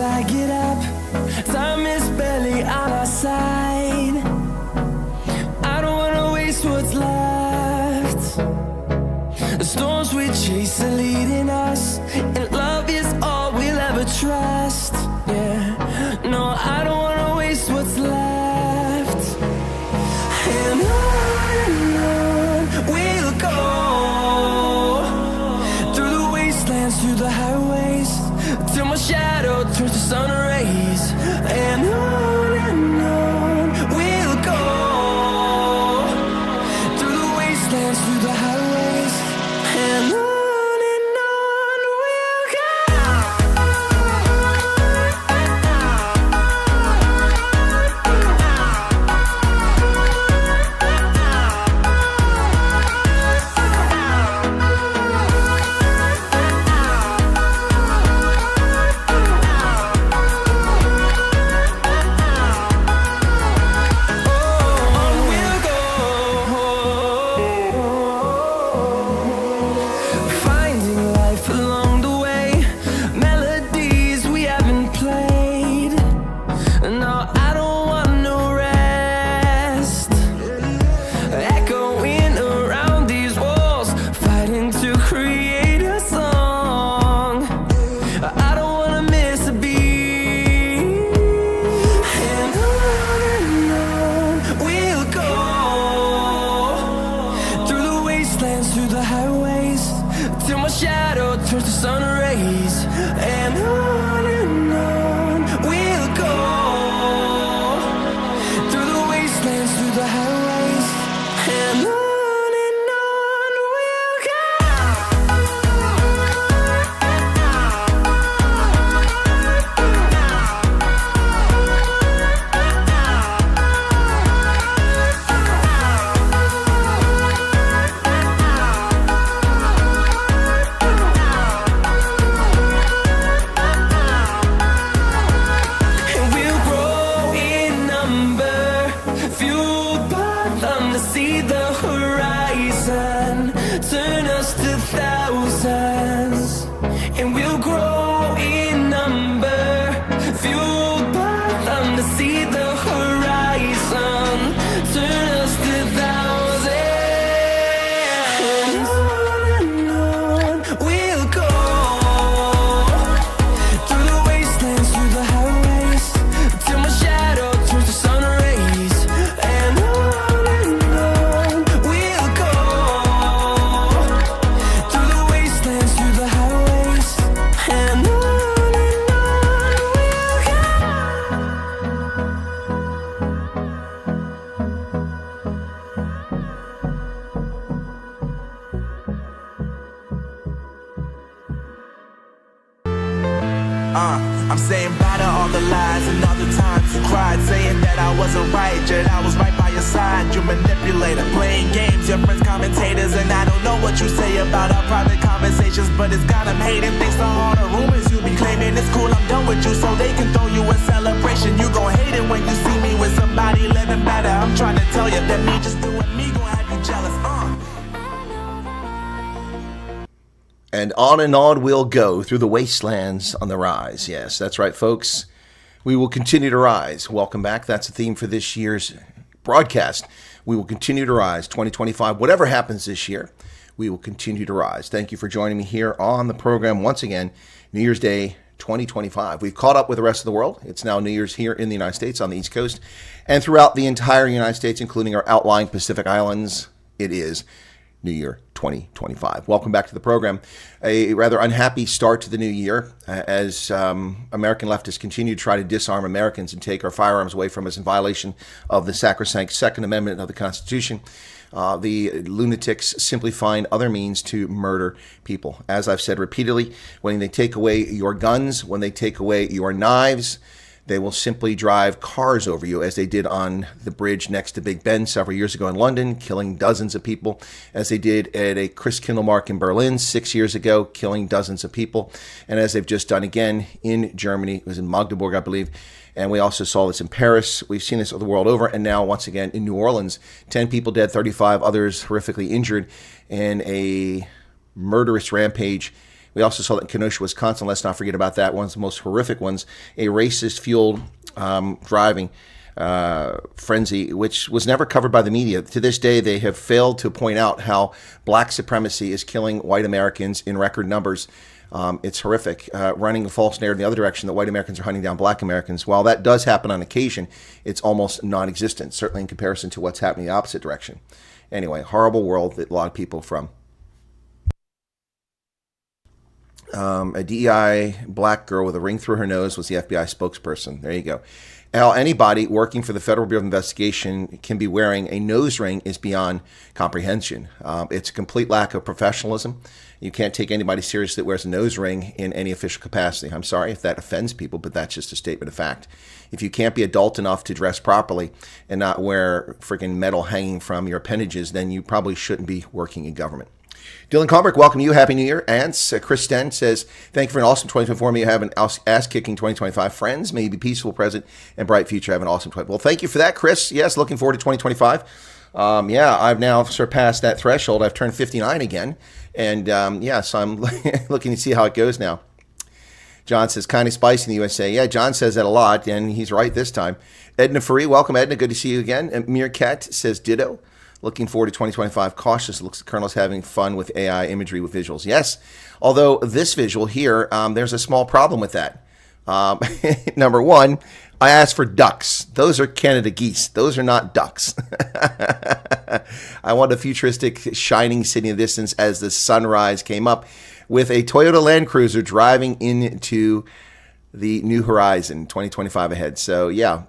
I get up. Time is barely on our side. I don't wanna waste what's left. The storms we chase are leading us, and love is all we'll ever trust. Yeah, no, I don't wanna waste what's left. And on we'll go, through the wastelands, through the highways, till my shadow turns to sun rays. And on we'll go, through the wastelands, through the highways, and on we'll go. Finding life along the way, melodies we haven't played. No, I don't want no rest. Echoing around these walls, fighting to create a song. I don't wanna miss a beat. And on we'll go, through the wastelands, through the highways, till my shadow turns to sun rays. And on we'll go, through the wastelands, through the highways, and on we'll go. And we'll grow in number, fueled by them to see the horizon, turn us to thousands. And we'll grow in number, fueled by them to see the horizon, turn us to thousands. And on we'll go, through the wastelands, through the highways, till my shadow turns to sun rays. And on we'll go, through the wastelands, through the highways, and on we'll go. I'm saying bye to all the lies and all the times you cried, saying that I wasn't right, yet I was right by your side. You manipulator, playing games, your friends commentators, and I don't know what you say about our private conversations, but it's got them hating. Thanks to all the rumors you be claiming, it's cool, I'm done with you, so they can throw you a celebration. You gon' hate it when you see me with somebody living better. I'm trying to tell you that me just doing me gon' have you jealous. And on we'll go, through the wastelands on the rise. Yes, that's right, folks. We will continue to rise. Welcome back. That's the theme for this year's broadcast. We will continue to rise. 2025, whatever happens this year, we will continue to rise. Thank you for joining me here on the program once again, New Year's Day 2025. We've caught up with the rest of the world. It's now New Year's here in the United States on the East Coast and throughout the entire United States, including our outlying Pacific Islands. It is New Year 2025. Welcome back to the program. A rather unhappy start to the new year as American leftists continue to try to disarm Americans and take our firearms away from us in violation of the sacrosanct Second Amendment of the Constitution. The lunatics simply find other means to murder people. As I've said repeatedly, when they take away your guns, when they take away your knives, they will simply drive cars over you, as they did on the bridge next to Big Ben several years ago in London, killing dozens of people, as they did at a Christkindlmarkt in Berlin 6 years ago, killing dozens of people, and as they've just done again in Germany. It was in Magdeburg, I believe, and we also saw this in Paris. We've seen this the world over, and now once again in New Orleans. 10 people dead, 35 others horrifically injured in a murderous rampage We also saw that in Kenosha, Wisconsin. Let's not forget about that. One of the most horrific ones, a racist-fueled driving frenzy, which was never covered by the media. To this day, they have failed to point out how black supremacy is killing white Americans in record numbers. It's horrific, running a false narrative in the other direction that white Americans are hunting down black Americans. While that does happen on occasion, it's almost non-existent, certainly in comparison to what's happening the opposite direction. Anyway, horrible world that a lot of people are from. A DEI black girl with a ring through her nose was the FBI spokesperson. There you go. How anybody working for the Federal Bureau of Investigation can be wearing a nose ring is beyond comprehension. It's a complete lack of professionalism. You can't take anybody seriously that wears a nose ring in any official capacity. I'm sorry if that offends people, but that's just a statement of fact. If you can't be adult enough to dress properly and not wear freaking metal hanging from your appendages, then you probably shouldn't be working in government. Dylan Combrick, welcome you. Happy New Year. Ants, Chris Sten says, thank you for an awesome 2024. May you have an ass-kicking 2025. Friends, may you be peaceful, present, and bright future. Have an awesome 20. Well, thank you for that, Chris. Yes, looking forward to 2025. Yeah, I've now surpassed that threshold. I've turned 59 again. And so I'm looking to see how it goes now. John says, kind of spicy in the USA. Yeah, John says that a lot, and he's right this time. Edna Faree, welcome, Edna. Good to see you again. And Meerkat says, ditto. Looking forward to 2025. Cautious. Looks like Colonel's having fun with AI imagery with visuals. Yes, although this visual here, there's a small problem with that. Number one, I asked for ducks. Those are Canada geese. Those are not ducks. I want a futuristic shining city in the distance as the sunrise came up with a Toyota Land Cruiser driving into the new horizon, 2025 ahead. So yeah,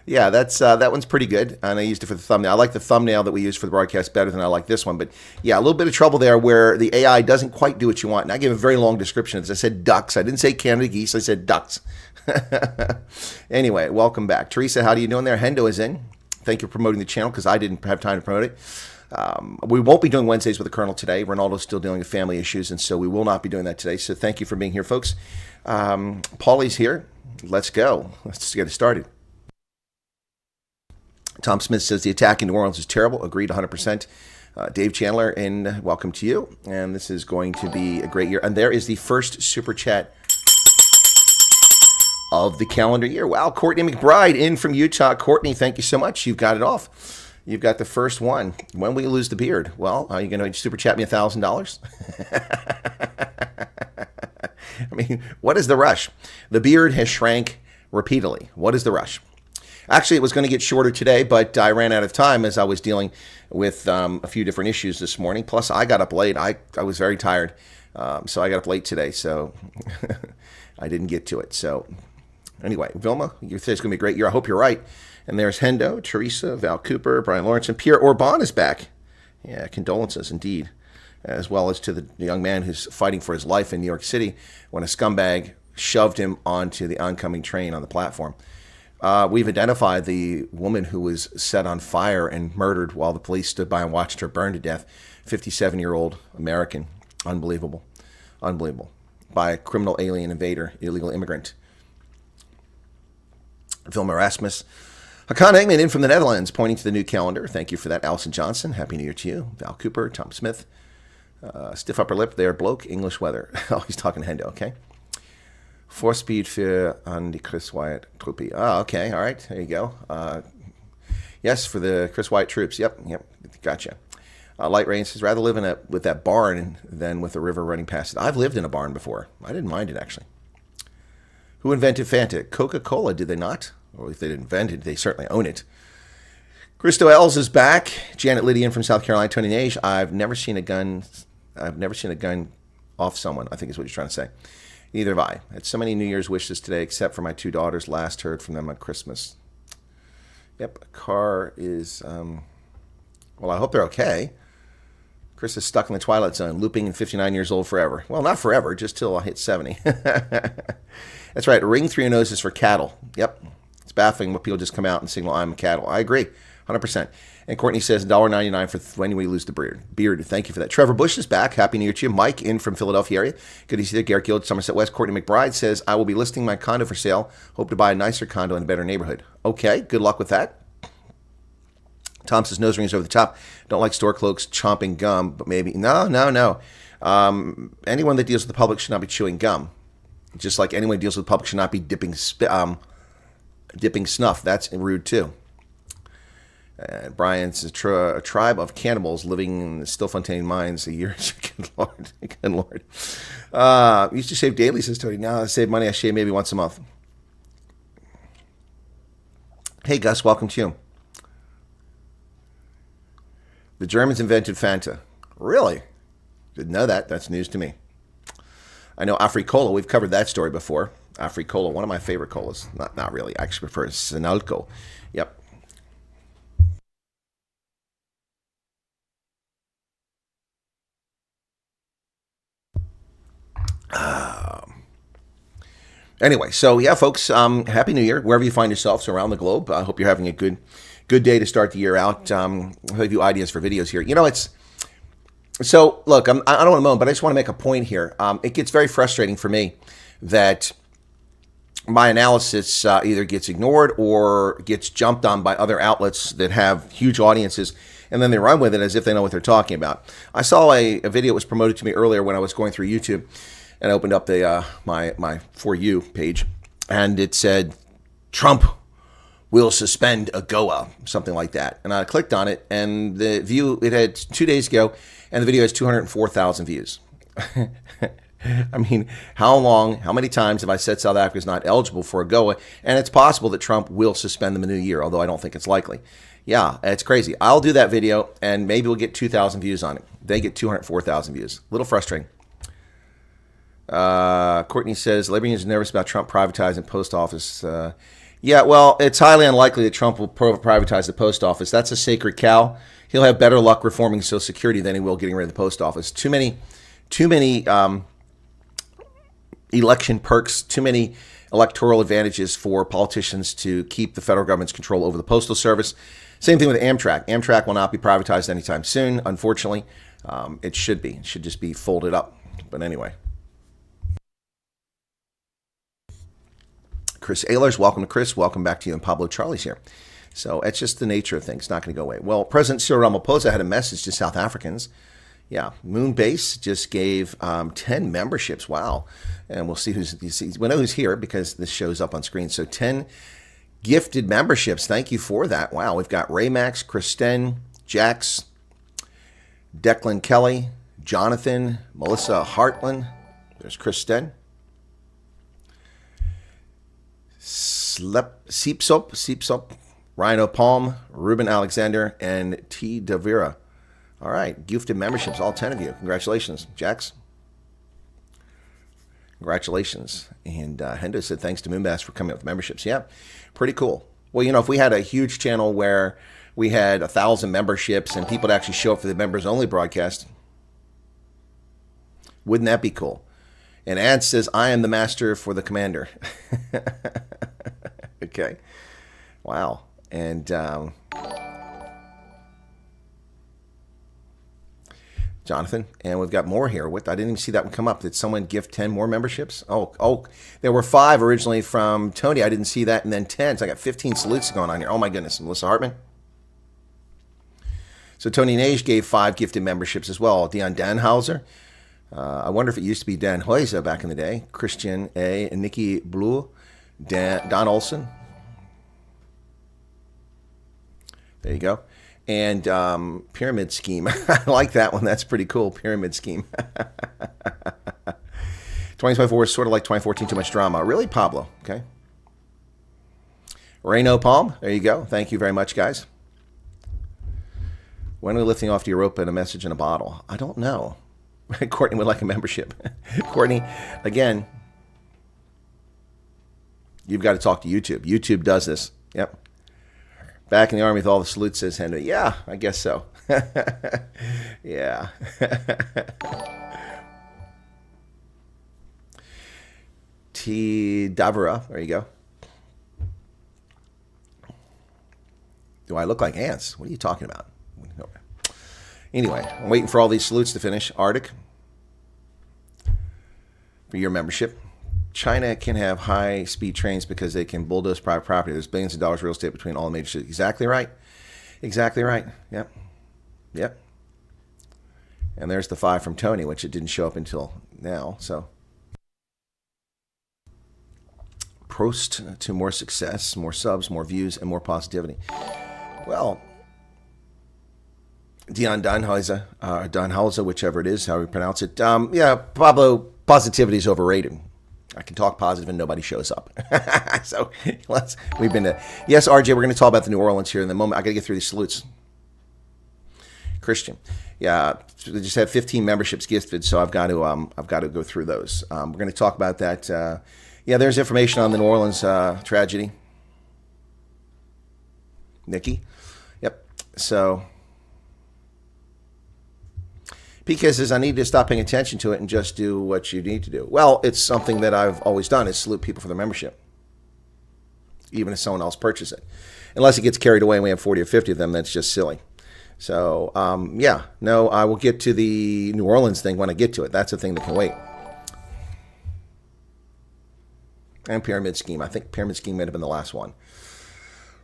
yeah, that one's pretty good, and I used it for the thumbnail. I like the thumbnail that we used for the broadcast better than I like this one, but yeah, a little bit of trouble there where the AI doesn't quite do what you want. And I gave a very long description. As I said ducks, I didn't say Canada geese. I said ducks. Anyway, welcome back, Teresa. How do you doing there? Hendo is in. Thank you for promoting the channel because I didn't have time to promote it. We won't be doing Wednesdays with the Colonel today. Ronaldo's still dealing with family issues, and so we will not be doing that today. So thank you for being here, folks. Paulie's here. Let's go. Let's get it started. Tom Smith says the attack in New Orleans is terrible. Agreed 100%. Dave Chandler, and welcome to you. And this is going to be a great year. And there is the first super chat of the calendar year. Wow, Courtney McBride in from Utah. Courtney, thank you so much. You've got it off. You've got the first one. When will you lose the beard? Well, are you going to super chat me $1,000? I mean, what is the rush? The beard has shrank repeatedly. What is the rush? Actually, it was going to get shorter today, but I ran out of time as I was dealing with a few different issues this morning. Plus, I got up late. I was very tired, so I got up late today, so I didn't get to it. So anyway, Vilma, you say it's going to be a great year. I hope you're right. And there's Hendo, Teresa, Val Cooper, Brian Lawrence, and Pierre Orban is back. Yeah, condolences indeed. As well as to the young man who's fighting for his life in New York City when a scumbag shoved him onto the oncoming train on the platform. We've identified the woman who was set on fire and murdered while the police stood by and watched her burn to death. 57-year-old American. Unbelievable. Unbelievable. By a criminal alien invader, illegal immigrant. Vilma Erasmus. Hakan Engman in from the Netherlands, pointing to the new calendar. Thank you for that. Allison Johnson, Happy New Year to you. Val Cooper, Tom Smith. Stiff upper lip there, bloke, English weather. Oh, he's talking Hendo, okay. Vorspeed für an die Chris Wyatt Truppe. Oh, okay, all right, there you go. Yes, for the Chris Wyatt troops. Yep, gotcha. Light Rain says, rather live with that barn than with a river running past it. I've lived in a barn before. I didn't mind it, actually. Who invented Fanta? Coca-Cola, did they not? Or if they didn't invent it, they certainly own it. Christo Els is back. Janet Lydian from South Carolina. Tony Nage, I've never seen a gun off someone, I think is what he's trying to say. Neither have I. I had so many New Year's wishes today, except for my two daughters. Last heard from them on Christmas. Yep, a car is, well, I hope they're okay. Chris is stuck in the Twilight Zone, looping and 59 years old forever. Well, not forever, just till I hit 70. That's right, a ring through your nose is for cattle. Yep, it's baffling when people just come out and signal I'm a cattle. I agree, 100%. And Courtney says $1.99 for when we lose the beard. Thank you for that. Trevor Bush is back. Happy New Year to you. Mike in from Philadelphia area. Good to see you. Garrett Guild, Somerset West. Courtney McBride says, I will be listing my condo for sale. Hope to buy a nicer condo in a better neighborhood. Okay, good luck with that. Tom says nose rings over the top. Don't like store cloaks chomping gum, but maybe. No. Anyone that deals with the public should not be chewing gum. Just like anyone who deals with the public should not be dipping snuff. That's rude too. Brian's a tribe of cannibals living in the Stillfontein mines a year. Good Lord. Good Lord. Used to shave daily, says Tony. Now I save money. I shave maybe once a month. Hey, Gus. Welcome to you. The Germans invented Fanta. Really? Didn't know that. That's news to me. I know Africola. We've covered that story before. Africola, one of my favorite colas. Not really. I actually prefer Sinalco. Yep. Anyway, so yeah, folks, Happy New Year, wherever you find yourselves around the globe. I hope you're having a good day to start the year out. I'll give you ideas for videos here. You know, so look, I don't want to moan, but I just want to make a point here. It gets very frustrating for me that my analysis either gets ignored or gets jumped on by other outlets that have huge audiences, and then they run with it as if they know what they're talking about. I saw a video that was promoted to me earlier when I was going through YouTube, and I opened up the my For You page, and it said, Trump will suspend AGOA, something like that. And I clicked on it, and the view, it had 2 days ago, and the video has 204,000 views. I mean, how many times have I said South Africa is not eligible for AGOA, and it's possible that Trump will suspend them in the new year, although I don't think it's likely. Yeah, it's crazy. I'll do that video, and maybe we'll get 2,000 views on it. They get 204,000 views. A little frustrating. Courtney says, Libertarians are nervous about Trump privatizing post office. Yeah, well, it's highly unlikely that Trump will privatize the post office. That's a sacred cow. He'll have better luck reforming Social Security than he will getting rid of the post office. Too many election perks, too many electoral advantages for politicians to keep the federal government's control over the Postal Service. Same thing with Amtrak. Amtrak will not be privatized anytime soon, unfortunately. It should be. It should just be folded up. But anyway. Chris Ehlers, welcome to Chris. Welcome back to you, and Pablo Charlie's here. So it's just the nature of things. It's not going to go away. Well, President Cyril Ramaphosa had a message to South Africans. Yeah, Moonbase just gave 10 memberships. Wow. And we'll see we know who's here because this shows up on screen. So 10 gifted memberships. Thank you for that. Wow. We've got Raymax, Kristen, Jax, Declan Kelly, Jonathan, Melissa Hartland. There's Kristen. Seepsop, Rhino Palm, Ruben Alexander, and T. Davira. All right, gifted memberships, all 10 of you. Congratulations, Jax. Congratulations. And Hendo said, thanks to Moonbass for coming up with memberships. Yeah, pretty cool. Well, you know, if we had a huge channel where we had 1,000 memberships and people would actually show up for the members-only broadcast, wouldn't that be cool? And Ad says, I am the master for the commander. Okay. Wow. And Jonathan, and we've got more here. What? I didn't even see that one come up. Did someone gift 10 more memberships? Oh, there were 5 originally from Tony. I didn't see that. And then 10. So I got 15 salutes going on here. Oh, my goodness. Melissa Hartman. So Tony Nage gave 5 gifted memberships as well. Dion Danhauser. I wonder if it used to be Dan Hoyza back in the day. Christian A. and Nikki Blue. Don Olson. There you go. And Pyramid Scheme. I like that one. That's pretty cool. Pyramid Scheme. 2024 is sort of like 2014, too much drama. Really, Pablo? Okay. Reno Palm. There you go. Thank you very much, guys. When are we lifting off to Europa and a message in a bottle? I don't know. Courtney would like a membership. Courtney, again, you've got to talk to YouTube. YouTube does this. Yep. Back in the Army with all the salutes, says Henry. Yeah, I guess so. Yeah. T. Davira. There you go. Do I look like ants? What are you talking about? Anyway, I'm waiting for all these salutes to finish. Arctic, for your membership. China can have high-speed trains because they can bulldoze private property. There's billions of dollars of real estate between all the major cities. Exactly right. Exactly right. Yep. Yep. And there's the 5 from Tony, which it didn't show up until now. So, prost to more success, more subs, more views, and more positivity. Well, Dion Donhauser, whichever it is, how we pronounce it. Yeah, Pablo, positivity is overrated. I can talk positive and nobody shows up. So we've been to, yes, RJ, we're going to talk about the New Orleans here in the moment. I got to get through these salutes. Christian, yeah, they just had 15 memberships gifted, so I've got to go through those. We're going to talk about that. Yeah, there's information on the New Orleans tragedy. Nikki, yep. So PK says, I need to stop paying attention to it and just do what you need to do. Well, it's something that I've always done, is salute people for their membership, even if someone else purchases it. Unless it gets carried away and we have 40 or 50 of them, that's just silly. So, yeah, no, I will get to the New Orleans thing when I get to it. That's a thing that can wait. And Pyramid Scheme. I think Pyramid Scheme might have been the last one.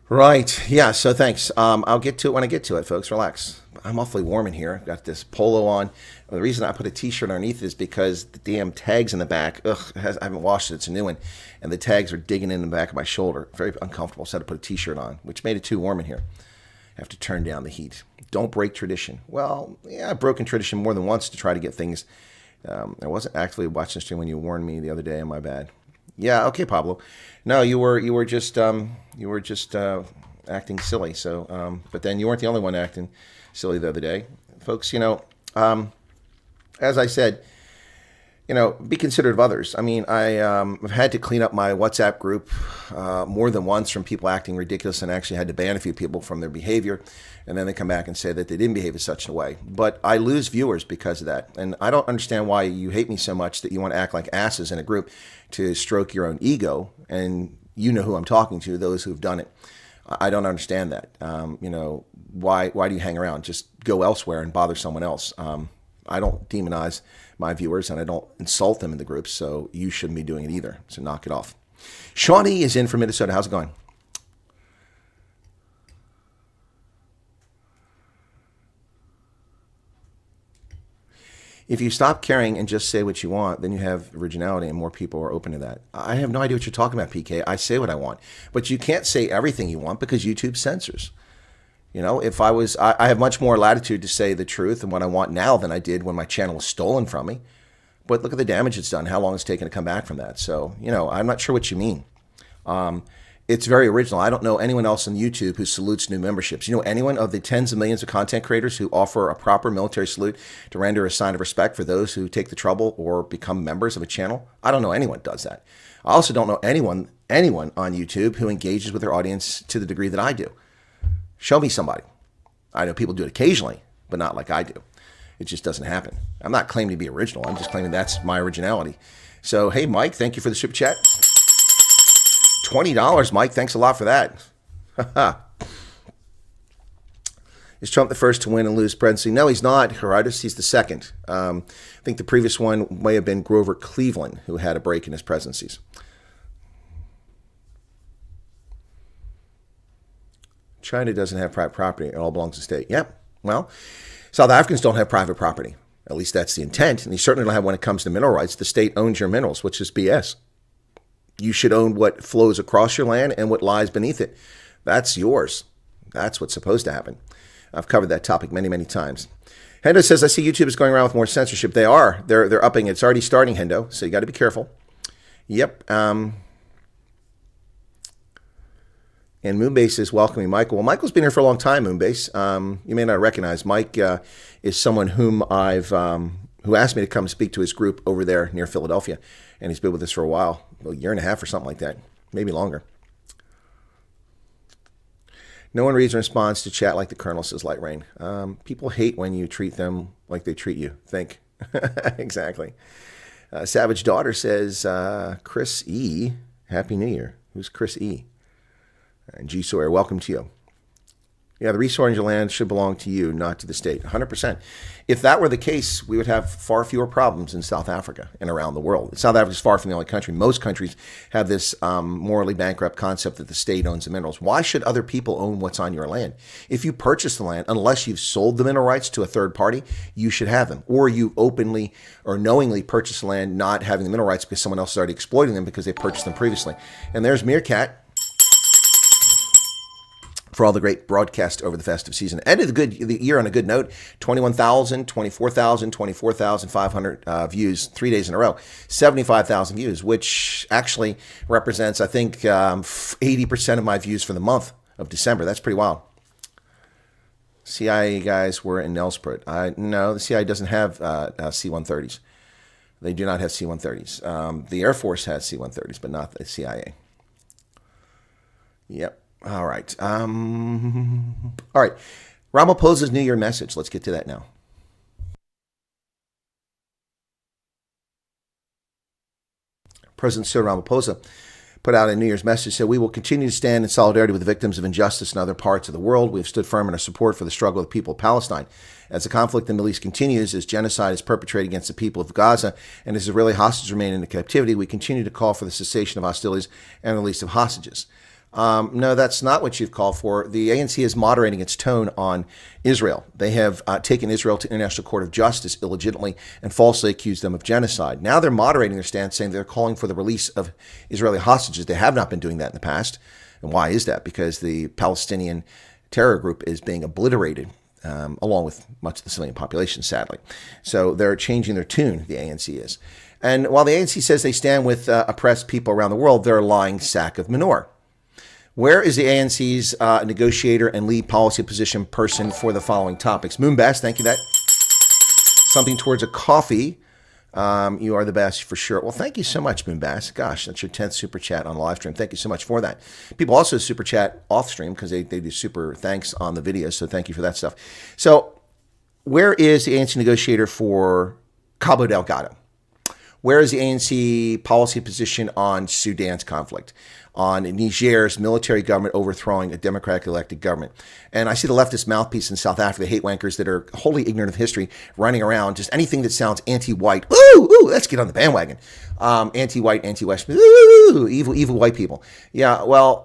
Right. Yeah, so thanks. I'll get to it when I get to it, folks. Relax. I'm awfully warm in here. I've got this polo on. The reason I put a T-shirt underneath is because the damn tags in the back, I haven't washed it. It's a new one. And the tags are digging in the back of my shoulder. Very uncomfortable. So I had to put a T-shirt on, which made it too warm in here. I have to turn down the heat. Don't break tradition. Well, yeah, I've broken tradition more than once to try to get things. I wasn't actually watching the stream when you warned me the other day. My bad. Yeah, okay, Pablo. No, you were just acting silly. So, but then you weren't the only one acting silly the other day, folks. You know, as I said, you know, be considerate of others. I mean, I've had to clean up my WhatsApp group more than once from people acting ridiculous, and actually had to ban a few people from their behavior. And then they come back and say that they didn't behave in such a way. But I lose viewers because of that. And I don't understand why you hate me so much that you want to act like asses in a group to stroke your own ego. And you know who I'm talking to, those who've done it. I don't understand that. You know, why do you hang around? Just go elsewhere and bother someone else. I don't demonize my viewers, and I don't insult them in the groups, so you shouldn't be doing it either. So knock it off. Shawnee is in from Minnesota. How's it going? If you stop caring and just say what you want, then you have originality and more people are open to that. I have no idea what you're talking about, PK. I say what I want. But you can't say everything you want because YouTube censors. You know, if I have much more latitude to say the truth and what I want now than I did when my channel was stolen from me. But look at the damage it's done, how long it's taken to come back from that. So, you know, I'm not sure what you mean. It's very original. I don't know anyone else on YouTube who salutes new memberships. You know anyone of the tens of millions of content creators who offer a proper military salute to render a sign of respect for those who take the trouble or become members of a channel? I don't know anyone does that. I also don't know anyone on YouTube who engages with their audience to the degree that I do. Show me somebody. I know people do it occasionally, but not like I do. It just doesn't happen. I'm not claiming to be original. I'm just claiming that's my originality. So, hey, Mike, thank you for the super chat. $20, Mike. Thanks a lot for that. Is Trump the first to win and lose presidency? No, he's not, Herodotus. He's the second. I think the previous one may have been Grover Cleveland, who had a break in his presidencies. China doesn't have private property. It all belongs to the state. Yep. Well, South Africans don't have private property. At least that's the intent. And they certainly don't have when it comes to mineral rights. The state owns your minerals, which is BS. You should own what flows across your land and what lies beneath it. That's yours. That's what's supposed to happen. I've covered that topic many, many times. Hendo says, I see YouTube is going around with more censorship. They are. They're upping it. It's already starting, Hendo, so you got to be careful. Yep. And Moonbase is welcoming Michael. Well, Michael's been here for a long time, Moonbase. You may not recognize. Mike is someone whom who asked me to come speak to his group over there near Philadelphia. And he's been with us for a while, a year and a half or something like that, maybe longer. No one reads and responds to chat like the Colonel, says Light Rain. People hate when you treat them like they treat you. Think. Exactly. Savage Daughter says, Chris E. Happy New Year. Who's Chris E? And G. Sawyer, welcome to you. Yeah, the resource of land should belong to you, not to the state. 100%. If that were the case, we would have far fewer problems in South Africa and around the world. South Africa is far from the only country. Most countries have this morally bankrupt concept that the state owns the minerals. Why should other people own what's on your land? If you purchase the land, unless you've sold the mineral rights to a third party, you should have them. Or you openly or knowingly purchase the land not having the mineral rights because someone else is already exploiting them because they purchased them previously. And there's Meerkat for all the great broadcast over the festive season. Ended the year on a good note. 21,000, 24,000, 24,500 views 3 days in a row. 75,000 views, which actually represents, I think, 80% of my views for the month of December. That's pretty wild. CIA guys were in Nelspruit. No, the CIA doesn't have C-130s. They do not have C-130s. The Air Force has C-130s, but not the CIA. Yep. All right. All right. Ramaphosa's New Year message. Let's get to that now. President Cyril Ramaphosa put out a New Year's message, said, "We will continue to stand in solidarity with the victims of injustice in other parts of the world. We have stood firm in our support for the struggle of the people of Palestine. As the conflict in the Middle East continues, as genocide is perpetrated against the people of Gaza, and as Israeli hostages remain in captivity, we continue to call for the cessation of hostilities and release of hostages." No, that's not what you've called for. The ANC is moderating its tone on Israel. They have taken Israel to International Court of Justice illegitimately and falsely accused them of genocide. Now they're moderating their stance, saying they're calling for the release of Israeli hostages. They have not been doing that in the past. And why is that? Because the Palestinian terror group is being obliterated, along with much of the civilian population, sadly. So they're changing their tune, the ANC is. And while the ANC says they stand with oppressed people around the world, they're a lying sack of manure. Where is the ANC's negotiator and lead policy position person for the following topics? Moonbass, thank you. That something towards a coffee. You are the best for sure. Well, thank you so much, Moonbass. Gosh, that's your 10th super chat on the live stream. Thank you so much for that. People also super chat off stream because they do super thanks on the videos. So thank you for that stuff. So where is the ANC negotiator for Cabo Delgado? Where is the ANC policy position on Sudan's conflict, on Niger's military government overthrowing a democratically elected government? And I see the leftist mouthpiece in South Africa, hate wankers that are wholly ignorant of history, running around, just anything that sounds anti-white. Ooh, let's get on the bandwagon. Anti-white, anti-West, ooh, evil white people. Yeah, well,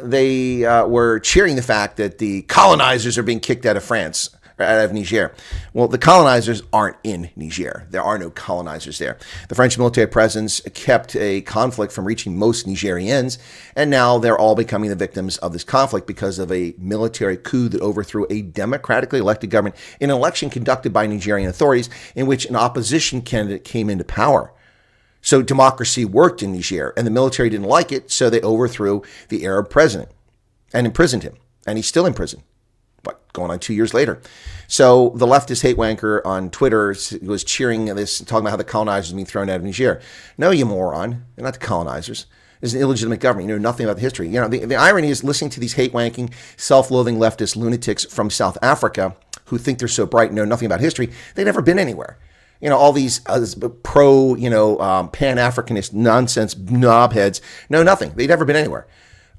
they were cheering the fact that the colonizers are being kicked out of France, out of Niger. Well, the colonizers aren't in Niger. There are no colonizers there. The French military presence kept a conflict from reaching most Nigerians, and now they're all becoming the victims of this conflict because of a military coup that overthrew a democratically elected government in an election conducted by Nigerian authorities in which an opposition candidate came into power. So democracy worked in Niger, and the military didn't like it, so they overthrew the Arab president and imprisoned him, and he's still in prison. Going on 2 years later. So the leftist hate wanker on Twitter was cheering this, talking about how the colonizers are being thrown out of Niger. No, you moron. They're not the colonizers. It's an illegitimate government. You know nothing about the history. You know, the irony is listening to these hate wanking, self-loathing leftist lunatics from South Africa who think they're so bright and know nothing about history. They've never been anywhere. You know, all these pro, Pan-Africanist nonsense knobheads know nothing. They've never been anywhere.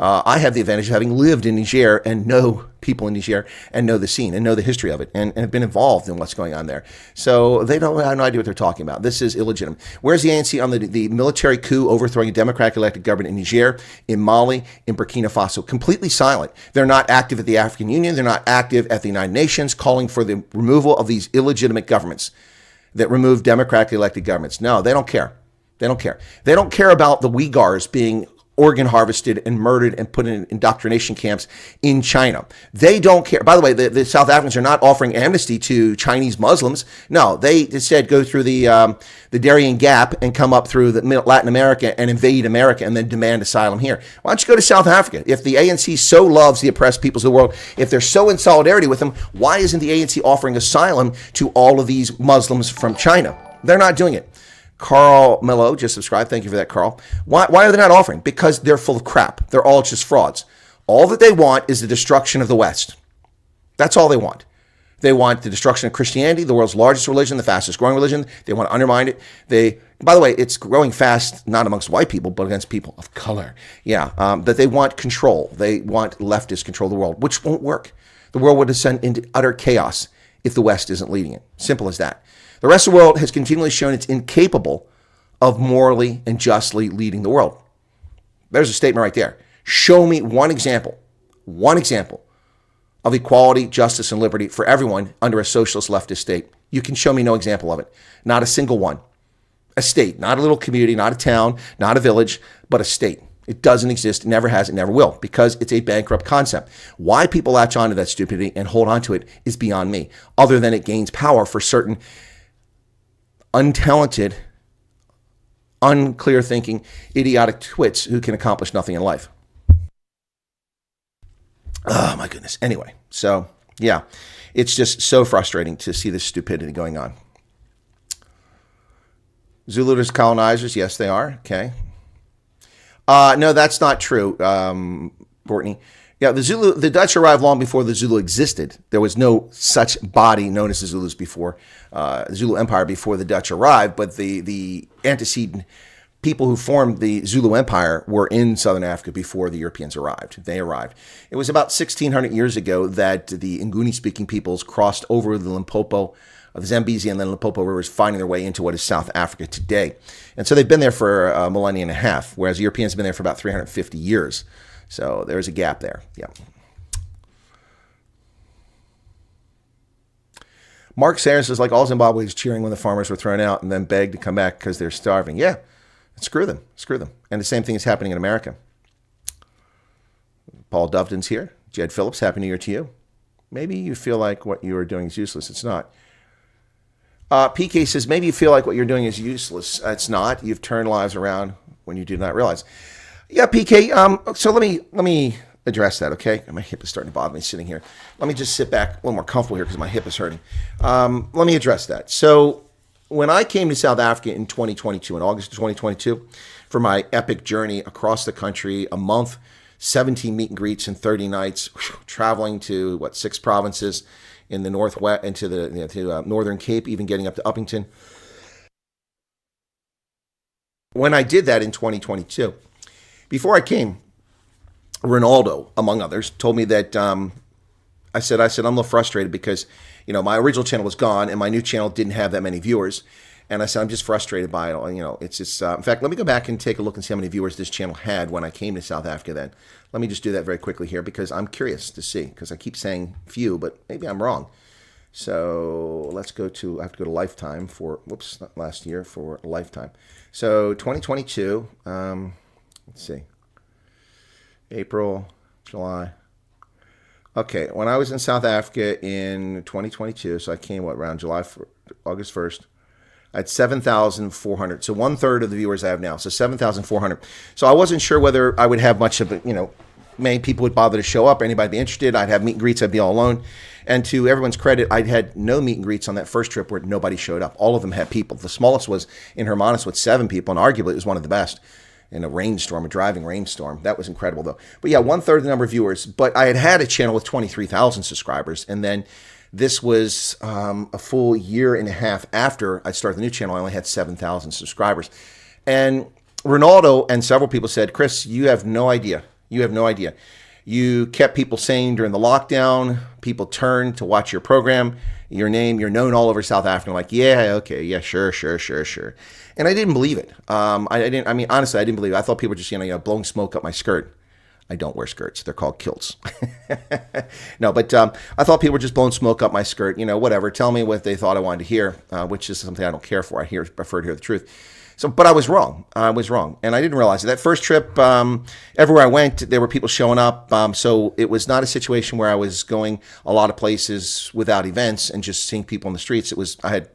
I have the advantage of having lived in Niger and know people in Niger and know the scene and know the history of it and have been involved in what's going on there. So they don't have no idea what they're talking about. This is illegitimate. Where's the ANC on the military coup overthrowing a democratic elected government in Niger, in Mali, in Burkina Faso? Completely silent. They're not active at the African Union. They're not active at the United Nations calling for the removal of these illegitimate governments that remove democratically elected governments. No, they don't care. They don't care. They don't care about the Uyghurs being organ harvested and murdered and put in indoctrination camps in China. They don't care. By the way, the South Africans are not offering amnesty to Chinese Muslims. No, they instead go through the Darien Gap and come up through Latin America and invade America and then demand asylum here. Why don't you go to South Africa? If the ANC so loves the oppressed peoples of the world, if they're so in solidarity with them, why isn't the ANC offering asylum to all of these Muslims from China? They're not doing it. Carl Mello just subscribed. Thank you for that, Carl. Why are they not offering? Because they're full of crap. They're all just frauds. All that they want is the destruction of the West. That's all they want. They want the destruction of Christianity, the world's largest religion, the fastest growing religion. They want to undermine it. They By the way, it's growing fast, not amongst white people, but against people of color. Yeah, that they want control. They want leftist control of the world, which won't work. The world would descend into utter chaos if the West isn't leading it. Simple as that. The rest of the world has continually shown it's incapable of morally and justly leading the world. There's a statement right there. Show me one example of equality, justice, and liberty for everyone under a socialist leftist state. You can show me no example of it. Not a single one. A state, not a little community, not a town, not a village, but a state. It doesn't exist, it never has, it never will, because it's a bankrupt concept. Why people latch onto that stupidity and hold on to it is beyond me, other than it gains power for certain untalented, unclear thinking, idiotic twits who can accomplish nothing in life. Oh my goodness. Anyway, so yeah, it's just so frustrating to see this stupidity going on. Zulus colonizers, yes, they are. Okay. No, that's not true, Courtney. Yeah, the Dutch arrived long before the Zulu existed. There was no such body known as the Zulus before, Zulu Empire before the Dutch arrived, but the antecedent people who formed the Zulu Empire were in Southern Africa before the Europeans arrived. They arrived. It was about 1,600 years ago that the Nguni-speaking peoples crossed over the Limpopo, the Zambezi and then Limpopo rivers, finding their way into what is South Africa today. And so they've been there for a millennia and a half, whereas Europeans have been there for about 350 years. So there's a gap there. Yeah. Mark Sayers is like all Zimbabweans cheering when the farmers were thrown out and then begged to come back because they're starving. Yeah, screw them. Screw them. And the same thing is happening in America. Paul Doveden's here. Jed Phillips, Happy New Year to you. Maybe you feel like what you are doing is useless. It's not. PK says, maybe you feel like what you're doing is useless. It's not. You've turned lives around when you did not realize. Yeah, PK. So let me address that, okay? My hip is starting to bother me sitting here. Let me just sit back a little more comfortable here because my hip is hurting. Let me address that. So when I came to South Africa in 2022, in August of 2022, for my epic journey across the country, a month, 17 meet and greets in 30 nights, traveling to, 6 provinces in the northwest, into the Northern Cape, even getting up to Uppington. When I did that in 2022, before I came, Ronaldo, among others, told me that I said I'm a little frustrated because my original channel was gone and my new channel didn't have that many viewers, and I said I'm just frustrated by it. It's just in fact, let me go back and take a look and see how many viewers this channel had when I came to South Africa. Then let me just do that very quickly here because I'm curious to see, because I keep saying few, but maybe I'm wrong. So let's go to, I have to go to lifetime for, whoops, not last year, for lifetime. So 2022, let's see, April, July. Okay, when I was in South Africa in 2022, so I came, around August 1st, I had 7,400. So 1/3 of the viewers I have now, so 7,400. So I wasn't sure whether I would have much of it, many people would bother to show up, or anybody be interested. I'd have meet and greets, I'd be all alone. And to everyone's credit, I'd had no meet and greets on that first trip where nobody showed up. All of them had people. The smallest was in Hermanus with 7 people, and arguably it was one of the best in a rainstorm, a driving rainstorm. That was incredible, though. But yeah, 1/3 the number of viewers. But I had a channel with 23,000 subscribers, and then this was a full year and a half after I started the new channel. I only had 7,000 subscribers. And Ronaldo and several people said, Chris, you have no idea. You have no idea. You kept people sane during the lockdown. People turned to watch your program. You're known all over South Africa. I'm like, yeah, okay, yeah, sure. And I didn't believe it. Honestly, I didn't believe it. I thought people were just, blowing smoke up my skirt. I don't wear skirts. They're called kilts. No, but I thought people were just blowing smoke up my skirt. Whatever. Tell me what they thought I wanted to hear, which is something I don't care for. I prefer to hear the truth. So, but I was wrong. And I didn't realize it. That first trip, everywhere I went, there were people showing up. So it was not a situation where I was going a lot of places without events and just seeing people on the streets. I had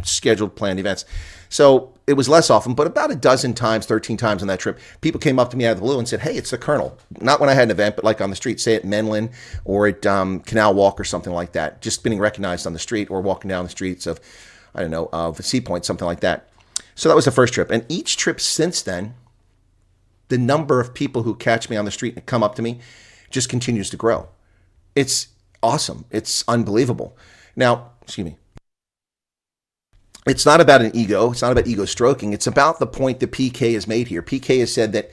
scheduled, planned events. So it was less often, but about 13 times on that trip, people came up to me out of the blue and said, hey, it's the Colonel. Not when I had an event, but like on the street, say at Menlyn or at Canal Walk or something like that. Just being recognized on the street or walking down the streets of, of Sea Point, something like that. So that was the first trip. And each trip since then, the number of people who catch me on the street and come up to me just continues to grow. It's awesome. It's unbelievable. Now, excuse me. it's not about an ego. It's not about ego stroking. It's about the point that PK has made here. PK has said that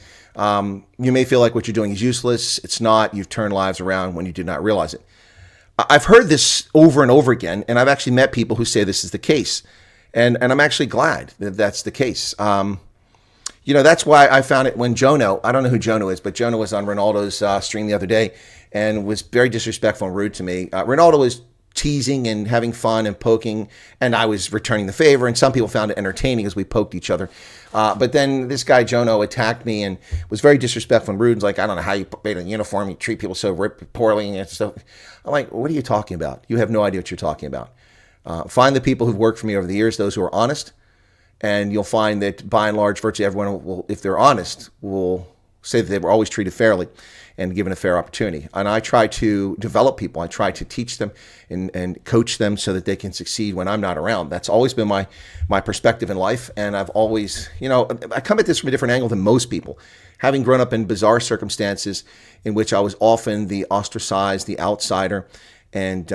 you may feel like what you're doing is useless. It's not. You've turned lives around when you did not realize it. I've heard this over and over again, and I've actually met people who say this is the case. And I'm actually glad that that's the case. That's why I found it when Jono, I don't know who Jono is, but Jono was on Ronaldo's stream the other day and was very disrespectful and rude to me. Ronaldo was teasing and having fun and poking, and I was returning the favor, and some people found it entertaining as we poked each other. But then this guy Jono attacked me and was very disrespectful and rude. Like, I don't know how you made a uniform, you treat people so poorly and stuff. I'm like, what are you talking about? You have no idea what you're talking about. Find the people who've worked for me over the years, those who are honest, and you'll find that by and large, virtually everyone will, if they're honest, will say that they were always treated fairly and given a fair opportunity. And I try to develop people. I try to teach them and coach them so that they can succeed when I'm not around. That's always been my perspective in life. And I've always, I come at this from a different angle than most people. Having grown up in bizarre circumstances in which I was often the ostracized, the outsider, and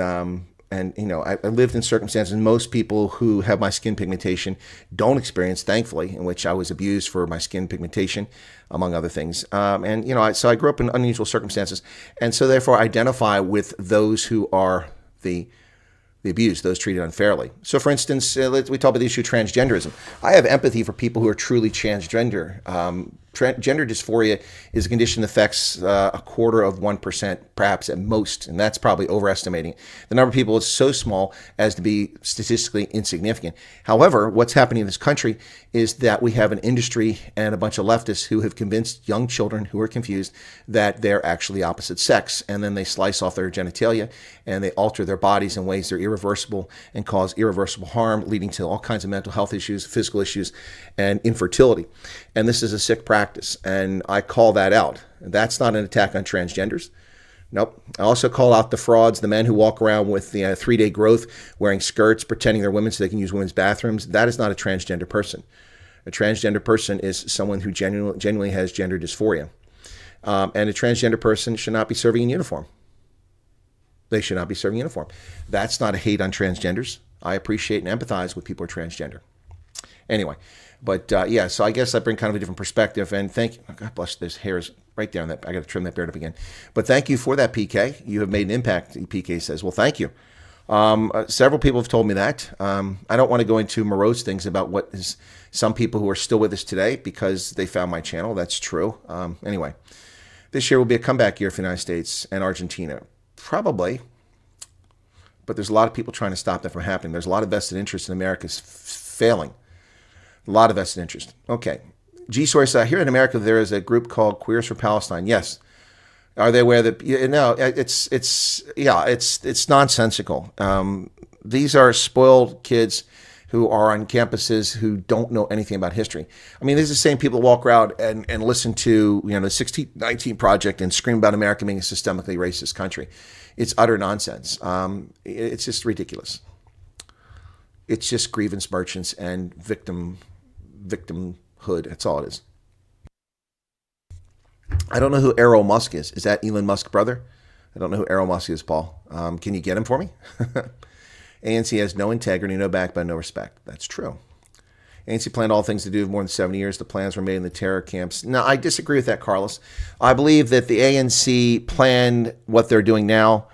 I lived in circumstances most people who have my skin pigmentation don't experience, thankfully, in which I was abused for my skin pigmentation, among other things. So I grew up in unusual circumstances, and so therefore identify with those who are the abused, those treated unfairly. So, for instance, we talk about the issue of transgenderism. I have empathy for people who are truly transgender. Gender dysphoria is a condition that affects 0.25%, perhaps at most, and that's probably overestimating it. The number of people is so small as to be statistically insignificant. However, what's happening in this country is that we have an industry and a bunch of leftists who have convinced young children who are confused that they're actually opposite sex, and then they slice off their genitalia and they alter their bodies in ways that are irreversible and cause irreversible harm, leading to all kinds of mental health issues, physical issues, and infertility. And this is a sick practice, and I call that out. That's not an attack on transgenders. Nope. I also call out the frauds, the men who walk around with the 3-day growth, wearing skirts, pretending they're women so they can use women's bathrooms. That is not a transgender person. A transgender person is someone who genuinely has gender dysphoria. And a transgender person should not be serving in uniform. They should not be serving in uniform. That's not a hate on transgenders. I appreciate and empathize with people who are transgender. Anyway, but so I guess I bring kind of a different perspective. And thank you. Oh, God bless, there's hairs right there on that. I got to trim that beard up again. But thank you for that, PK. You have made an impact, PK says. Well, thank you. Several people have told me that. I don't want to go into morose things about what is some people who are still with us today because they found my channel. That's true. Anyway, this year will be a comeback year for the United States and Argentina. Probably. But there's a lot of people trying to stop that from happening. There's a lot of vested interest in America's failing. A lot of vested interest. Okay. G-Source, here in America, there is a group called Queers for Palestine. Yes. Are they aware that? No, it's nonsensical. These are spoiled kids who are on campuses who don't know anything about history. I mean, these are the same people that walk around and listen to the 1619 Project and scream about America being a systemically racist country. It's utter nonsense. It's just ridiculous. It's just grievance merchants and victimhood. That's all it is. I don't know who Errol Musk is. Is that Elon Musk's brother? I don't know who Errol Musk is, Paul. Can you get him for me? ANC has no integrity, no backbone, no respect. That's true. ANC planned all things to do for more than 70 years. The plans were made in the terror camps. No, I disagree with that, Carlos. I believe that the ANC planned what they're doing now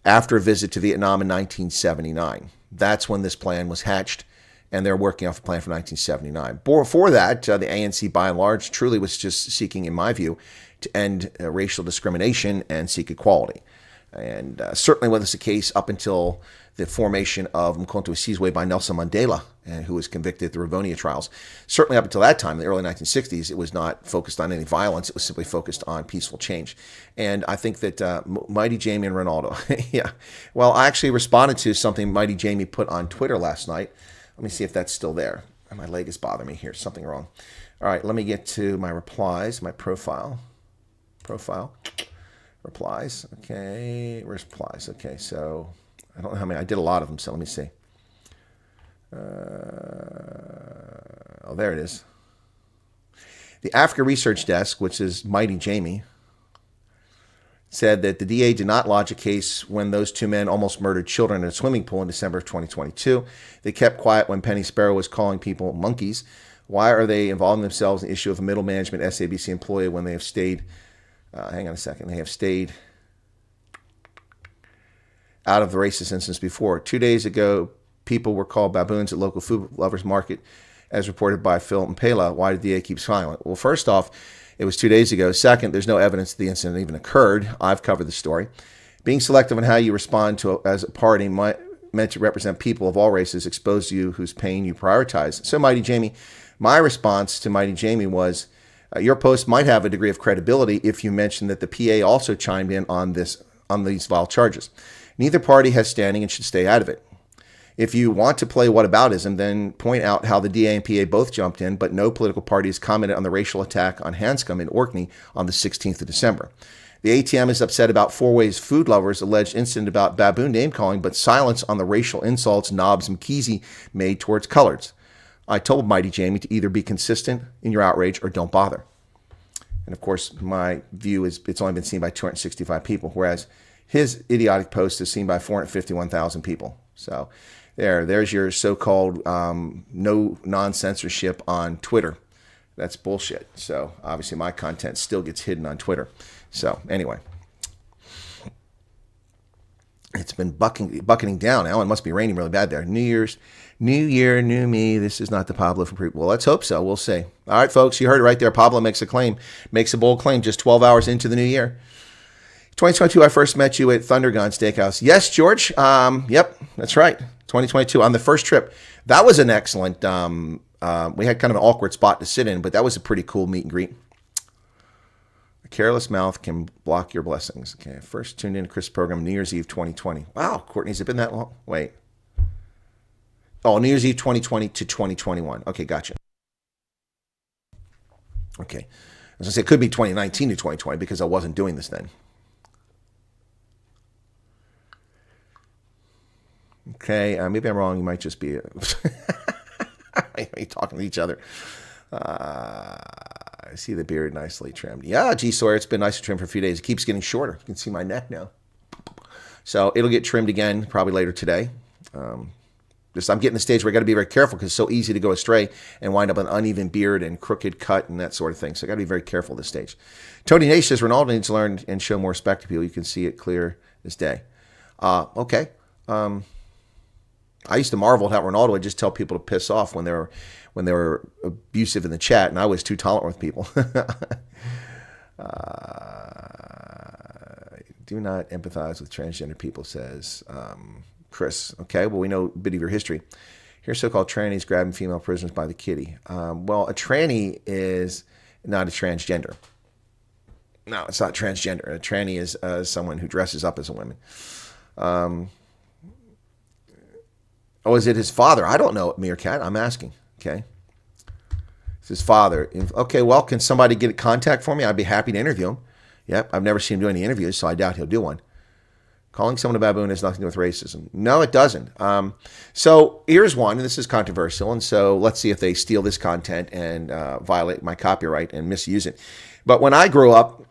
after a visit to Vietnam in 1979. That's when this plan was hatched, and they're working off a plan from 1979. Before that, the ANC, by and large, truly was just seeking, in my view, to end racial discrimination and seek equality. And certainly was the case up until the formation of Umkhonto Sizwe by Nelson Mandela, who was convicted at the Rivonia trials. Certainly up until that time, in the early 1960s, it was not focused on any violence. It was simply focused on peaceful change. And I think that Mighty Jamie and Ronaldo, yeah. Well, I actually responded to something Mighty Jamie put on Twitter last night. Let me see if that's still there. My leg is bothering me here. Something wrong. All right, let me get to my replies, my profile. Replies. Okay, replies. Okay, so I don't know how many. I did a lot of them, so let me see. Oh, there it is. The Africa Research Desk, which is Mighty Jamie, said that the DA did not lodge a case when those two men almost murdered children in a swimming pool in December of 2022. They kept quiet when Penny Sparrow was calling people monkeys. Why are they involving themselves in the issue of a middle management SABC employee when they have stayed, hang on a second, they have stayed out of the racist instance before? 2 days ago, people were called baboons at local food lovers market, as reported by Phil Mpela. Why did the DA keep silent? Well, first off, it was 2 days ago. Second, there's no evidence that the incident even occurred. I've covered the story. Being selective in how you respond to as a party meant to represent people of all races exposed to you whose pain you prioritize. So, Mighty Jamie, my response to Mighty Jamie was, your post might have a degree of credibility if you mentioned that the PA also chimed in on these vile charges. Neither party has standing and should stay out of it. If you want to play whataboutism, then point out how the DA and PA both jumped in, but no political parties commented on the racial attack on Hanscom in Orkney on the 16th of December. The ATM is upset about Four Ways Food Lovers' alleged incident about baboon name-calling, but silence on the racial insults Nobbs Mkhizi made towards coloreds. I told Mighty Jamie to either be consistent in your outrage or don't bother. And of course, my view is it's only been seen by 265 people, whereas his idiotic post is seen by 451,000 people. So there's your so-called no non-censorship on Twitter. That's bullshit. So obviously my content still gets hidden on Twitter. So anyway, it's been bucketing down now. It must be raining really bad there. New year, new me. This is not the Pablo from Well, let's hope so. We'll see. All right, folks, you heard it right there. Pablo makes a bold claim just 12 hours into the new year. 2022, I first met you at Thundergun Steakhouse. Yes, George. Yep, that's right. 2022 on the first trip. That was an excellent. We had kind of an awkward spot to sit in, but that was a pretty cool meet and greet. A careless mouth can block your blessings. Okay, first tuned in to Chris' program New Year's Eve 2020. Wow, Courtney, has it been that long? Wait. Oh, New Year's Eve 2020 to 2021. Okay, gotcha. Okay. I was going to say it could be 2019 to 2020 because I wasn't doing this then. Okay, maybe I'm wrong. You might just be talking to each other. I see the beard nicely trimmed. Yeah, G. Sawyer, it's been nicely trimmed for a few days. It keeps getting shorter. You can see my neck now. So it'll get trimmed again probably later today. I'm getting to the stage where I got to be very careful because it's so easy to go astray and wind up an uneven beard and crooked cut and that sort of thing. So I got to be very careful at this stage. Tony Nash says Ronaldo needs to learn and show more respect to people. You can see it clear this day. Okay. I used to marvel at how Ronaldo would just tell people to piss off when they were abusive in the chat, and I was too tolerant with people. Do not empathize with transgender people, says Chris. Okay, well, we know a bit of your history. Here's so-called trannies grabbing female prisoners by the kitty. Well, a tranny is not a transgender. No, it's not transgender. A tranny is someone who dresses up as a woman. Oh, is it his father? I don't know, Meerkat. I'm asking. Okay. It's his father. Okay, well, can somebody get contact for me? I'd be happy to interview him. Yep, I've never seen him do any interviews, so I doubt he'll do one. Calling someone a baboon has nothing to do with racism. No, it doesn't. So here's one, and this is controversial, and so let's see if they steal this content and violate my copyright and misuse it. But when I grew up,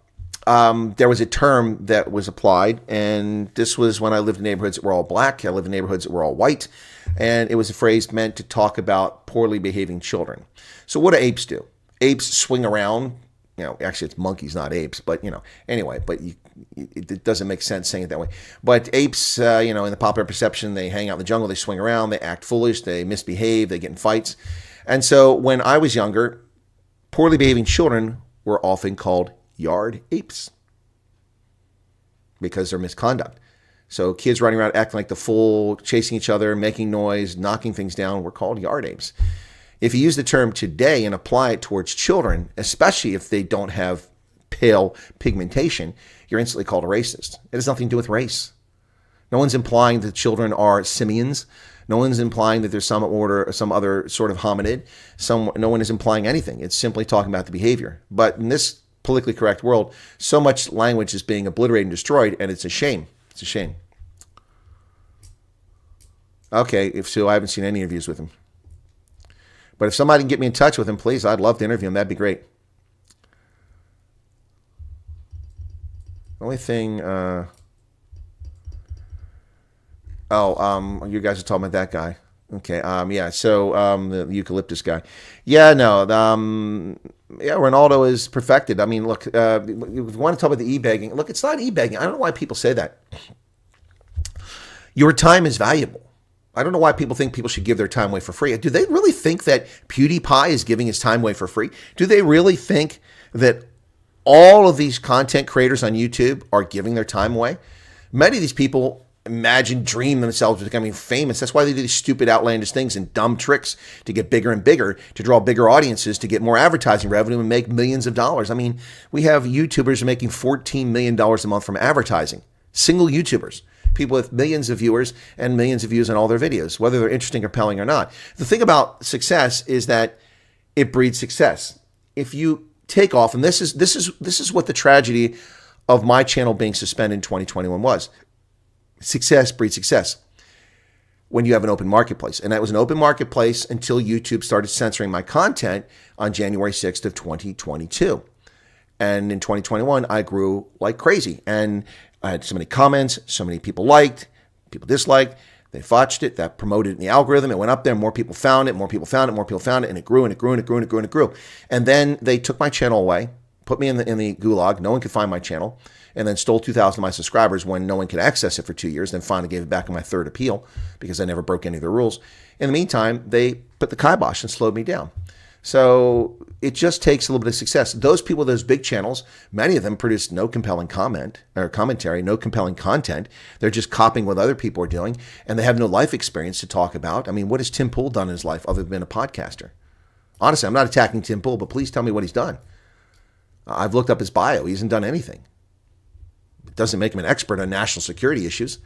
there was a term that was applied, and this was when I lived in neighborhoods that were all black. I lived in neighborhoods that were all white, and it was a phrase meant to talk about poorly behaving children. So what do apes do? Apes swing around. Actually, it's monkeys, not apes, but, anyway, but it doesn't make sense saying it that way. But apes, in the popular perception, they hang out in the jungle, they swing around, they act foolish, they misbehave, they get in fights. And so when I was younger, poorly behaving children were often called yard apes because of their misconduct. So kids running around acting like the fool, chasing each other, making noise, knocking things down were called yard apes. If you use the term today and apply it towards children, especially if they don't have pale pigmentation, you're instantly called a racist. It has nothing to do with race. No one's implying that children are simians. No one's implying that there's some other sort of hominid. No one is implying anything. It's simply talking about the behavior. But in this politically correct world, so much language is being obliterated and destroyed, and it's a shame. It's a shame. Okay, so I haven't seen any interviews with him. But if somebody can get me in touch with him, please, I'd love to interview him. That'd be great. Only thing, you guys are talking about that guy. Okay, yeah, so the eucalyptus guy. Yeah, no, yeah, Ronaldo is perfected. I mean, look, if you want to talk about the e-begging, look, it's not e-begging. I don't know why people say that. Your time is valuable. I don't know why people think people should give their time away for free. Do they really think that PewDiePie is giving his time away for free? Do they really think that all of these content creators on YouTube are giving their time away? Many of these people dream themselves becoming famous. That's why they do these stupid, outlandish things and dumb tricks to get bigger and bigger, to draw bigger audiences, to get more advertising revenue and make millions of dollars. I mean, we have YouTubers making $14 million a month from advertising. Single YouTubers. People with millions of viewers and millions of views on all their videos, whether they're interesting or compelling or not. The thing about success is that it breeds success. If you take off, and this is what the tragedy of my channel being suspended in 2021 was. Success breeds success when you have an open marketplace. And that was an open marketplace until YouTube started censoring my content on January 6th of 2022. And in 2021, I grew like crazy. And I had so many comments, so many people liked, people disliked. They fudged it, that promoted it in the algorithm. It went up there, more people found it, more people found it, more people found it, and it grew and it grew and it grew and it grew and it grew. And then they took my channel away, put me in the gulag. No one could find my channel, and then stole 2,000 of my subscribers when no one could access it for 2 years. Then finally gave it back in my third appeal because I never broke any of the rules. In the meantime, they put the kibosh and slowed me down. So it just takes a little bit of success. Those people, those big channels, many of them produce no compelling commentary, no compelling content. They're just copying what other people are doing, and they have no life experience to talk about. I mean, what has Tim Pool done in his life other than being a podcaster? Honestly, I'm not attacking Tim Pool, but please tell me what he's done. I've looked up his bio. He hasn't done anything. It doesn't make him an expert on national security issues.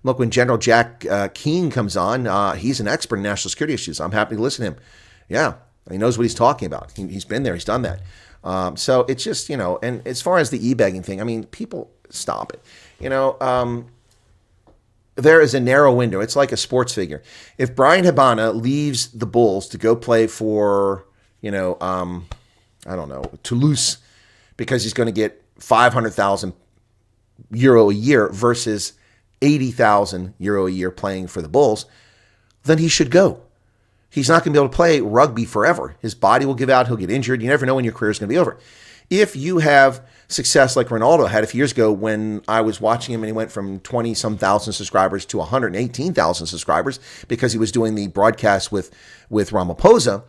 Look, when General Jack Keane comes on, he's an expert in national security issues. I'm happy to listen to him. Yeah. He knows what he's talking about. He's been there. He's done that. So it's just, and as far as the e-begging thing, I mean, people stop it. There is a narrow window. It's like a sports figure. If Brian Habana leaves the Bulls to go play for, I don't know, Toulouse, because he's going to get 500,000 euro a year versus 80,000 euro a year playing for the Bulls, then he should go. He's not going to be able to play rugby forever. His body will give out. He'll get injured. You never know when your career is going to be over. If you have success like Ronaldo had a few years ago when I was watching him and he went from 20-some thousand subscribers to 118,000 subscribers because he was doing the broadcast with Ramaphosa,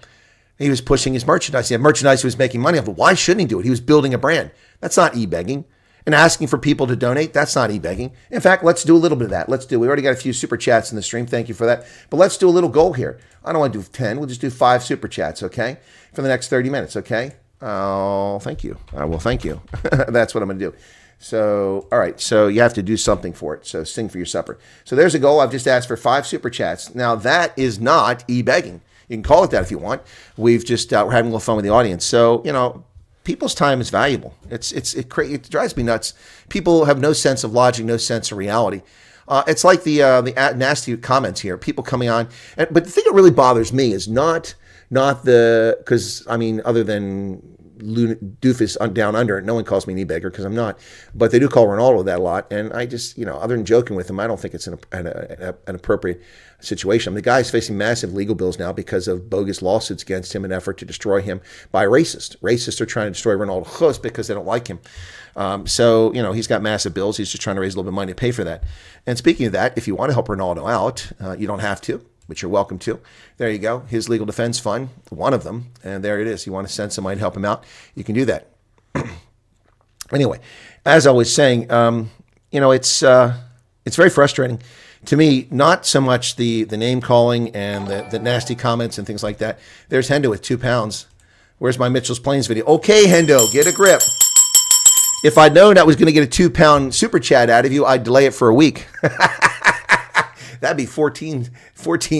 he was pushing his merchandise. He had merchandise he was making money off. But why shouldn't he do it? He was building a brand. That's not e-begging. And asking for people to donate, that's not e-begging. In fact, let's do a little bit of that. We already got a few super chats in the stream. Thank you for that. But let's do a little goal here. I don't want to do 10. We'll just do 5 super chats, okay? For the next 30 minutes, okay? Oh, thank you. Well, thank you. That's what I'm going to do. So, all right. So you have to do something for it. So sing for your supper. So there's a goal. I've just asked for 5 super chats. Now, that is not e-begging. You can call it that if you want. We're having a little fun with the audience. So, people's time is valuable. It drives me nuts. People have no sense of logic, no sense of reality. It's like the nasty comments here. People coming on, but the thing that really bothers me is not because other than doofus down under, no one calls me an e-beggar because I'm not. But they do call Ronaldo that a lot, and I just other than joking with him, I don't think it's an appropriate situation. The guy's facing massive legal bills now because of bogus lawsuits against him in an effort to destroy him by racists. Racists are trying to destroy Ronaldo because they don't like him. So he's got massive bills. He's just trying to raise a little bit of money to pay for that. And speaking of that, if you want to help Ronaldo out, you don't have to, but you're welcome to. There you go. His legal defense fund, one of them, and there it is. You want to send somebody to help him out, you can do that. Anyway, as I was saying, it's very frustrating to me, not so much the name calling and the nasty comments and things like that. There's Hendo with 2 pounds. Where's my Mitchell's Plains video? Okay, Hendo, get a grip. If I'd known I was going to get a 2-pound super chat out of you, I'd delay it for a week. That'd be 14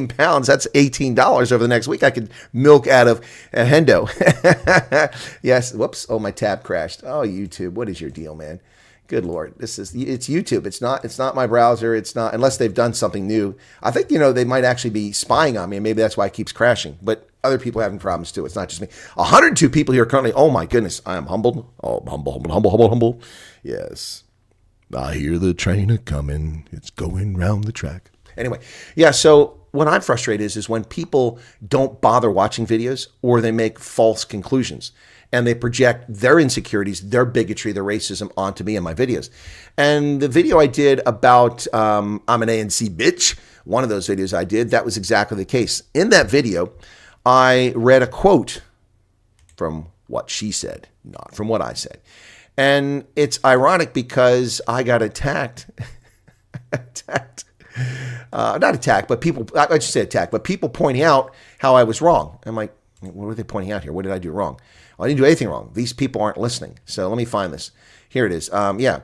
pounds. That's $18 over the next week. I could milk out of Hendo. Yes. Whoops. Oh, my tab crashed. Oh, YouTube. What is your deal, man? Good Lord. It's YouTube. It's not my browser. It's not, unless they've done something new. I think, they might actually be spying on me, and maybe that's why it keeps crashing. But other people are having problems too. It's not just me. 102 people here currently. Oh my goodness. I am humbled. Oh, humble. Yes. I hear the train a-coming. It's going round the track. Anyway, yeah, so what I'm frustrated is when people don't bother watching videos or they make false conclusions and they project their insecurities, their bigotry, their racism onto me in my videos. And the video I did about I'm an ANC bitch, one of those videos I did, that was exactly the case. In that video, I read a quote from what she said, not from what I said. And it's ironic because I got attacked. Not attacked, but people, I should say attacked, but people pointing out how I was wrong. I'm like, what are they pointing out here? What did I do wrong? Well, I didn't do anything wrong. These people aren't listening. So let me find this. Here it is. Yeah.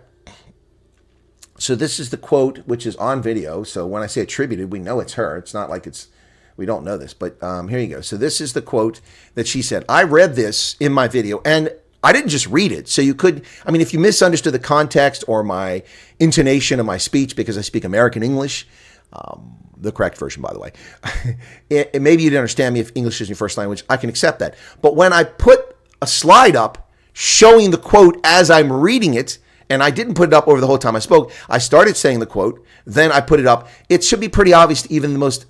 So this is the quote, which is on video. So when I say attributed, we know it's her. It's not like we don't know this, but here you go. So this is the quote that she said. I read this in my video and I didn't just read it. So you could, I mean, if you misunderstood the context or my intonation of my speech, because I speak American English, the correct version, by the way, maybe you didn't understand me if English is your first language. I can accept that. But when I put a slide up showing the quote as I'm reading it, and I didn't put it up over the whole time I spoke, I started saying the quote, then I put it up. It should be pretty obvious to even the most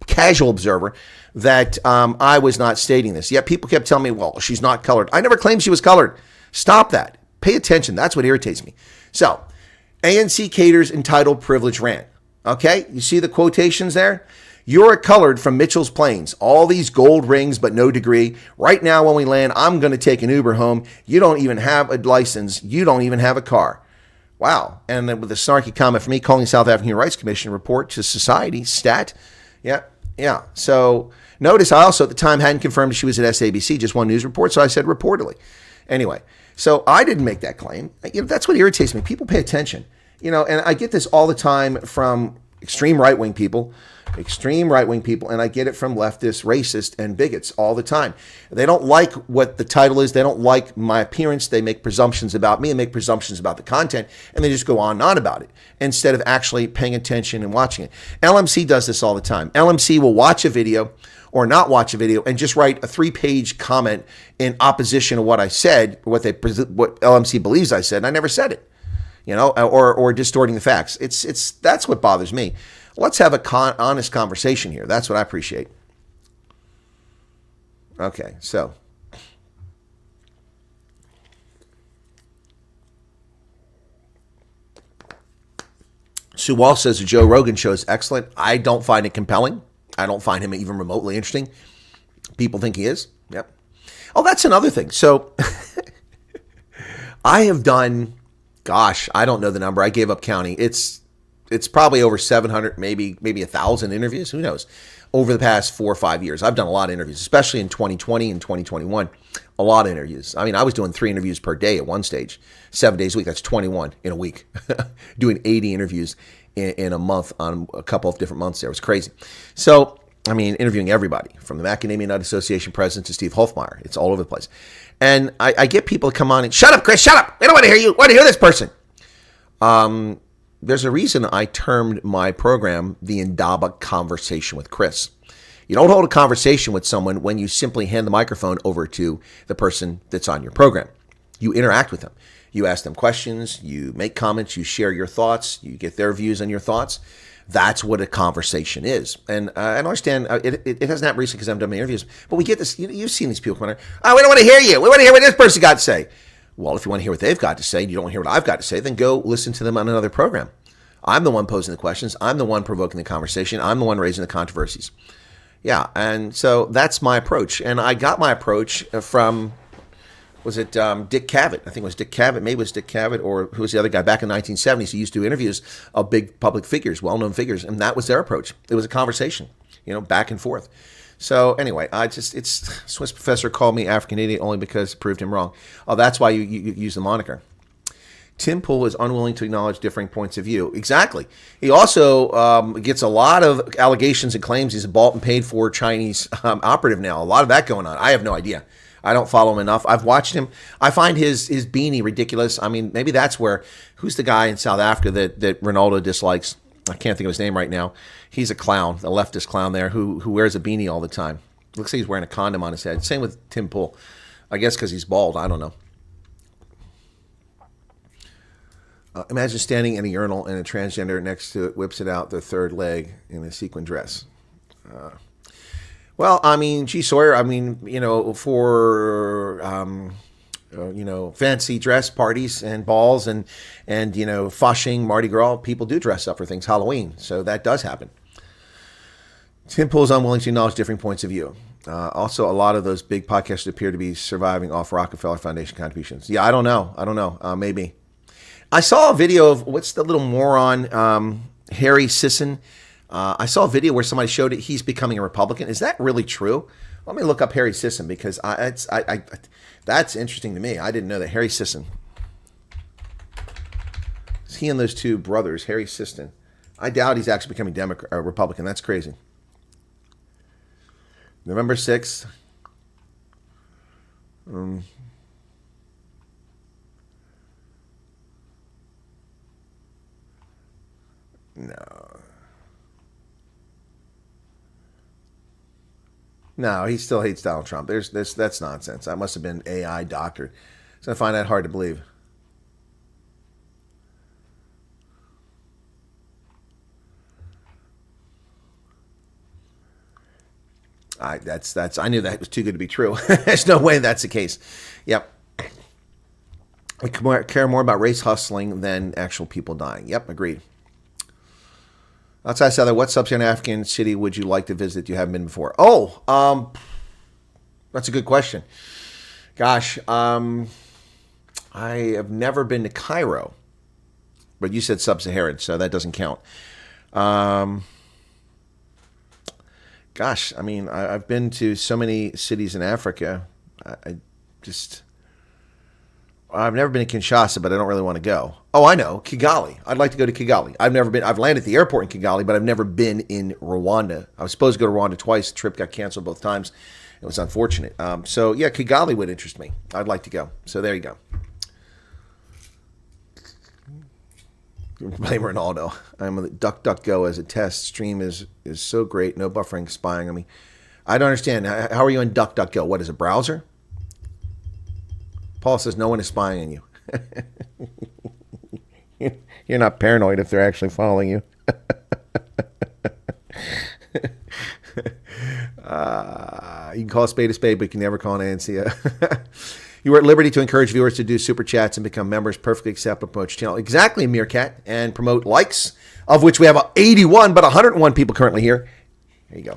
casual observer that I was not stating this. Yet people kept telling me, well, she's not colored. I never claimed she was colored. Stop that. Pay attention. That's what irritates me. So, ANC caters entitled privilege rant. Okay, you see the quotations there? You're a colored from Mitchell's Plains. All these gold rings, but no degree. Right now when we land, I'm going to take an Uber home. You don't even have a license. You don't even have a car. Wow. And then with a snarky comment from me calling South African Human Rights Commission report to society, stat. Yeah. So notice I also at the time hadn't confirmed she was at SABC, just one news report. So I said reportedly. Anyway, so I didn't make that claim. That's what irritates me. People pay attention, and I get this all the time from extreme right-wing people, and I get it from leftists, racists, and bigots all the time. They don't like what the title is. They don't like my appearance. They make presumptions about me and make presumptions about the content, and they just go on and on about it instead of actually paying attention and watching it. LMC does this all the time. LMC will watch a video or not watch a video and just write a 3-page comment in opposition to what I said, what LMC believes I said, and I never said it, or distorting the facts. That's what bothers me. Let's have a honest conversation here. That's what I appreciate. Okay, so. Sue Wall says the Joe Rogan show is excellent. I don't find it compelling. I don't find him even remotely interesting. People think he is. Yep. Oh, that's another thing. So I have done, gosh, I don't know the number. I gave up counting. It's probably over 700, maybe 1,000 interviews. Who knows? Over the past 4 or 5 years, I've done a lot of interviews, especially in 2020 and 2021. A lot of interviews. I mean, I was doing 3 interviews per day at one stage, 7 days a week. That's 21 in a week. Doing 80 interviews in a month on a couple of different months there. It was crazy. So, I mean, interviewing everybody from the Macadamia Nut Association president to Steve Hofmeyer. It's all over the place. And I get people to come on and, shut up, Chris, shut up. We don't want to hear you. We want to hear this person. There's a reason I termed my program the Indaba Conversation with Chris. You don't hold a conversation with someone when you simply hand the microphone over to the person that's on your program. You interact with them. You ask them questions, you make comments, you share your thoughts, you get their views on your thoughts. That's what a conversation is. And I understand it hasn't happened recently because I've done my interviews, but we get this, you've seen these people come in, oh, we don't want to hear you. We want to hear what this person got to say. Well, if you want to hear what they've got to say and you don't want to hear what I've got to say, then go listen to them on another program. I'm the one posing the questions. I'm the one provoking the conversation. I'm the one raising the controversies. Yeah, and so that's my approach. And I got my approach from, was it Dick Cavett? I think it was Dick Cavett. Maybe it was Dick Cavett, or who was the other guy back in the 1970s? He used to do interviews of big public figures, well-known figures, and that was their approach. It was a conversation, back and forth. So anyway, Swiss Professor called me African idiot only because it proved him wrong. Oh, that's why you use the moniker. Tim Pool is unwilling to acknowledge differing points of view. Exactly. He also gets a lot of allegations and claims he's a bought and paid for Chinese operative now. A lot of that going on. I have no idea. I don't follow him enough. I've watched him. I find his beanie ridiculous. I mean, maybe that's where, who's the guy in South Africa that Ronaldo dislikes? I can't think of his name right now. He's a clown, a leftist clown there who wears a beanie all the time. Looks like he's wearing a condom on his head. Same with Tim Pool. I guess because he's bald. I don't know. Imagine standing in a urinal and a transgender next to it whips it out their third leg in a sequin dress. Well, I mean, gee, Sawyer, I mean, for, fancy dress parties and balls and Fasching, Mardi Gras, people do dress up for things, Halloween. So that does happen. Tim Pool is unwilling to acknowledge differing points of view. Also, a lot of those big podcasts appear to be surviving off Rockefeller Foundation contributions. Yeah, I don't know. Maybe. I saw a video of what's the little moron, Harry Sisson. I saw a video where somebody showed it. He's becoming a Republican. Is that really true? Let me look up Harry Sisson because that's interesting to me. I didn't know that. Harry Sisson. It's he and those two brothers, Harry Sisson. I doubt he's actually becoming Republican. That's crazy. November 6th. No, he still hates Donald Trump. That's nonsense. That must have been AI doctored. So I find that hard to believe. I knew that was too good to be true. There's no way that's the case. Yep. I care more about race hustling than actual people dying. Yep, agreed. Outside Southern, what sub-Saharan African city would you like to visit you haven't been before? Oh, that's a good question. Gosh, I have never been to Cairo, but you said sub-Saharan, so that doesn't count. Gosh, I mean, I've been to so many cities in Africa. I've never been to Kinshasa, but I don't really want to go. Oh, I know, Kigali. I'd like to go to Kigali. I've landed at the airport in Kigali, but I've never been in Rwanda. I was supposed to go to Rwanda twice. The trip got canceled both times. It was unfortunate. So, yeah, Kigali would interest me. I'd like to go. So there you go. Blame Ronaldo. I'm a DuckDuckGo as a test. Stream is so great. No buffering, spying on me. I don't understand. How are you in DuckDuckGo? What is a browser? Paul says no one is spying on you. You're not paranoid if they're actually following you. You can call a spade, but you can never call an ANC. You are at liberty to encourage viewers to do super chats and become members. Perfectly acceptable. Promote your channel. Exactly, Meerkat. And promote likes, of which we have 81, but 101 people currently here. There you go.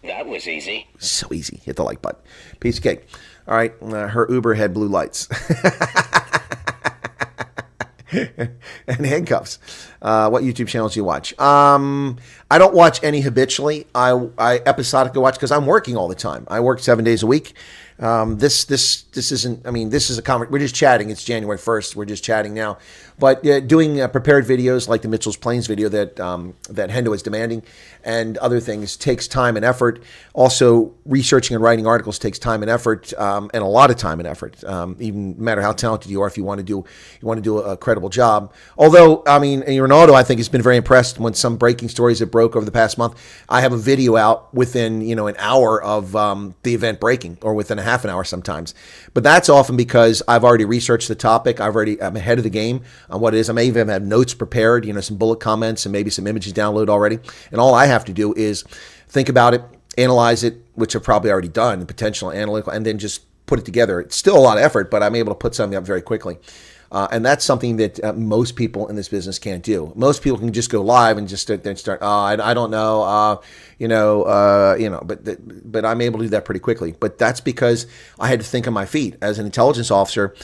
That was easy. So easy. Hit the like button. Piece of cake. All right. Her Uber had blue lights. And handcuffs. What YouTube channels do you watch? I don't watch any habitually. I episodically watch because I'm working all the time. I work 7 days a week. This isn't, I mean, this is a we're just chatting. It's January 1st. We're just chatting now. But doing prepared videos like the Mitchell's Plains video that Hendo is demanding and other things takes time and effort. Also, researching and writing articles takes time and effort, and a lot of time and effort. Even no matter how talented you are, if you want to do a credible job. Although, I mean, Ronaldo, I think, has been very impressed when some breaking stories that broke over the past month. I have a video out within an hour of the event breaking, or within a half an hour sometimes. But that's often because I've already researched the topic. I'm ahead of the game on what it is. I may even have notes prepared, some bullet comments and maybe some images downloaded already. And all I have to do is think about it, analyze it, which I've probably already done, the potential analytical, and then just put it together. It's still a lot of effort, but I'm able to put something up very quickly. And that's something that most people in this business can't do. Most people can just go live and just start. I don't know. But I'm able to do that pretty quickly. But that's because I had to think on my feet. As an intelligence officer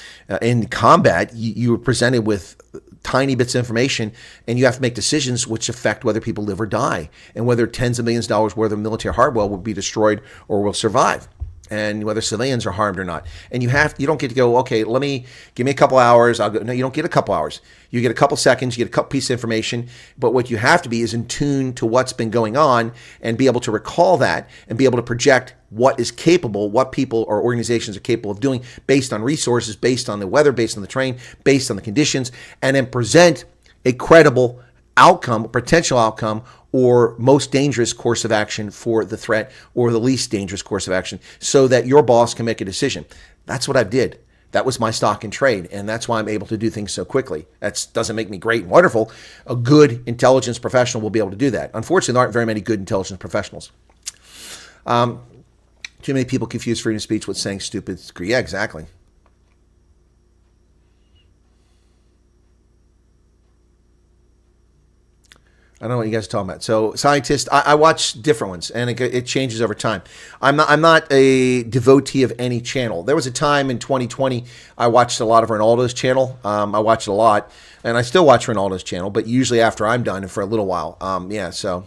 in combat, you were presented with tiny bits of information, and you have to make decisions which affect whether people live or die, and whether tens of millions of dollars worth of military hardware will be destroyed or will survive, and whether civilians are harmed or not. And you don't get to go, okay, give me a couple hours. I'll go. No, you don't get a couple hours. You get a couple seconds, you get a couple pieces of information. But what you have to be is in tune to what's been going on and be able to recall that and be able to project what is capable, what people or organizations are capable of doing based on resources, based on the weather, based on the terrain, based on the conditions, and then present a credible outcome, potential outcome, or most dangerous course of action for the threat, or the least dangerous course of action, so that your boss can make a decision. That's what I did. That was my stock in trade, and that's why I'm able to do things so quickly. That doesn't make me great and wonderful. A good intelligence professional will be able to do that. Unfortunately, there aren't very many good intelligence professionals. Too many people confuse freedom of speech with saying stupid. Yeah, exactly. I don't know what you guys are talking about. So scientists, I watch different ones, and it changes over time. I'm not a devotee of any channel. There was a time in 2020 I watched a lot of Ronaldo's channel. I watched a lot, and I still watch Ronaldo's channel, but usually after I'm done and for a little while. So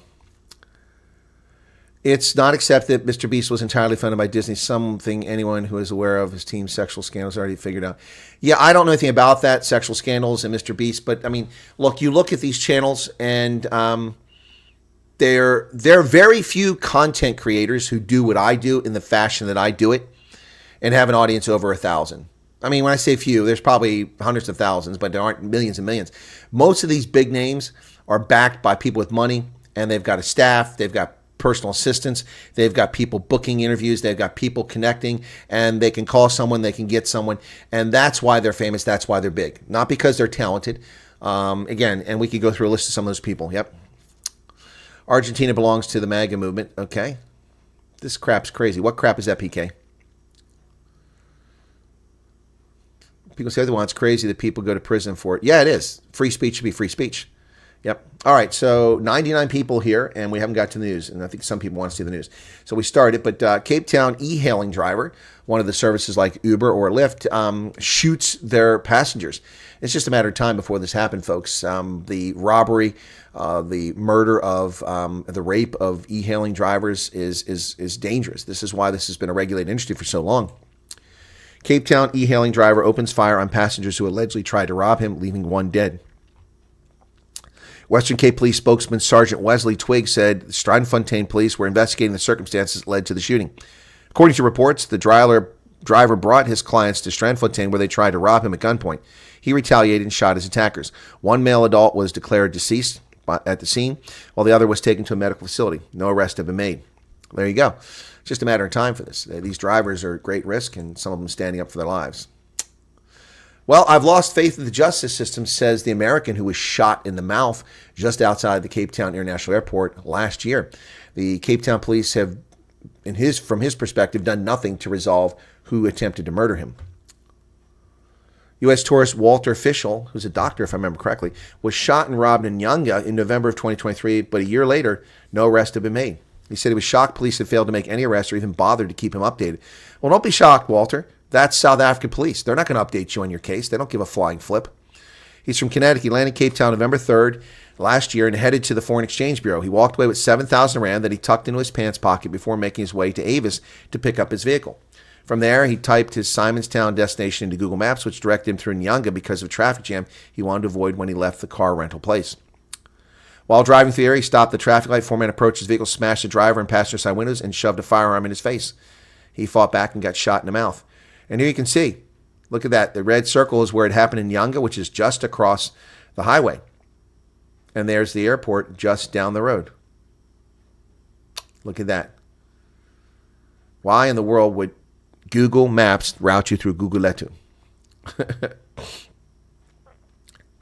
it's not accepted Mr. Beast was entirely funded by Disney, something anyone who is aware of his team's sexual scandals already figured out. Yeah, I don't know anything about that, sexual scandals and Mr. Beast, but I mean, look, you look at these channels and there are very few content creators who do what I do in the fashion that I do it and have an audience over 1,000. I mean, when I say few, there's probably hundreds of thousands, but there aren't millions and millions. Most of these big names are backed by people with money, and they've got a staff, they've got personal assistants, they've got people booking interviews, they've got people connecting, and they can call someone, they can get someone, and that's why they're famous, that's why they're big. Not because they're talented. Again, and we could go through a list of some of those people. Yep. Argentina belongs to the MAGA movement. Okay. This crap's crazy. What crap is that, PK? People say, well, it's crazy that people go to prison for it. Yeah, it is. Free speech should be free speech. Yep. All right. So 99 people here, and we haven't got to the news. And I think some people want to see the news. So we started. But Cape Town e-hailing driver, one of the services like Uber or Lyft, shoots their passengers. It's just a matter of time before this happened, folks. The robbery, the murder of, the rape of e-hailing drivers is dangerous. This is why this has been a regulated industry for so long. Cape Town e-hailing driver opens fire on passengers who allegedly tried to rob him, leaving one dead. Western Cape Police spokesman Sergeant Wesley Twigg said Strandfontein police were investigating the circumstances that led to the shooting. According to reports, the driver brought his clients to Strandfontein where they tried to rob him at gunpoint. He retaliated and shot his attackers. One male adult was declared deceased at the scene, while the other was taken to a medical facility. No arrests have been made. There you go. It's just a matter of time for this. These drivers are at great risk, and some of them standing up for their lives. Well, I've lost faith in the justice system, says the American who was shot in the mouth just outside the Cape Town International Airport last year. The Cape Town police have, from his perspective, done nothing to resolve who attempted to murder him. U.S. tourist Walter Fischel, who's a doctor, if I remember correctly, was shot and robbed in Nyanga in November of 2023, but a year later, no arrests have been made. He said he was shocked police had failed to make any arrests or even bothered to keep him updated. Well, don't be shocked, Walter. That's South African police. They're not going to update you on your case. They don't give a flying flip. He's from Connecticut. He landed Cape Town November 3rd last year and headed to the Foreign Exchange Bureau. He walked away with 7,000 rand that he tucked into his pants pocket before making his way to Avis to pick up his vehicle. From there, he typed his Simonstown destination into Google Maps, which directed him through Nyanga because of traffic jam he wanted to avoid when he left the car rental place. While driving through the area, he stopped the traffic light. Foreman approached his vehicle, smashed the driver and passenger side windows, and shoved a firearm in his face. He fought back and got shot in the mouth. And here you can see, look at that. The red circle is where it happened in Nyanga, which is just across the highway. And there's the airport just down the road. Look at that. Why in the world would Google Maps route you through Guguletu?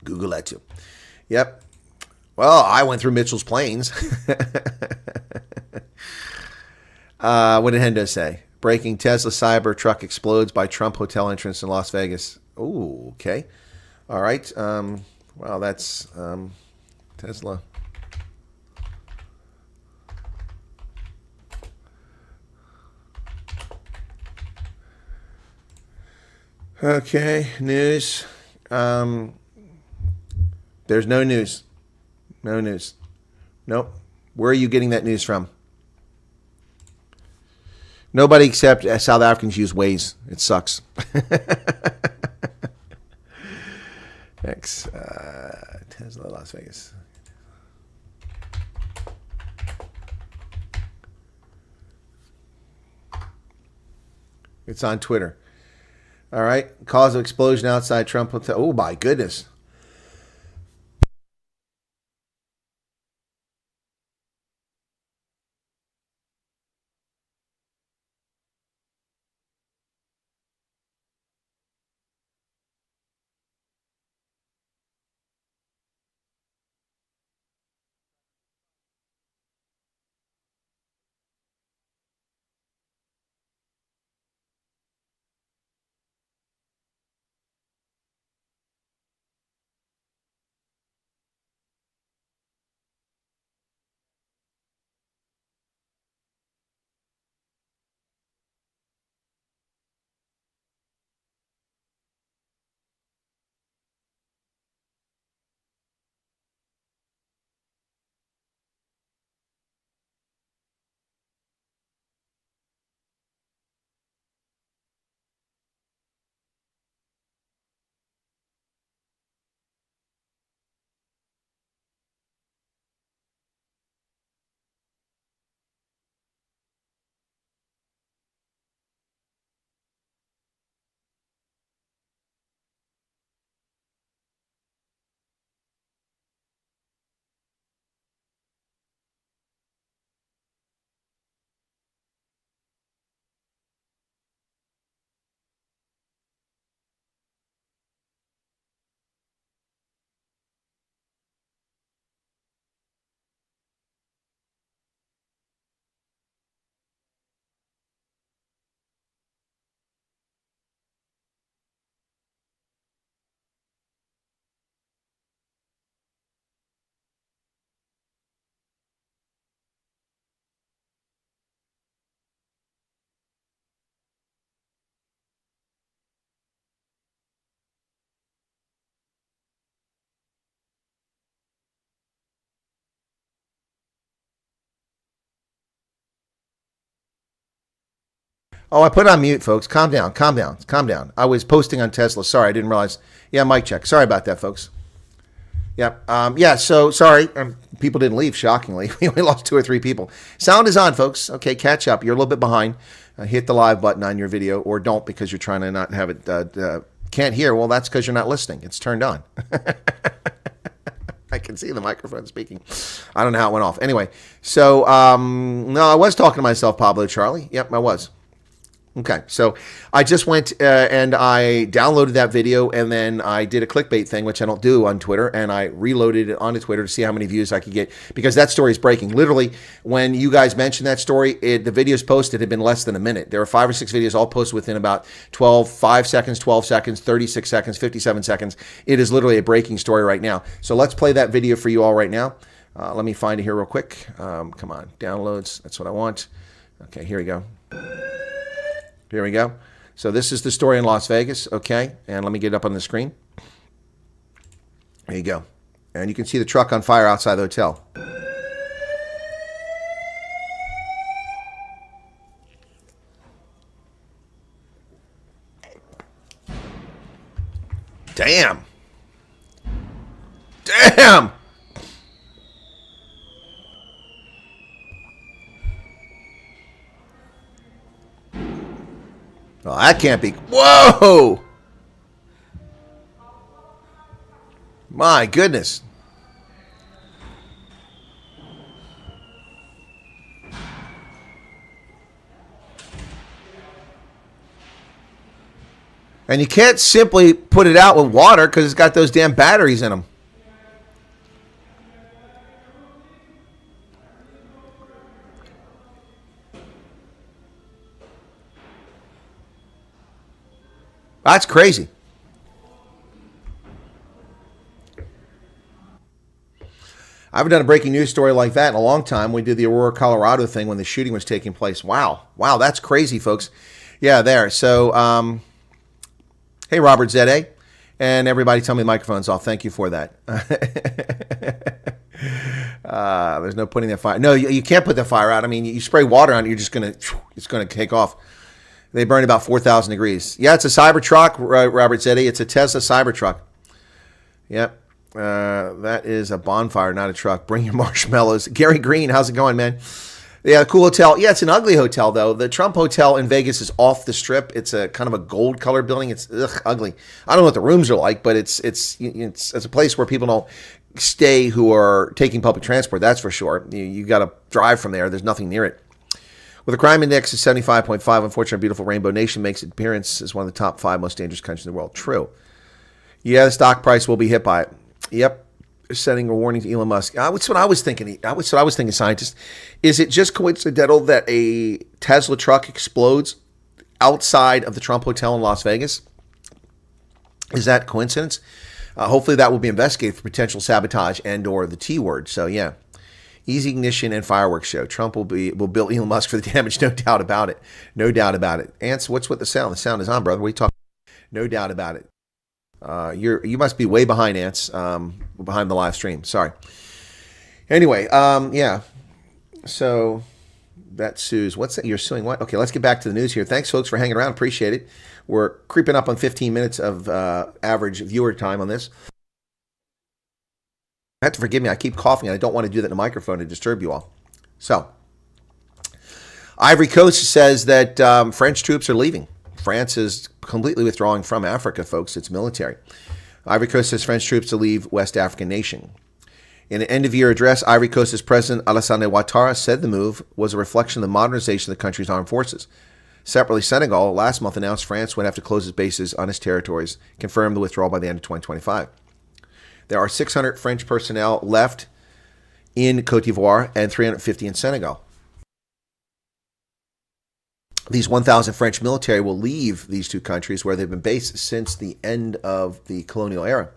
Guguletu. Yep. Well, I went through Mitchell's Plains. What did Hendo say? Breaking Tesla Cybertruck explodes by Trump hotel entrance in Las Vegas. Oh, okay. All right. Well, that's Tesla. Okay, news. There's no news. No news. Nope. Where are you getting that news from? Nobody except South Africans use Waze. It sucks. Next, Tesla, Las Vegas. It's on Twitter. All right. Cause of explosion outside Trump Hotel. Oh, my goodness. Oh, I put it on mute, folks. Calm down, calm down, calm down. I was posting on Tesla. Sorry, I didn't realize. Yeah, mic check. Sorry about that, folks. Yep. Yeah, so sorry. People didn't leave, shockingly. We only lost 2 or 3 people. Sound is on, folks. Okay, catch up. You're a little bit behind. Hit the live button on your video, or don't because you're trying to not have it. Can't hear. Well, that's because you're not listening. It's turned on. I can see the microphone speaking. I don't know how it went off. Anyway, so, no, I was talking to myself, Pablo Charlie. Yep, I was. Okay, so I just went and I downloaded that video, and then I did a clickbait thing, which I don't do on Twitter, and I reloaded it onto Twitter to see how many views I could get, because that story is breaking. Literally, when you guys mentioned that story, the videos posted had been less than a minute. There were 5 or 6 videos all posted within about 5 seconds, 12 seconds, 36 seconds, 57 seconds. It is literally a breaking story right now. So let's play that video for you all right now. Let me find it here real quick. Come on, downloads. That's what I want. Okay, here we go. Here we go. So this is the story in Las Vegas, okay? And let me get it up on the screen. There you go. And you can see the truck on fire outside the hotel. Damn. Damn. Oh, that can't be. Whoa! My goodness. And you can't simply put it out with water because it's got those damn batteries in them. That's crazy. I haven't done a breaking news story like that in a long time. We did the Aurora, Colorado thing when the shooting was taking place. Wow. Wow, that's crazy, folks. Yeah, there. So, hey, Robert Zede. And everybody tell me the microphone's off. Thank you for that. There's no putting that fire. No, you can't put that fire out. I mean, you spray water on it, you're just going to, it's going to take off. They burn about 4,000 degrees. Yeah, it's a Cybertruck, Robert Zeddy. It's a Tesla Cybertruck. Yep. That is a bonfire, not a truck. Bring your marshmallows. Gary Green, how's it going, man? Yeah, cool hotel. Yeah, it's an ugly hotel, though. The Trump Hotel in Vegas is off the strip. It's a kind of a gold color building. It's ugly. I don't know what the rooms are like, but it's a place where people don't stay who are taking public transport. That's for sure. You got to drive from there. There's nothing near it. With a crime index of 75.5, unfortunately, beautiful Rainbow Nation makes its appearance as one of the top 5 most dangerous countries in the world. True. Yeah, the stock price will be hit by it. Yep. Sending a warning to Elon Musk. That's what I was thinking. That's what I was thinking, scientist. Is it just coincidental that a Tesla truck explodes outside of the Trump Hotel in Las Vegas? Is that coincidence? Hopefully that will be investigated for potential sabotage and or the T word. So, yeah. Easy ignition and fireworks show. Trump will bill Elon Musk for the damage, no doubt about it. No doubt about it. Ants, what's with the sound? The sound is on, brother. What are you talking about? No doubt about it. You must be way behind, Ants, behind the live stream. Sorry. Anyway, yeah. So that sues. What's that? You're suing what? Okay, let's get back to the news here. Thanks, folks, for hanging around. Appreciate it. We're creeping up on 15 minutes of average viewer time on this. I have to forgive me. I keep coughing, and I don't want to do that in the microphone to disturb you all. So, Ivory Coast says that French troops are leaving. France is completely withdrawing from Africa, folks. Its military. Ivory Coast says French troops to leave West African nation. In an end-of-year address, Ivory Coast's President Alassane Ouattara said the move was a reflection of the modernization of the country's armed forces. Separately, Senegal last month announced France would have to close its bases on its territories, confirmed the withdrawal by the end of 2025. There are 600 French personnel left in Côte d'Ivoire and 350 in Senegal. These 1,000 French military will leave these two countries where they've been based since the end of the colonial era.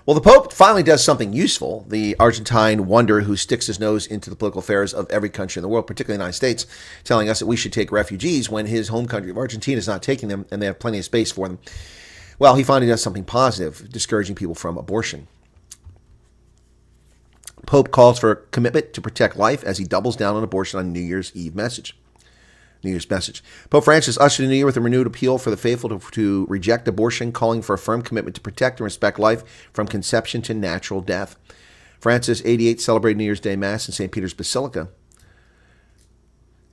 Well, the Pope finally does something useful. The Argentine wonder who sticks his nose into the political affairs of every country in the world, particularly the United States, telling us that we should take refugees when his home country of Argentina is not taking them and they have plenty of space for them. Well, he finally does something positive, discouraging people from abortion. Pope calls for a commitment to protect life as he doubles down on abortion on New Year's Eve message. New Year's message. Pope Francis ushered in the New Year with a renewed appeal for the faithful to reject abortion, calling for a firm commitment to protect and respect life from conception to natural death. Francis, 88, celebrated New Year's Day Mass in St. Peter's Basilica,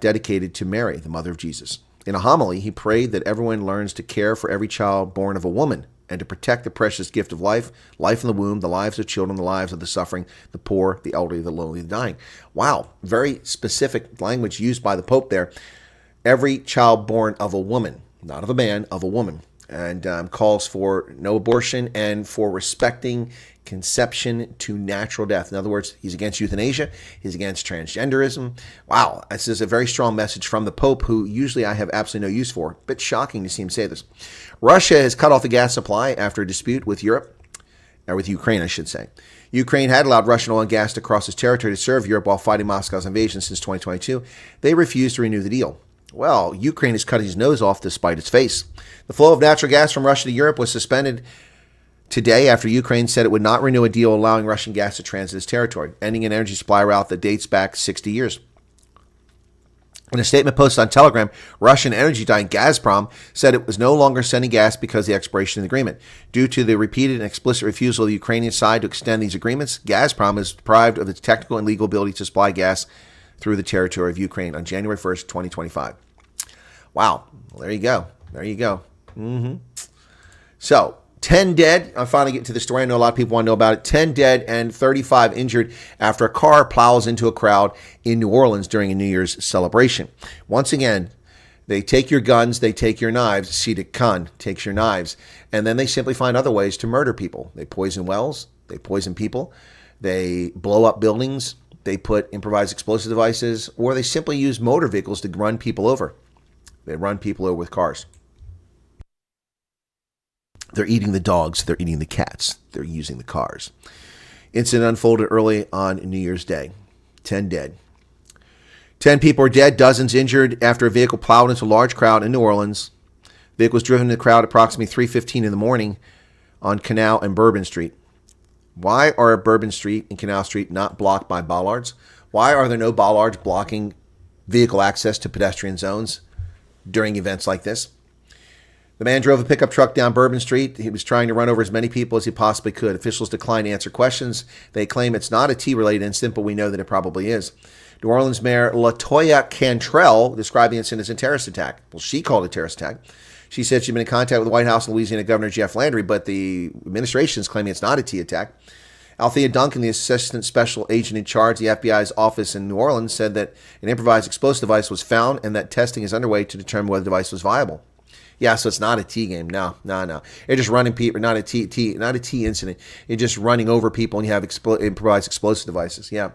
dedicated to Mary, the mother of Jesus. In a homily, he prayed that everyone learns to care for every child born of a woman and to protect the precious gift of life, life in the womb, the lives of children, the lives of the suffering, the poor, the elderly, the lonely, the dying. Wow, very specific language used by the Pope there. Every child born of a woman, not of a man, of a woman, and calls for no abortion and for respecting conception to natural death. In other words, he's against euthanasia. He's against transgenderism. Wow, this is a very strong message from the Pope, who usually I have absolutely no use for. A bit shocking to see him say this. Russia has cut off the gas supply after a dispute with Europe, or with Ukraine, I should say. Ukraine had allowed Russian oil and gas to cross its territory to serve Europe while fighting Moscow's invasion since 2022. They refused to renew the deal. Well, Ukraine is cutting his nose off to spite its face. The flow of natural gas from Russia to Europe was suspended today after Ukraine said it would not renew a deal allowing Russian gas to transit its territory, ending an energy supply route that dates back 60 years. In a statement posted on Telegram, Russian energy giant Gazprom said it was no longer sending gas because of the expiration of the agreement. Due to the repeated and explicit refusal of the Ukrainian side to extend these agreements, Gazprom is deprived of its technical and legal ability to supply gas through the territory of Ukraine on January 1st, 2025. Wow. Well, there you go. There you go. So, 10 dead. I'm finally getting to the story. I know a lot of people want to know about it. 10 dead and 35 injured after a car plows into a crowd in New Orleans during a New Year's celebration. Once again, they take your guns, they take your knives. Sida Khan takes your knives. And then they simply find other ways to murder people. They poison wells. They poison people. They blow up buildings. They put improvised explosive devices. Or they simply use motor vehicles to run people over. They run people over with cars. They're eating the dogs. They're eating the cats. They're using the cars. Incident unfolded early on New Year's Day. 10 dead. 10 people are dead, dozens injured after a vehicle plowed into a large crowd in New Orleans. The vehicle was driven into the crowd at approximately 3:15 in the morning on Canal and Bourbon Street. Why are Bourbon Street and Canal Street not blocked by bollards? Why are there no bollards blocking vehicle access to pedestrian zones during events like this? The man drove a pickup truck down Bourbon Street. He was trying to run over as many people as he possibly could. Officials declined to answer questions. They claim it's not a T-related incident, but we know that it probably is. New Orleans Mayor LaToya Cantrell described the incident as a terrorist attack. Well, she called it a terrorist attack. She said she'd been in contact with the White House and Louisiana Governor Jeff Landry, but the administration is claiming it's not a T attack. Althea Duncan, the assistant special agent in charge of the FBI's office in New Orleans, said that an improvised explosive device was found and that testing is underway to determine whether the device was viable. Yeah, so it's not a T game. No. They're just running people, not a T incident. You're just running over people and you have improvised explosive devices. Yeah,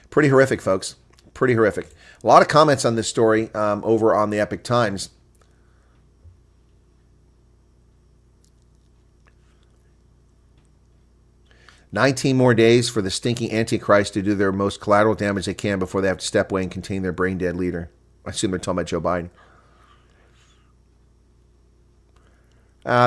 pretty horrific, folks. Pretty horrific. A lot of comments on this story over on the Epic Times. "19 more days for the stinking Antichrist to do their most collateral damage they can before they have to step away and contain their brain-dead leader." I assume they're talking about Joe Biden.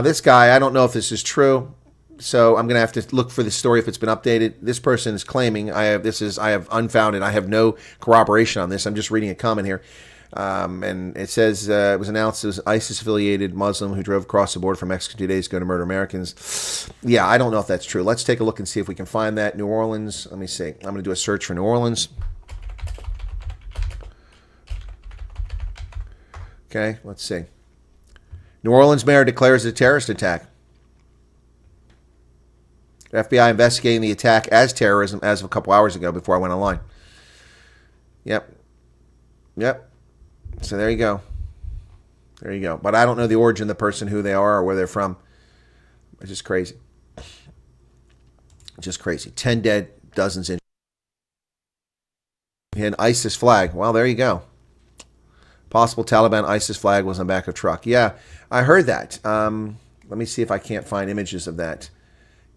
This guy, I don't know if this is true, so I'm going to have to look for the story if it's been updated. This person is claiming, I have unfounded, I have no corroboration on this. I'm just reading a comment here. And it says it was announced it was ISIS-affiliated Muslim who drove across the border from Mexico 2 days ago to murder Americans. Yeah, I don't know if that's true. Let's take a look and see if we can find that. New Orleans, let me see. I'm going to do a search for New Orleans. Okay, let's see. New Orleans mayor declares it a terrorist attack. FBI investigating the attack as terrorism as of a couple hours ago before I went online. Yep. So there you go. But I don't know the origin of the person, who they are, or where they're from. It's just crazy. 10 dead, dozens injured. An ISIS flag. Well, there you go. Possible Taliban ISIS flag was on the back of a truck. Yeah, I heard that. Let me see if I can't find images of that.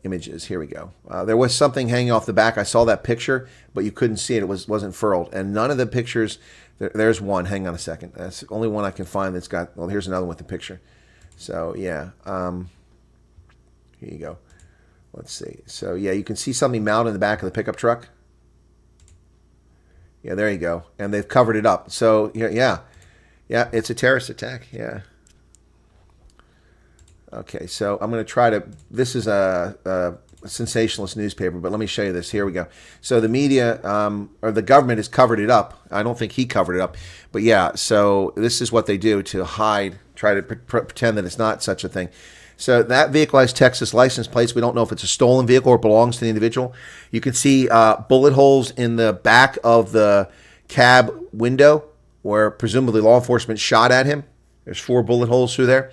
Here we go. There was something hanging off the back. I saw that picture, but you couldn't see it. It wasn't furled. And none of the pictures, there's one. Hang on a second. That's the only one I can find that's got, well, here's another one with the picture. So, yeah. Here you go. Let's see. So, yeah, you can see something mounted in the back of the pickup truck. Yeah, there you go. And they've covered it up. So, yeah. Yeah, it's a terrorist attack. Yeah. Okay, so I'm going to try to. This is a sensationalist newspaper, but let me show you this. Here we go. So the media or the government has covered it up. I don't think he covered it up, but yeah. So this is what they do to hide, try to pretend that it's not such a thing. So that vehicle has Texas license plates. We don't know if it's a stolen vehicle or belongs to the individual. You can see bullet holes in the back of the cab window where presumably law enforcement shot at him. There's 4 bullet holes through there.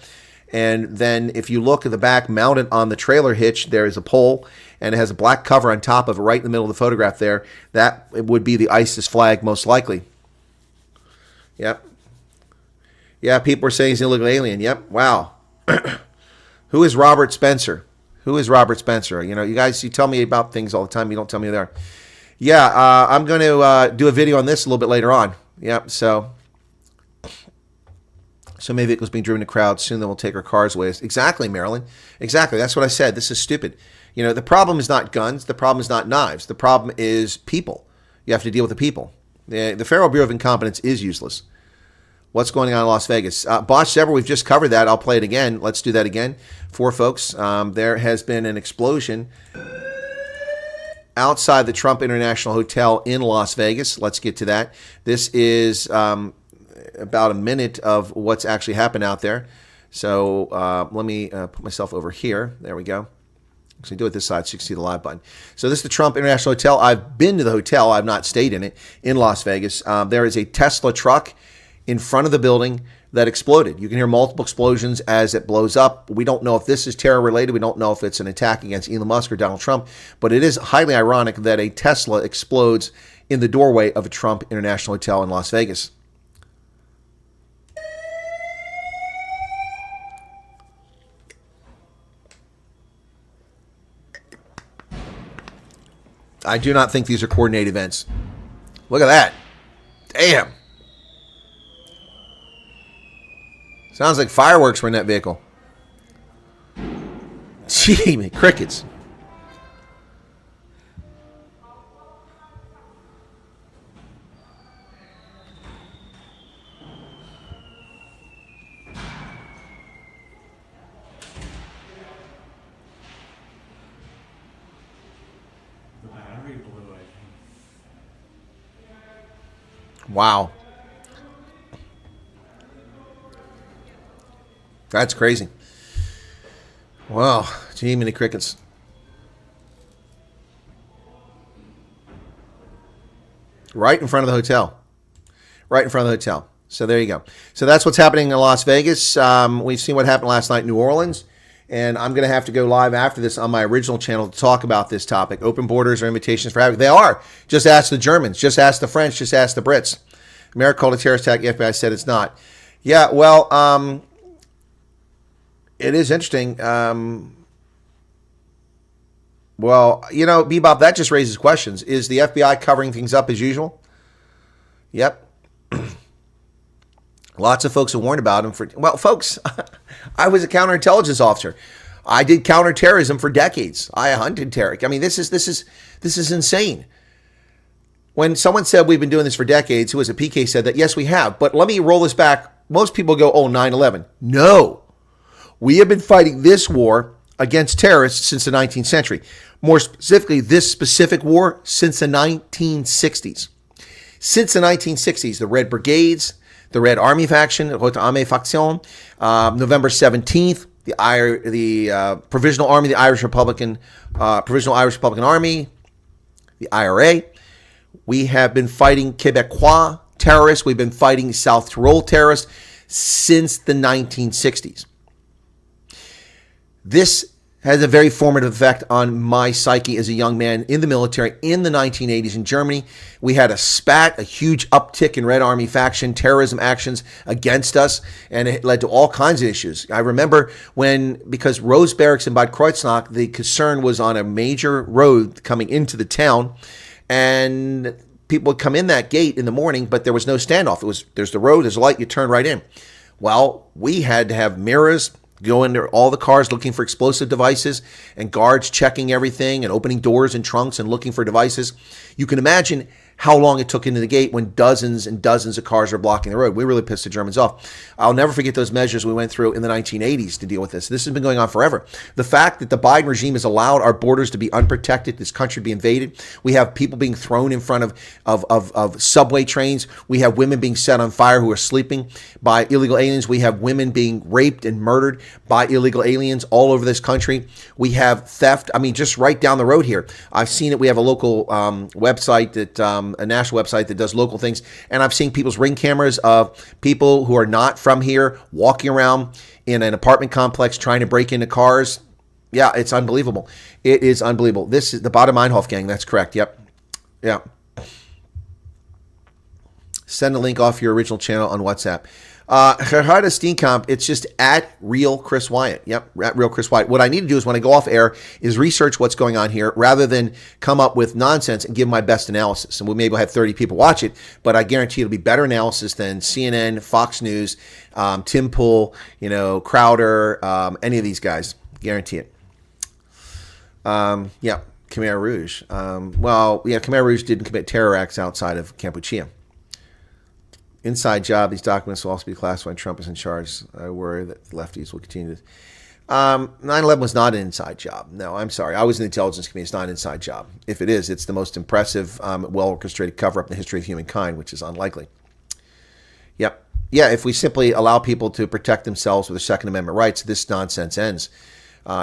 And then if you look at the back, mounted on the trailer hitch, there is a pole, and it has a black cover on top of it right in the middle of the photograph there. That would be the ISIS flag, most likely. Yep. Yeah, people are saying he's an illegal alien. Yep. Wow. Who is Robert Spencer? Who is Robert Spencer? You know, you guys, you tell me about things all the time. You don't tell me there. Yeah, I'm going to do a video on this a little bit later on. Yep, so many vehicles being driven to crowds. Soon they will take our cars away. Exactly, Marilyn. Exactly. That's what I said. This is stupid. You know, the problem is not guns. The problem is not knives. The problem is people. You have to deal with the people. The Federal Bureau of Incompetence is useless. What's going on in Las Vegas? Botched ever, we've just covered that. I'll play it again. Let's do that again for folks. There has been an explosion outside the Trump International Hotel in Las Vegas. Let's get to that. This is about a minute of what's actually happened out there. So let me put myself over here. There we go. So do it this side so you can see the live button. So this is the Trump International Hotel. I've been to the hotel. I've not stayed in it in Las Vegas. There is a Tesla truck in front of the building that exploded. You can hear multiple explosions as it blows up. We don't know if this is terror related. We don't know if it's an attack against Elon Musk or Donald Trump, but it is highly ironic that a Tesla explodes in the doorway of a Trump International Hotel in Las Vegas. I do not think these are coordinated events. Look at that. Damn. Sounds like fireworks were in that vehicle. Gee, man, crickets. The battery blew, I think. Wow. That's crazy. Wow. Gee, many crickets. Right in front of the hotel. Right in front of the hotel. So there you go. So that's what's happening in Las Vegas. We've seen what happened last night in New Orleans. And I'm going to have to go live after this on my original channel to talk about this topic. Open borders or invitations for Africa. They are. Just ask the Germans. Just ask the French. Just ask the Brits. America called a terrorist attack. The FBI said it's not. Yeah, well, it is interesting. Well, you know, Bebop, that just raises questions. Is the FBI covering things up as usual? Yep. Lots of folks have warned about him for. Well, folks, I was a counterintelligence officer. I did counterterrorism for decades. I hunted terror. I mean, this is insane. When someone said we've been doing this for decades, who was a PK said that, yes, we have. But let me roll this back. Most people go, oh, 9/11. No. We have been fighting this war against terrorists since the 19th century. More specifically, this specific war since the 1960s. Since the 1960s, the Red Brigades, the Red Army faction, Rote Armee Faction, November 17th, the Provisional Army, the Provisional Irish Republican Army, the IRA. We have been fighting Quebecois terrorists. We've been fighting South Tyrol terrorists since the 1960s. This has a very formative effect on my psyche as a young man in the military in the 1980s in Germany. We had a huge uptick in Red Army faction terrorism actions against us, and it led to all kinds of issues. I remember because Rose Barracks in Bad Kreuznach, the concern was on a major road coming into the town, and people would come in that gate in the morning, but there was no standoff. There's the road, there's a light, you turn right in. Well, we had to have mirrors, go into all the cars looking for explosive devices, and guards checking everything and opening doors and trunks and looking for devices. You can imagine how long it took into the gate when dozens and dozens of cars are blocking the road. We really pissed the Germans off. I'll never forget those measures we went through in the 1980s to deal with this. This has been going on forever. The fact that the Biden regime has allowed our borders to be unprotected, this country to be invaded. We have people being thrown in front of subway trains. We have women being set on fire who are sleeping by illegal aliens. We have women being raped and murdered by illegal aliens all over this country. We have theft. I mean, just right down the road here. I've seen it. We have a local website that, a national website that does local things. And I've seen people's ring cameras of people who are not from here walking around in an apartment complex trying to break into cars. Yeah, it's unbelievable. It is unbelievable. This is the Bader-Meinhof gang. That's correct. Yep. Yeah. Send a link off your original channel on WhatsApp. Gerhard Steenkamp, it's just at Real Chris Wyatt. Yep, at Real Chris Wyatt. What I need to do is when I go off air is research what's going on here rather than come up with nonsense and give my best analysis. And we maybe have 30 people watch it, but I guarantee it'll be better analysis than CNN, Fox News, Tim Pool, Crowder, any of these guys. Guarantee it. Yeah, Khmer Rouge. Khmer Rouge didn't commit terror acts outside of Kampuchea. Inside job. These documents will also be classified when Trump is in charge. I worry that lefties will continue to. 9/11 was not an inside job. No, I'm sorry. I was in the intelligence community. It's not an inside job. If it is, it's the most impressive, well-orchestrated cover-up in the history of humankind, which is unlikely. Yep. Yeah, if we simply allow people to protect themselves with their Second Amendment rights, this nonsense ends.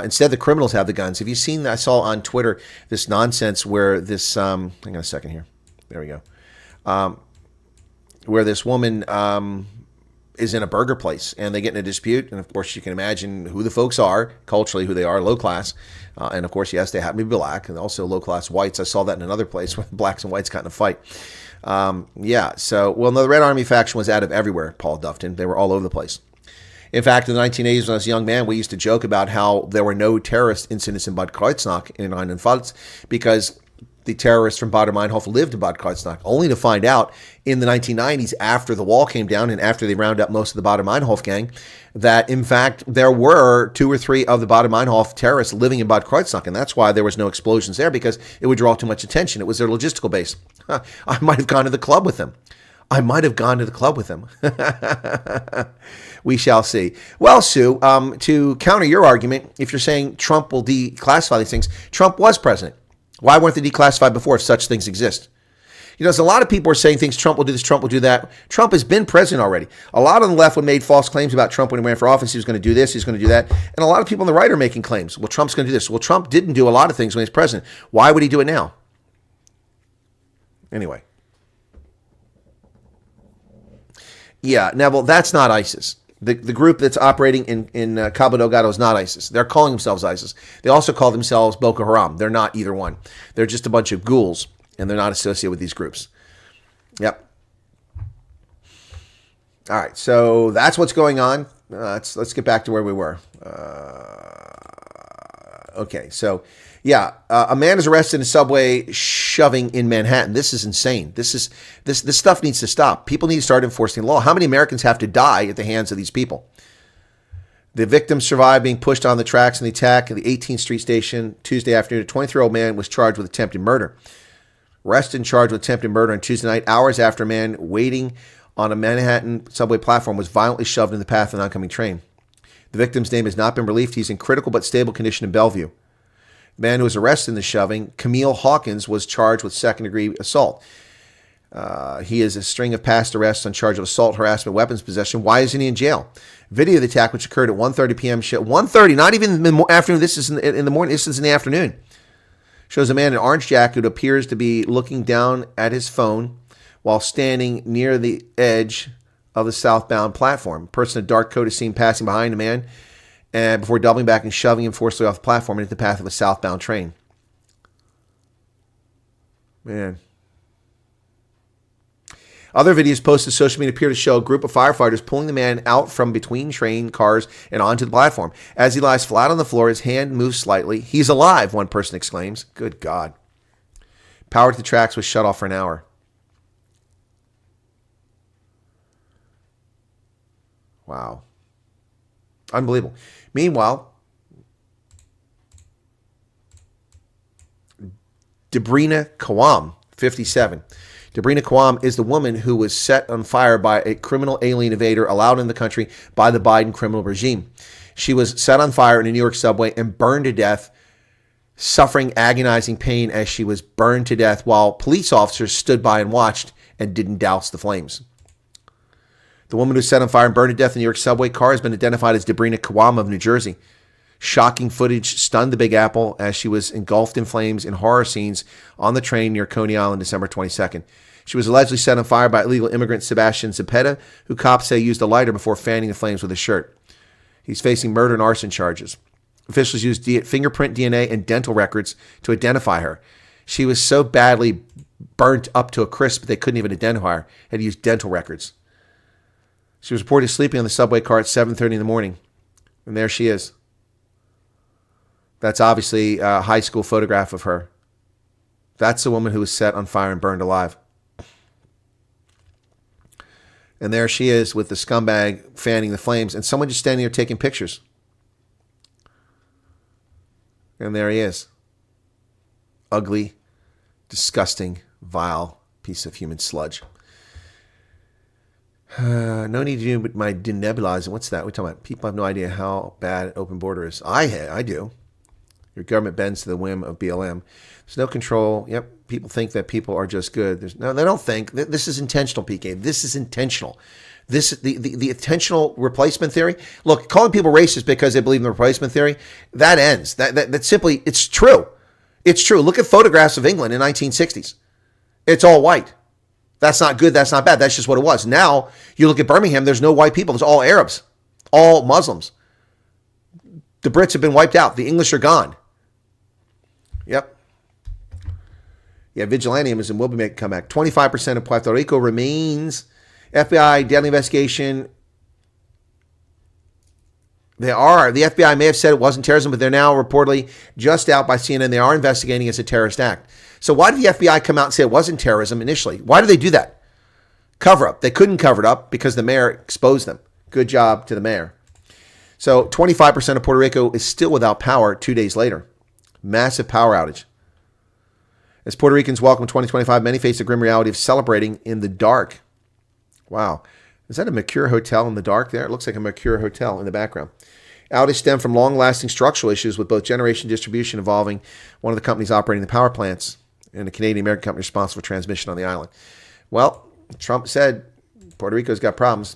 Instead, the criminals have the guns. Have you seen, I saw on Twitter this nonsense where this, hang on a second here. There we go. Where this woman is in a burger place and they get in a dispute. And of course, you can imagine who the folks are, culturally, who they are, low class. And of course, yes, they happen to be black and also low class whites. I saw that in another place where blacks and whites got in a fight. No, the Red Army faction was out of everywhere, Paul Dufton. They were all over the place. In fact, in the 1980s, when I was a young man, we used to joke about how there were no terrorist incidents in Bad Kreuznach in Rheinland-Pfalz because the terrorists from Bader-Meinhof lived in Bad Kreuznach, only to find out in the 1990s, after the wall came down and after they rounded up most of the Bader-Meinhof gang, that in fact there were 2 or 3 of the Bader-Meinhof terrorists living in Bad Kreuznach, and that's why there was no explosions there, because it would draw too much attention. It was their logistical base. I might have gone to the club with them. We shall see. Well, Sue, to counter your argument, if you're saying Trump will declassify these things, Trump was president. Why weren't they declassified before if such things exist? There's a lot of people are saying things, Trump will do this, Trump will do that. Trump has been president already. A lot on the left made false claims about Trump when he ran for office. He was going to do this, he's going to do that. And a lot of people on the right are making claims. Well, Trump's going to do this. Well, Trump didn't do a lot of things when he was president. Why would he do it now? Anyway. Yeah, Neville, that's not ISIS. The group that's operating in Cabo Delgado is not ISIS. They're calling themselves ISIS. They also call themselves Boko Haram. They're not either one. They're just a bunch of ghouls, and they're not associated with these groups. Yep. All right, so that's what's going on. Let's get back to where we were. Okay, so yeah, a man is arrested in a subway shoving in Manhattan. This is insane. This stuff needs to stop. People need to start enforcing the law. How many Americans have to die at the hands of these people? The victim survived being pushed on the tracks in the attack at the 18th Street station Tuesday afternoon. A 23-year-old man was charged with attempted murder. Arrested and charged with attempted murder on Tuesday night, hours after a man waiting on a Manhattan subway platform was violently shoved in the path of an oncoming train. The victim's name has not been released. He's in critical but stable condition in Bellevue. The man who was arrested in the shoving, Camille Hawkins, was charged with second-degree assault. He has a string of past arrests on charge of assault, harassment, weapons possession. Why isn't he in jail? Video of the attack, which occurred at 1:30 p.m. 1:30, not even in the afternoon. This is in the morning. This is in the afternoon. Shows a man in an orange jacket who appears to be looking down at his phone while standing near the edge of the southbound platform. A person in a dark coat is seen passing behind the man and before doubling back and shoving him forcefully off the platform into the path of a southbound train. Man. Other videos posted to social media appear to show a group of firefighters pulling the man out from between train cars and onto the platform. As he lies flat on the floor, his hand moves slightly. He's alive, one person exclaims. Good God. Power to the tracks was shut off for an hour. Wow. Unbelievable. Meanwhile, Debrina Kawam, 57, Debrina Kwam is the woman who was set on fire by a criminal alien invader allowed in the country by the Biden criminal regime. She was set on fire in a New York subway and burned to death, suffering agonizing pain as she was burned to death while police officers stood by and watched and didn't douse the flames. The woman who was set on fire and burned to death in the New York subway car has been identified as Debrina Kwam of New Jersey. Shocking footage stunned the Big Apple as she was engulfed in flames in horror scenes on the train near Coney Island December 22nd. She was allegedly set on fire by illegal immigrant Sebastian Zepeda, who cops say used a lighter before fanning the flames with his shirt. He's facing murder and arson charges. Officials used fingerprint DNA and dental records to identify her. She was so badly burnt up to a crisp they couldn't even identify her. Had to use dental records. She was reported sleeping on the subway car at 7:30 in the morning. And there she is. That's obviously a high school photograph of her. That's the woman who was set on fire and burned alive. And there she is with the scumbag fanning the flames and someone just standing there taking pictures. And there he is. Ugly, disgusting, vile piece of human sludge. No need to do my denebulizing. What's that? We're talking about people have no idea how bad open border is. I do. Your government bends to the whim of BLM. There's no control. Yep. People think that people are just good. No, they don't think. This is intentional, PK. This is intentional. This the intentional replacement theory. Look, calling people racist because they believe in the replacement theory, that ends. That simply, it's true. It's true. Look at photographs of England in 1960s. It's all white. That's not good. That's not bad. That's just what it was. Now, you look at Birmingham, there's no white people. There's all Arabs, all Muslims. The Brits have been wiped out. The English are gone. Yep. Yeah, vigilantism will be making a comeback. 25% of Puerto Rico remains. FBI deadly investigation. The FBI may have said it wasn't terrorism, but they're now reportedly just out by CNN. They are investigating as a terrorist act. So why did the FBI come out and say it wasn't terrorism initially? Why did they do that? Cover up. They couldn't cover it up because the mayor exposed them. Good job to the mayor. So 25% of Puerto Rico is still without power 2 days later. Massive power outage. As Puerto Ricans welcome 2025, many face the grim reality of celebrating in the dark. Wow. Is that a Mercure Hotel in the dark there? It looks like a Mercure Hotel in the background. Outage stemmed from long-lasting structural issues with both generation distribution involving one of the companies operating the power plants and a Canadian-American company responsible for transmission on the island. Well, Trump said Puerto Rico's got problems.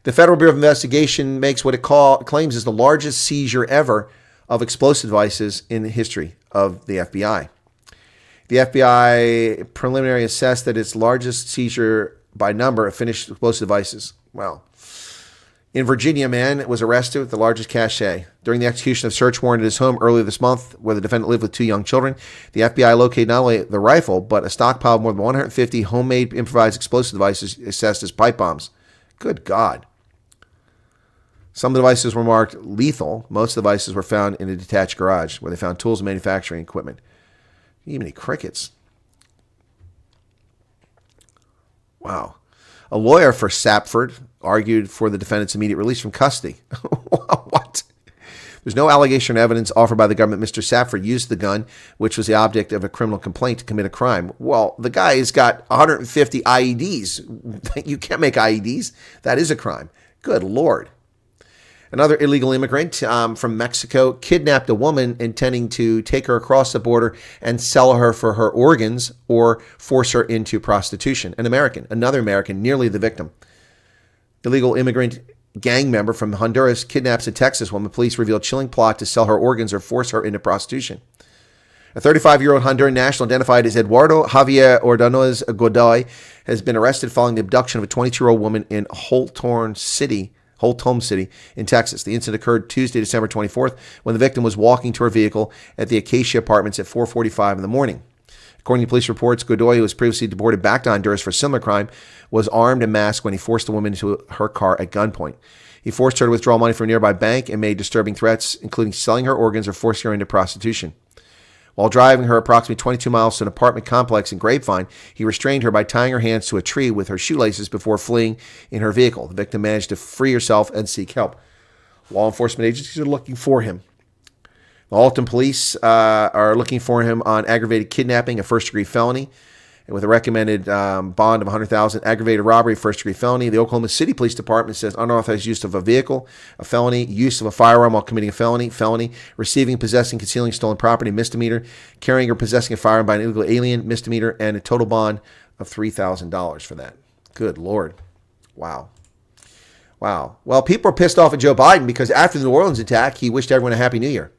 The Federal Bureau of Investigation makes what it claims is the largest seizure ever of explosive devices in the history of the FBI. The FBI preliminary assessed that its largest seizure by number of finished explosive devices. Wow. In Virginia, a man was arrested with the largest cache. During the execution of a search warrant at his home earlier this month, where the defendant lived with 2 young children, the FBI located not only the rifle, but a stockpile of more than 150 homemade improvised explosive devices assessed as pipe bombs. Good God. Some of the devices were marked lethal. Most of the devices were found in a detached garage where they found tools and manufacturing equipment. Even any crickets. Wow. A lawyer for Sapford argued for the defendant's immediate release from custody. What? There's no allegation or evidence offered by the government Mr. Sapford used the gun, which was the object of a criminal complaint, to commit a crime. Well, the guy has got 150 IEDs. You can't make IEDs. That is a crime. Good Lord. Another illegal immigrant from Mexico kidnapped a woman intending to take her across the border and sell her for her organs or force her into prostitution. Another American, nearly the victim. Illegal immigrant gang member from Honduras kidnaps a Texas woman. Police reveal chilling plot to sell her organs or force her into prostitution. A 35-year-old Honduran national identified as Eduardo Javier Ordonez Godoy has been arrested following the abduction of a 22-year-old woman in Holtome City in Texas. The incident occurred Tuesday, December 24th, when the victim was walking to her vehicle at the Acacia Apartments at 4:45 in the morning. According to police reports, Godoy, who was previously deported back to Honduras for a similar crime, was armed and masked when he forced the woman into her car at gunpoint. He forced her to withdraw money from a nearby bank and made disturbing threats, including selling her organs or forcing her into prostitution. While driving her approximately 22 miles to an apartment complex in Grapevine, he restrained her by tying her hands to a tree with her shoelaces before fleeing in her vehicle. The victim managed to free herself and seek help. Law enforcement agencies are looking for him. The Alton police are looking for him on aggravated kidnapping, a first-degree felony, and with a recommended bond of $100,000. Aggravated robbery, first-degree felony. The Oklahoma City Police Department says unauthorized use of a vehicle, a felony. Use of a firearm while committing a felony. Receiving, possessing, concealing stolen property, misdemeanor. Carrying or possessing a firearm by an illegal alien, misdemeanor, and a total bond of $3,000 for that. Good Lord. Wow. Well, people are pissed off at Joe Biden because after the New Orleans attack, he wished everyone a Happy New Year.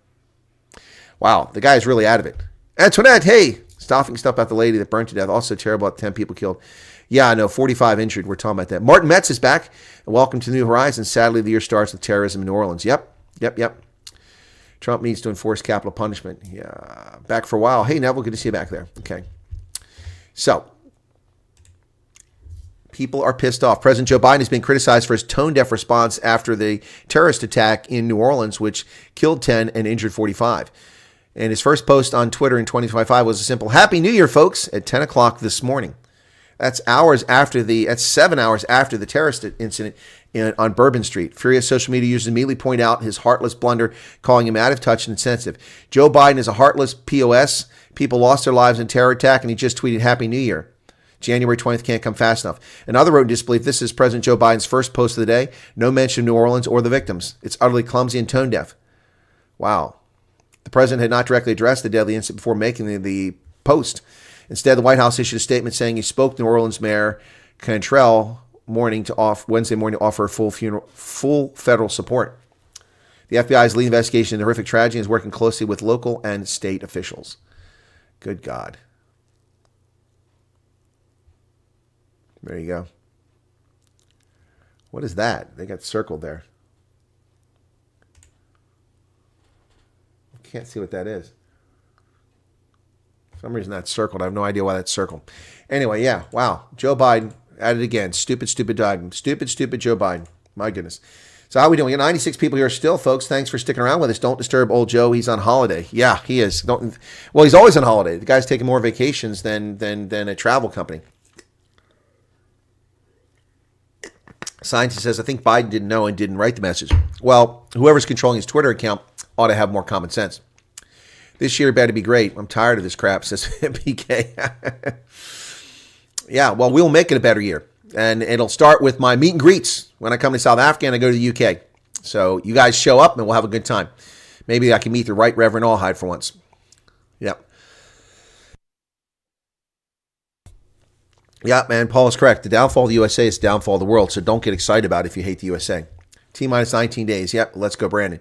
Wow, the guy is really out of it. Antoinette, hey, stopping stuff about the lady that burned to death. Also terrible, 10 people killed. Yeah, I know, 45 injured. We're talking about that. Martin Metz is back. Welcome to New Horizons. Sadly, the year starts with terrorism in New Orleans. Yep. Trump needs to enforce capital punishment. Yeah, back for a while. Hey, Neville, good to see you back there. Okay. So, people are pissed off. President Joe Biden has been criticized for his tone-deaf response after the terrorist attack in New Orleans, which killed 10 and injured 45. And his first post on Twitter in 2025 was a simple, Happy New Year, folks, at 10 o'clock this morning. That's 7 hours after the terrorist incident on Bourbon Street. Furious social media users immediately point out his heartless blunder, calling him out of touch and insensitive. Joe Biden is a heartless POS. People lost their lives in a terror attack, and he just tweeted Happy New Year. January 20th can't come fast enough. Another wrote in disbelief, this is President Joe Biden's first post of the day. No mention of New Orleans or the victims. It's utterly clumsy and tone deaf. Wow. The president had not directly addressed the deadly incident before making the post. Instead, the White House issued a statement saying he spoke to New Orleans Mayor Cantrell Wednesday morning to offer full federal support. The FBI's lead investigation in the horrific tragedy is working closely with local and state officials. Good God. There you go. What is that? They got circled there. Can't see what that is. For some reason that's circled. I have no idea why that's circled. Anyway, yeah, wow. Joe Biden at it again. Stupid Biden. Stupid Joe Biden. My goodness. So how are we doing? We got 96 people here still, folks. Thanks for sticking around with us. Don't disturb old Joe. He's on holiday. Yeah, he is. He's always on holiday. The guy's taking more vacations than a travel company. Scientist says, I think Biden didn't know and didn't write the message. Well, whoever's controlling his Twitter account ought to have more common sense. This year better be great. I'm tired of this crap, says PK. Yeah, well, we'll make it a better year. And it'll start with my meet and greets when I come to South Africa and I go to the UK. So you guys show up and we'll have a good time. Maybe I can meet the Right Reverend Allhide for once. Yep. Yeah, man, Paul is correct. The downfall of the USA is the downfall of the world, so don't get excited about it if you hate the USA. T-minus 19 days. Yep, let's go, Brandon.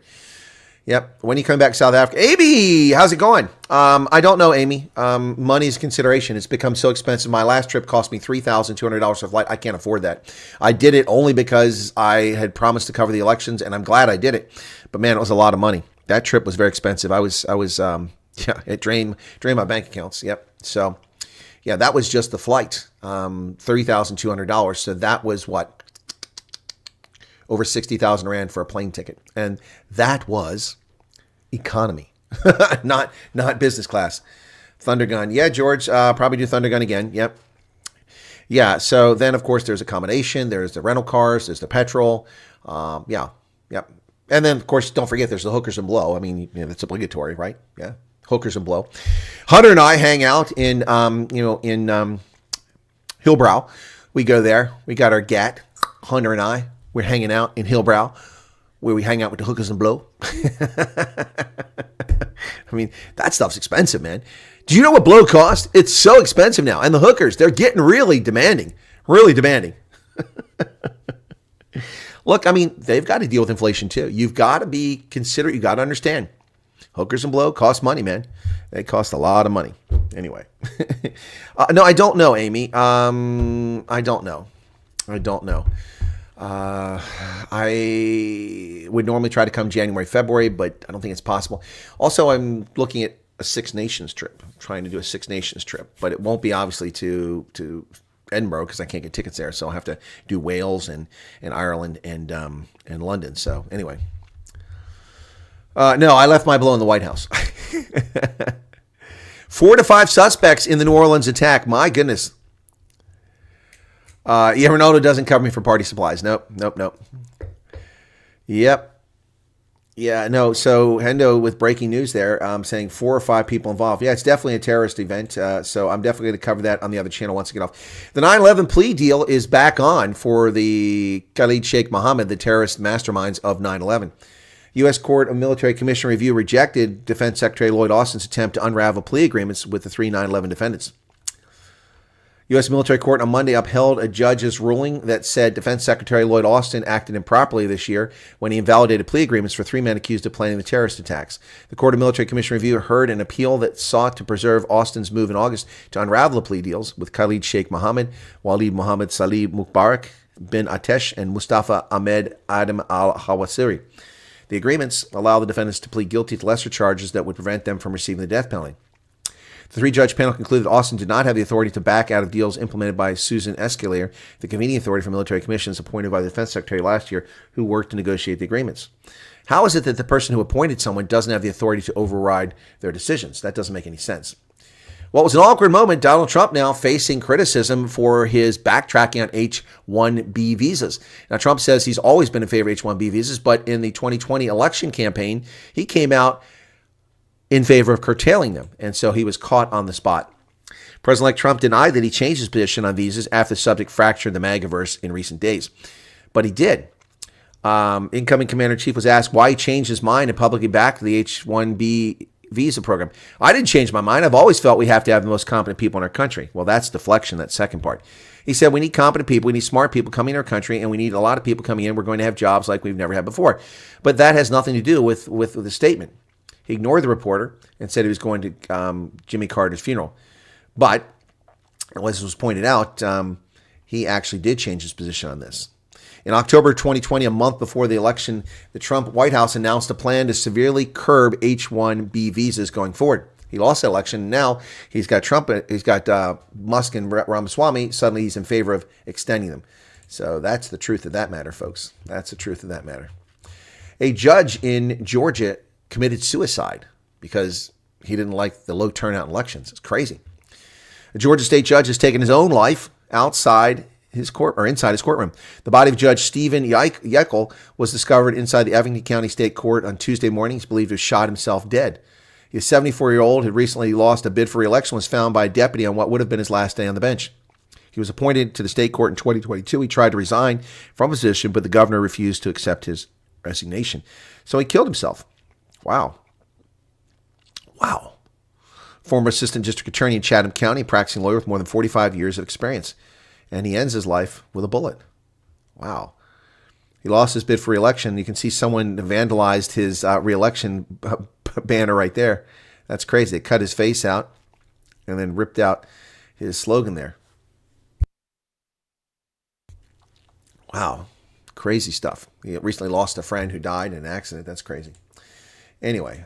Yep, when are you coming back to South Africa? Amy, how's it going? I don't know, Amy. Money is a consideration. It's become so expensive. My last trip cost me $3,200 for a flight. I can't afford that. I did it only because I had promised to cover the elections, and I'm glad I did it. But, man, it was a lot of money. That trip was very expensive. It drained my bank accounts. Yep, so... yeah, that was just the flight, $30,200. So that was what? Over 60,000 Rand for a plane ticket. And that was economy, not business class. Thundergun. Yeah, George, probably do Thundergun again. Yep. Yeah, so then, of course, there's accommodation. There's the rental cars. There's the petrol. Yeah, yep. And then, of course, don't forget there's the hookers and blow. I mean, that's obligatory, right? Yeah. Hookers and blow. Hunter and I hang out in Hillbrow. We go there. We got our GAT. Hunter and I, we're hanging out in Hillbrow, where we hang out with the hookers and blow. I mean, that stuff's expensive, man. Do you know what blow costs? It's so expensive now. And the hookers, they're getting really demanding. Really demanding. Look, I mean, they've got to deal with inflation too. You've got to be considerate. You've got to understand. Hookers and blow cost money, man. They cost a lot of money. Anyway. No, I don't know, Amy. I don't know. I would normally try to come January, February, but I don't think it's possible. Also, I'm looking at a Six Nations trip. I'm trying to do a Six Nations trip, but it won't be obviously to Edinburgh because I can't get tickets there. So I'll have to do Wales and Ireland and London. So anyway. No, I left my blow in the White House. 4 to 5 suspects in the New Orleans attack. My goodness. Yeah, Ronaldo doesn't cover me for party supplies. Nope. Yep. Yeah, no. So Hendo with breaking news there, saying 4 or 5 people involved. Yeah, it's definitely a terrorist event. So I'm definitely going to cover that on the other channel once I get off. The 9/11 plea deal is back on for the Khalid Sheikh Mohammed, the terrorist masterminds of 9/11. U.S. Court of Military Commission Review rejected Defense Secretary Lloyd Austin's attempt to unravel plea agreements with the 3 9/11 defendants. U.S. Military Court on Monday upheld a judge's ruling that said Defense Secretary Lloyd Austin acted improperly this year when he invalidated plea agreements for 3 men accused of planning the terrorist attacks. The Court of Military Commission Review heard an appeal that sought to preserve Austin's move in August to unravel the plea deals with Khalid Sheikh Mohammed, Walid Mohammed Salih Mubarak bin Atesh, and Mustafa Ahmed Adam al-Hawasiri. The agreements allow the defendants to plead guilty to lesser charges that would prevent them from receiving the death penalty. The 3-judge panel concluded that Austin did not have the authority to back out of deals implemented by Susan Escalier, the convening authority for military commissions appointed by the Defense Secretary last year, who worked to negotiate the agreements. How is it that the person who appointed someone doesn't have the authority to override their decisions? That doesn't make any sense. Well, it was an awkward moment. Donald Trump now facing criticism for his backtracking on H-1B visas. Now, Trump says he's always been in favor of H-1B visas, but in the 2020 election campaign, he came out in favor of curtailing them, and so he was caught on the spot. President-elect Trump denied that he changed his position on visas after the subject fractured the MAGAverse in recent days, but he did. Incoming Commander-in-Chief was asked why he changed his mind and publicly backed the H-1B visa program. I didn't change my mind. I've always felt we have to have the most competent people in our country. Well, that's deflection, that second part. He said we need competent people, we need smart people coming in our country, and we need a lot of people coming in. We're going to have jobs like we've never had before. But that has nothing to do with the statement. He ignored the reporter and said he was going to Jimmy Carter's funeral. But, as was pointed out, he actually did change his position on this. In October 2020, a month before the election, the Trump White House announced a plan to severely curb H-1B visas going forward. He lost the election, and now he's got Musk and Ramaswamy. Suddenly he's in favor of extending them. So that's the truth of that matter, folks. That's the truth of that matter. A judge in Georgia committed suicide because he didn't like the low turnout in elections. It's crazy. A Georgia state judge has taken his own life inside his courtroom. The body of Judge Stephen Yeckel was discovered inside the Evanston County State Court on Tuesday morning. He's believed to have shot himself dead. He's 74-year-old, had recently lost a bid for re-election, was found by a deputy on what would have been his last day on the bench. He was appointed to the state court in 2022. He tried to resign from his position, but the governor refused to accept his resignation. So he killed himself. Wow. Former assistant district attorney in Chatham County, practicing lawyer with more than 45 years of experience. And he ends his life with a bullet. Wow. He lost his bid for re-election. You can see someone vandalized his re-election banner right there. That's crazy. They cut his face out and then ripped out his slogan there. Wow. Crazy stuff. He recently lost a friend who died in an accident. That's crazy. Anyway,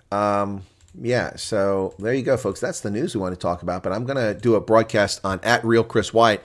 so there you go, folks. That's the news we want to talk about. But I'm going to do a broadcast on @RealChrisWyatt,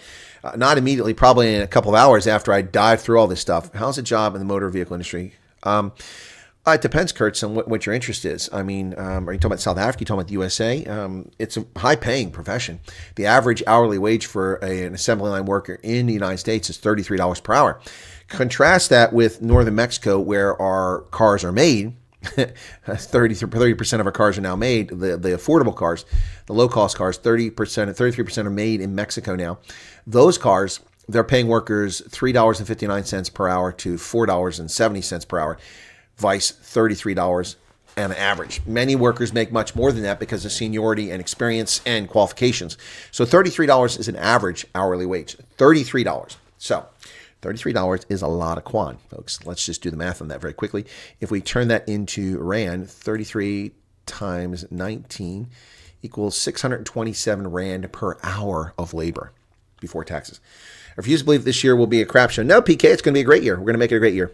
not immediately, probably in a couple of hours after I dive through all this stuff. How's the job in the motor vehicle industry? It depends, Kurtz, on what your interest is. I mean, are you talking about South Africa? Are you talking about the USA? It's a high-paying profession. The average hourly wage for an assembly line worker in the United States is $33 per hour. Contrast that with northern Mexico, where our cars are made. 30% of our cars are now made. The affordable cars, the low-cost cars, 33% are made in Mexico now. Those cars, they're paying workers $3.59 per hour to $4.70 per hour, vice $33 on average. Many workers make much more than that because of seniority and experience and qualifications. So $33 is an average hourly wage. $33. So $33 is a lot of quan, folks. Let's just do the math on that very quickly. If we turn that into Rand, 33 times 19 equals 627 Rand per hour of labor before taxes. I refuse to believe this year will be a crap show. No, PK, it's going to be a great year. We're going to make it a great year.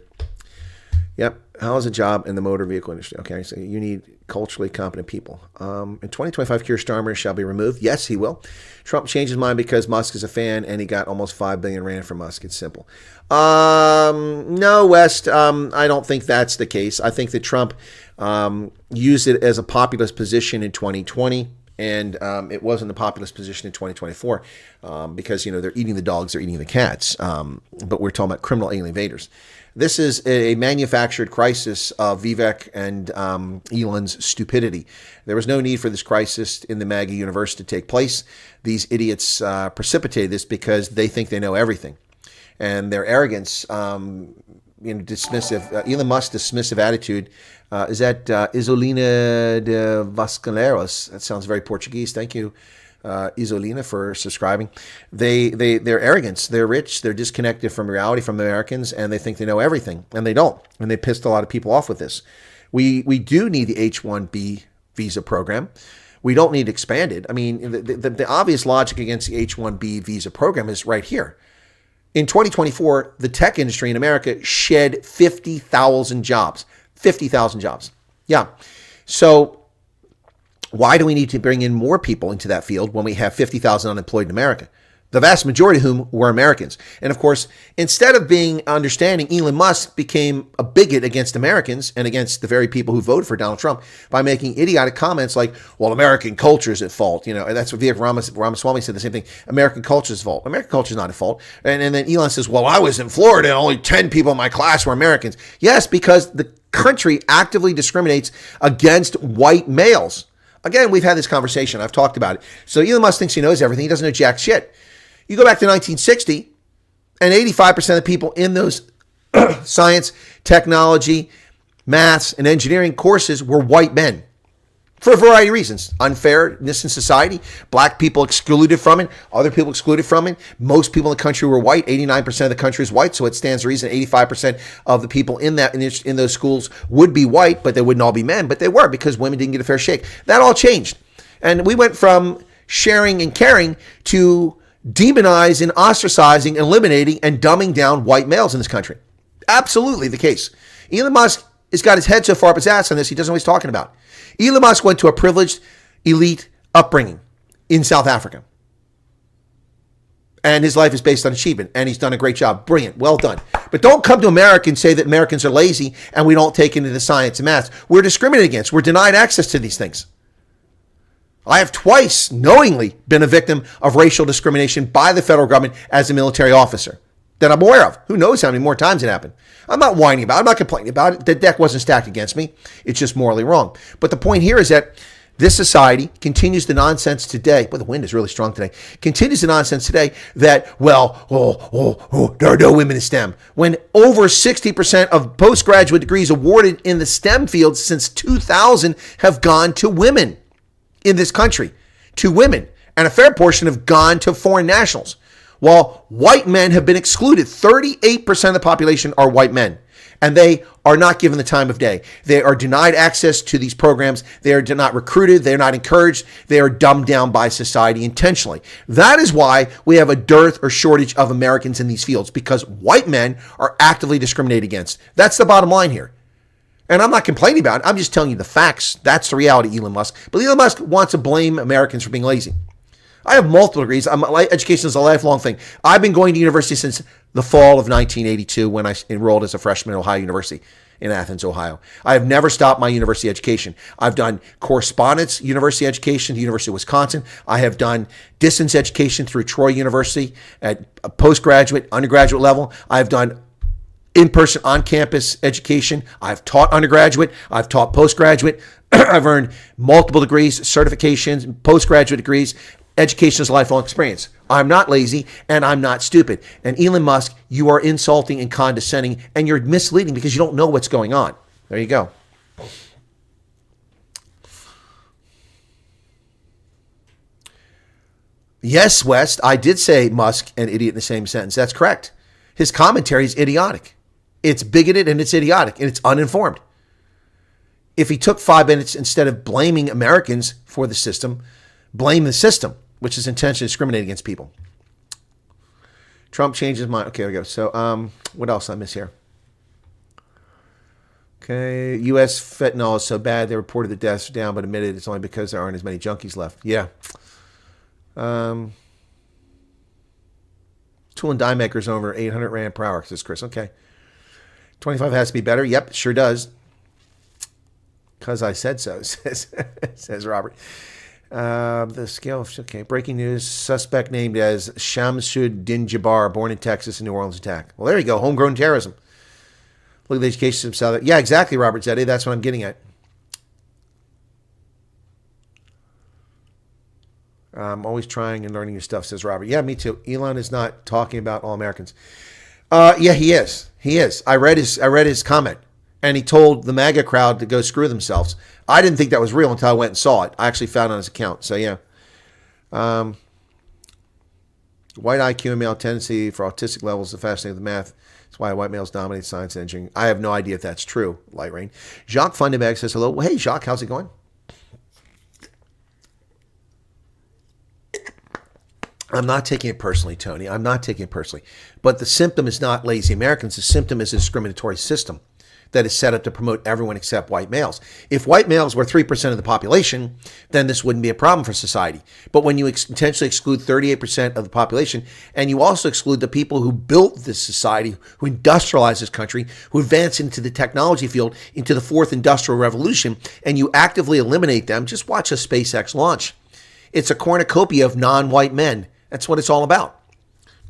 Yep. How is a job in the motor vehicle industry? Okay, so you need culturally competent people. In 2025, Keir Starmer shall be removed. Yes, he will. Trump changed his mind because Musk is a fan and he got almost 5 billion Rand from Musk. It's simple. No, West, I don't think that's the case. I think that Trump used it as a populist position in 2020 And it wasn't the populist position in 2024 because, they're eating the dogs, they're eating the cats. But we're talking about criminal alien invaders. This is a manufactured crisis of Vivek and Elon's stupidity. There was no need for this crisis in the MAGA universe to take place. These idiots precipitated this because they think they know everything. And their arrogance, dismissive, Elon Musk's dismissive attitude, is that Isolina de Vasconcelos. That sounds very Portuguese. Thank you, Isolina, for subscribing. Their arrogance, they're rich, they're disconnected from reality, from the Americans, and they think they know everything, and they don't. And they pissed a lot of people off with this. We do need the H-1B visa program. We don't need expanded. I mean, the obvious logic against the H-1B visa program is right here. In 2024, the tech industry in America shed 50,000 jobs. 50,000 jobs. Yeah. So why do we need to bring in more people into that field when we have 50,000 unemployed in America? The vast majority of whom were Americans. And of course, instead of being understanding, Elon Musk became a bigot against Americans and against the very people who voted for Donald Trump by making idiotic comments like, well, American culture is at fault. And that's what Vivek Ramaswamy said, the same thing. American culture is at fault. American culture is not at fault. And then Elon says, well, I was in Florida and only 10 people in my class were Americans. Yes, because the country actively discriminates against white males. Again, we've had this conversation. I've talked about it. So Elon Musk thinks he knows everything. He doesn't know jack shit. You go back to 1960, and 85% of the people in those science, technology, maths, and engineering courses were white men. For a variety of reasons. Unfairness in society, black people excluded from it, other people excluded from it. Most people in the country were white. 89% of the country is white, so it stands to reason 85% of the people in those schools would be white, but they wouldn't all be men, but they were because women didn't get a fair shake. That all changed. And we went from sharing and caring to demonizing, ostracizing, eliminating, and dumbing down white males in this country. Absolutely the case. Elon Musk has got his head so far up his ass on this, he doesn't know what he's talking about. Elon Musk went to a privileged, elite upbringing in South Africa. And his life is based on achievement, and he's done a great job. Brilliant. Well done. But don't come to America and say that Americans are lazy and we don't take into the science and math. We're discriminated against. We're denied access to these things. I have twice knowingly been a victim of racial discrimination by the federal government as a military officer that I'm aware of. Who knows how many more times it happened. I'm not whining about it. I'm not complaining about it. The deck wasn't stacked against me. It's just morally wrong. But the point here is that this society continues the nonsense today. Well, the wind is really strong today. Continues the nonsense today that, there are no women in STEM. When over 60% of postgraduate degrees awarded in the STEM field since 2000 have gone to women in this country, to women, and a fair portion have gone to foreign nationals. While white men have been excluded, 38% of the population are white men, and they are not given the time of day. They are denied access to these programs. They are not recruited. They're not encouraged. They are dumbed down by society intentionally. That is why we have a dearth or shortage of Americans in these fields, because white men are actively discriminated against. That's the bottom line here. And I'm not complaining about it. I'm just telling you the facts. That's the reality, Elon Musk. But Elon Musk wants to blame Americans for being lazy. I have multiple degrees. Education is a lifelong thing. I've been going to university since the fall of 1982 when I enrolled as a freshman at Ohio University in Athens, Ohio. I have never stopped my university education. I've done correspondence university education at the University of Wisconsin. I have done distance education through Troy University at a postgraduate, undergraduate level. I have done in-person, on-campus education. I've taught undergraduate. I've taught postgraduate. I've earned multiple degrees, certifications, postgraduate degrees. Education is a lifelong experience. I'm not lazy and I'm not stupid. And Elon Musk, you are insulting and condescending and you're misleading because you don't know what's going on. There you go. Yes, West, I did say Musk and idiot in the same sentence. That's correct. His commentary is idiotic. It's bigoted and it's idiotic and it's uninformed. If he took 5 minutes instead of blaming Americans for the system, blame the system, which is intentionally discriminating against people. Trump changed his mind. Okay, there we go. So what else I miss here? Okay, U.S. fentanyl is so bad they reported the deaths down, but admitted it's only because there aren't as many junkies left. Yeah. Tool and die makers over 800 Rand per hour, says Chris. Okay. 25 has to be better. Yep, it sure does. Because I said so, says Robert. The scale, okay. Breaking news, suspect named as Shamsuddin Jabbar, born in Texas, in New Orleans attack. Well, there you go, homegrown terrorism. Look at the education system. Yeah, exactly, Robert Zeddy. That's what I'm getting at. I'm always trying and learning new stuff, says Robert. Yeah, me too. Elon is not talking about all Americans. Yeah, he is. He is. I read his comment, and he told the MAGA crowd to go screw themselves. I didn't think that was real until I went and saw it. I actually found it on his account. So yeah. White IQ and male tendency for autistic levels is fascinating with math. That's why white males dominate science and engineering. I have no idea if that's true, Light Rain. Jacques Fundenberg says hello. Well, hey, Jacques, how's it going? I'm not taking it personally, Tony. I'm not taking it personally. But the symptom is not lazy Americans. The symptom is a discriminatory system that is set up to promote everyone except white males. If white males were 3% of the population, then this wouldn't be a problem for society. But when you intentionally exclude 38% of the population, and you also exclude the people who built this society, who industrialized this country, who advanced into the technology field, into the fourth industrial revolution, and you actively eliminate them, just watch a SpaceX launch. It's a cornucopia of non-white men. That's what it's all about.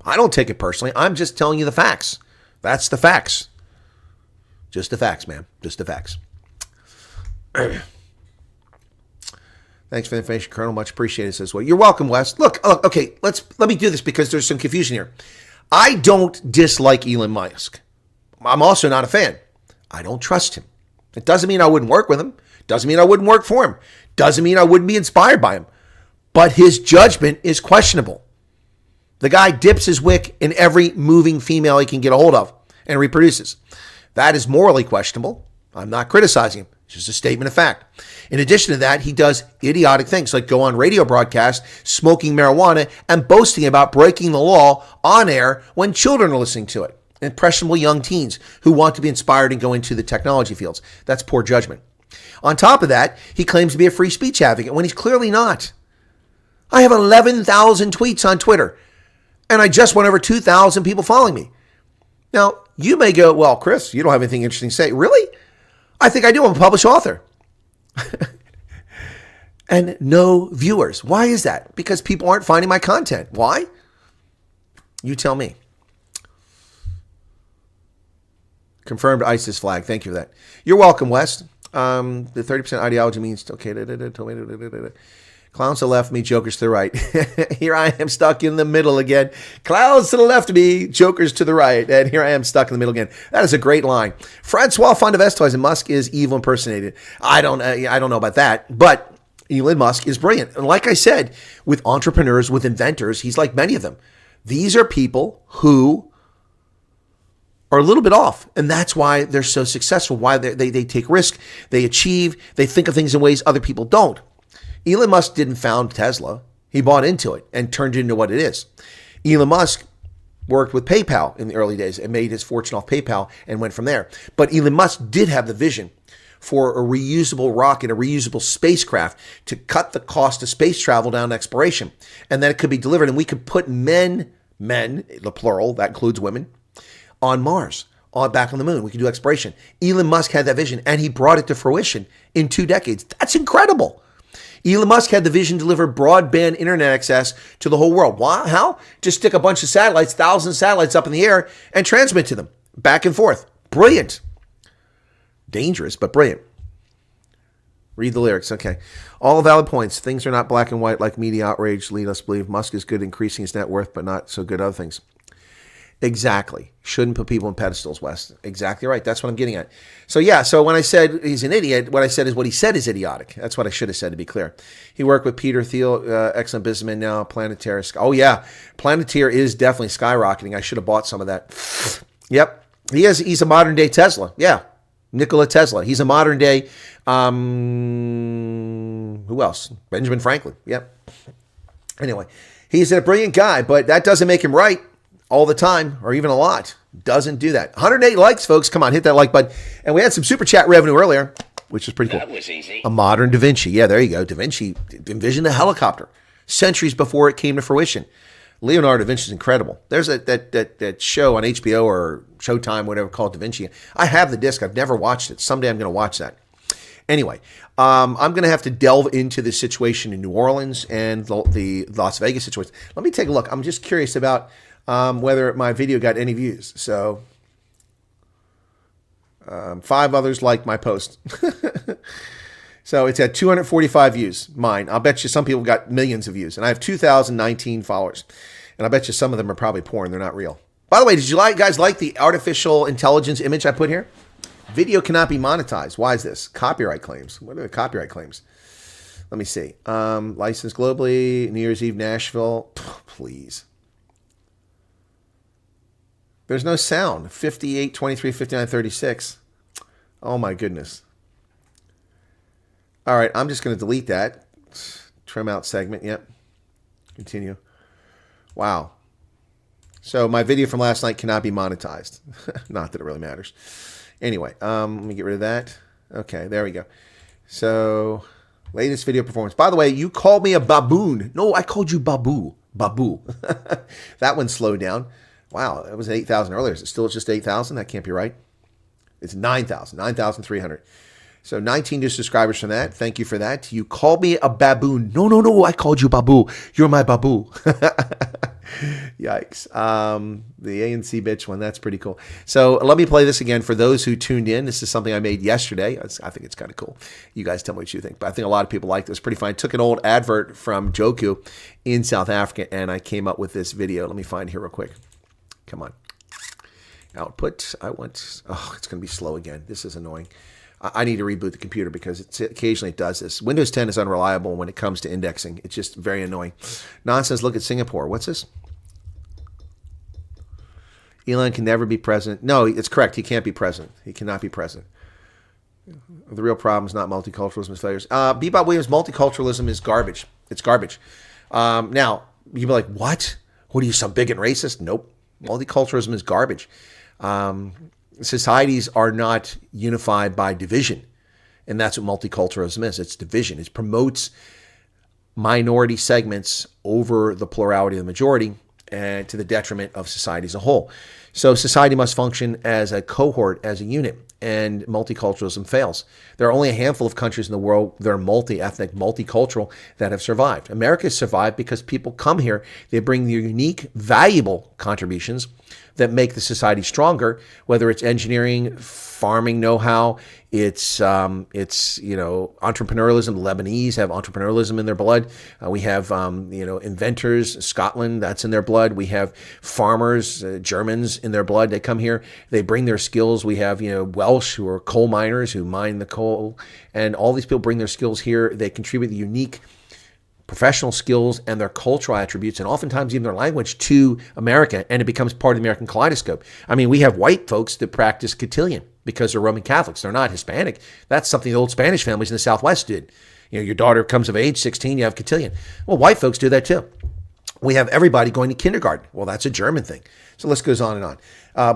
I don't take it personally. I'm just telling you the facts. That's the facts. Just the facts, man. Just the facts. Thanks for the information, Colonel. Much appreciated. Says, well, you're welcome, Wes. Look, okay, let me do this because there's some confusion here. I don't dislike Elon Musk. I'm also not a fan. I don't trust him. It doesn't mean I wouldn't work with him. Doesn't mean I wouldn't work for him. Doesn't mean I wouldn't be inspired by him. But his judgment is questionable. The guy dips his wick in every moving female he can get a hold of and reproduces. That is morally questionable. I'm not criticizing him. It's just a statement of fact. In addition to that, he does idiotic things like go on radio broadcasts, smoking marijuana, and boasting about breaking the law on air when children are listening to it. Impressionable young teens who want to be inspired and go into the technology fields. That's poor judgment. On top of that, he claims to be a free speech advocate when he's clearly not. I have 11,000 tweets on Twitter, and I just went over 2,000 people following me. Now, you may go, well, Chris, you don't have anything interesting to say. Really? I think I do. I'm a published author. And no viewers. Why is that? Because people aren't finding my content. Why? You tell me. Confirmed ISIS flag. Thank you for that. You're welcome, West. The 30% ideology means, okay, clowns to the left of me, jokers to the right. Here I am stuck in the middle again. Clowns to the left of me, jokers to the right. And here I am stuck in the middle again. That is a great line. Francois Fondevestois and Musk is evil impersonated. I don't know about that, but Elon Musk is brilliant. And like I said, with entrepreneurs, with inventors, he's like many of them. These are people who are a little bit off. And that's why they're so successful, why they take risk, they achieve, they think of things in ways other people don't. Elon Musk didn't found Tesla. He bought into it and turned it into what it is. Elon Musk worked with PayPal in the early days and made his fortune off PayPal and went from there. But Elon Musk did have the vision for a reusable rocket, a reusable spacecraft to cut the cost of space travel down to exploration. And then it could be delivered and we could put men, the plural, that includes women, on Mars, back on the moon. We could do exploration. Elon Musk had that vision and he brought it to fruition in 2 decades. That's incredible. Elon Musk had the vision to deliver broadband internet access to the whole world. Why? How? Just stick a bunch of satellites, thousands of satellites up in the air and transmit to them back and forth. Brilliant. Dangerous, but brilliant. Read the lyrics. Okay. All valid points. Things are not black and white like media outrage lead us to believe. Musk is good increasing his net worth, but not so good at other things. Exactly. Shouldn't put people on pedestals, Wes. Exactly right. That's what I'm getting at. So yeah, so when I said he's an idiot, what I said is what he said is idiotic. That's what I should have said, to be clear. He worked with Peter Thiel, excellent businessman now, Planeteer. Oh yeah, Planeteer is definitely skyrocketing. I should have bought some of that. Yep. He's a modern day Tesla. Yeah. Nikola Tesla. He's a modern day, who else? Benjamin Franklin. Yep. Anyway, he's a brilliant guy, but that doesn't make him right all the time, or even a lot. Doesn't do that. 108 likes, folks. Come on, hit that like button. And we had some super chat revenue earlier, which is pretty cool. That was easy. A modern Da Vinci. Yeah, there you go. Da Vinci envisioned a helicopter centuries before it came to fruition. Leonardo da Vinci is incredible. There's that show on HBO or Showtime, whatever, called Da Vinci. I have the disc. I've never watched it. Someday I'm going to watch that. Anyway, I'm going to have to delve into the situation in New Orleans and the Las Vegas situation. Let me take a look. I'm just curious about whether my video got any views. So 5 others liked my post. So it's at 245 views, mine. I'll bet you some people got millions of views. And I have 2,019 followers. And I bet you some of them are probably porn. They're not real. By the way, did you guys like the artificial intelligence image I put here? Video cannot be monetized. Why is this? Copyright claims. What are the copyright claims? Let me see. Licensed globally, New Year's Eve, Nashville. Please. There's no sound. 58, 23, 59, 36. Oh my goodness. All right, I'm just going to delete that. Trim out segment. Yep. Continue. Wow. So my video from last night cannot be monetized. Not that it really matters. Anyway, let me get rid of that. Okay, there we go. So, latest video performance. By the way, you called me a baboon. No, I called you Babu. Babu. That one slowed down. Wow, it was 8,000 earlier. Is it still just 8,000? That can't be right. It's 9,000, 9,300. So 19 new subscribers from that. Thank you for that. You called me a baboon. No, I called you Babu. You're my Babu. Yikes. The ANC bitch one, that's pretty cool. So let me play this again for those who tuned in. This is something I made yesterday. I think it's kind of cool. You guys tell me what you think. But I think a lot of people like this. Pretty fun. I took an old advert from Joku in South Africa, and I came up with this video. Let me find it here real quick. Come on. Output. Oh, it's going to be slow again. This is annoying. I need to reboot the computer because occasionally it does this. Windows 10 is unreliable when it comes to indexing. It's just very annoying. Nonsense. Look at Singapore. What's this? Elon can never be president. No, it's correct. He can't be president. He cannot be president. The real problem is not multiculturalism, it's failures. Bebop Williams, multiculturalism is garbage. It's garbage. Now, you'd be like, what? What are you, some bigot racist? Nope. Multiculturalism is garbage. Societies are not unified by division. And that's what multiculturalism is. It's division. It promotes minority segments over the plurality of the majority, and to the detriment of society as a whole. So society must function as a cohort, as a unit, and multiculturalism fails. There are only a handful of countries in the world that are multi-ethnic, multicultural that have survived. America has survived because people come here, they bring their unique, valuable contributions that make the society stronger, whether it's engineering, farming know-how, it's entrepreneurialism. The Lebanese have entrepreneurialism in their blood. We have inventors, Scotland, that's in their blood. We have farmers, Germans in their blood. They come here, they bring their skills. We have Welsh who are coal miners who mine the coal, and all these people bring their skills here. They contribute the unique professional skills and their cultural attributes, and oftentimes even their language, to America, and it becomes part of the American kaleidoscope. I mean, we have white folks that practice cotillion because they're Roman Catholics. They're not Hispanic. That's something the old Spanish families in the Southwest did. Your daughter comes of age, 16, you have cotillion. Well, white folks do that too. We have everybody going to kindergarten. Well, that's a German thing. So the list goes on and on.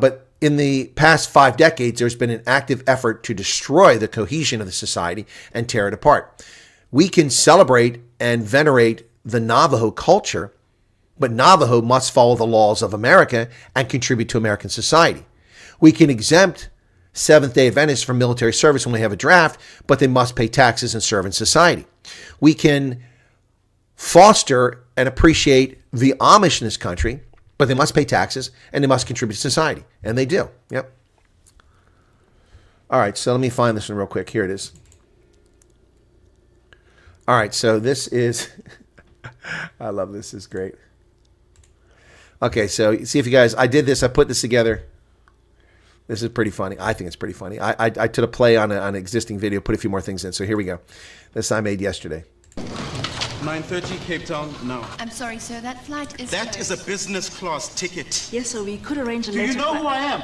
But in the past 5 decades, there's been an active effort to destroy the cohesion of the society and tear it apart. We can celebrate and venerate the Navajo culture, but Navajo must follow the laws of America and contribute to American society. We can exempt Seventh-day Adventists from military service when we have a draft, but they must pay taxes and serve in society. We can foster and appreciate the Amish in this country, but they must pay taxes and they must contribute to society. And they do. Yep. All right, so let me find this one real quick. Here it is. All right, so this is, I love this. This is great. Okay, so see if you guys, I did this, I put this together. This is pretty funny. I think it's pretty funny. I took a play on an existing video, put a few more things in. So here we go. This I made yesterday. 9:30 Cape Town now. I'm sorry, sir. That flight is That closed. is a business class ticket. Yes, sir, we could arrange a Do you later know flight. who I am?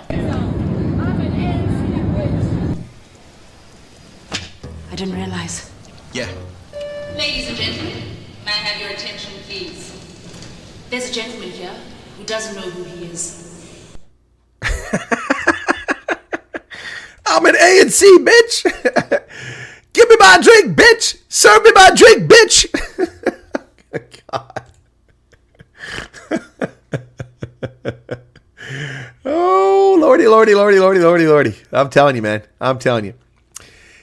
I didn't realize. Yeah. Ladies and gentlemen, may I have your attention, please? There's a gentleman here who doesn't know who he is. I'm an ANC, bitch. Give me my drink, bitch. Serve me my drink, bitch. God. Oh, lordy, lordy, lordy, lordy, lordy, lordy. I'm telling you, man. I'm telling you.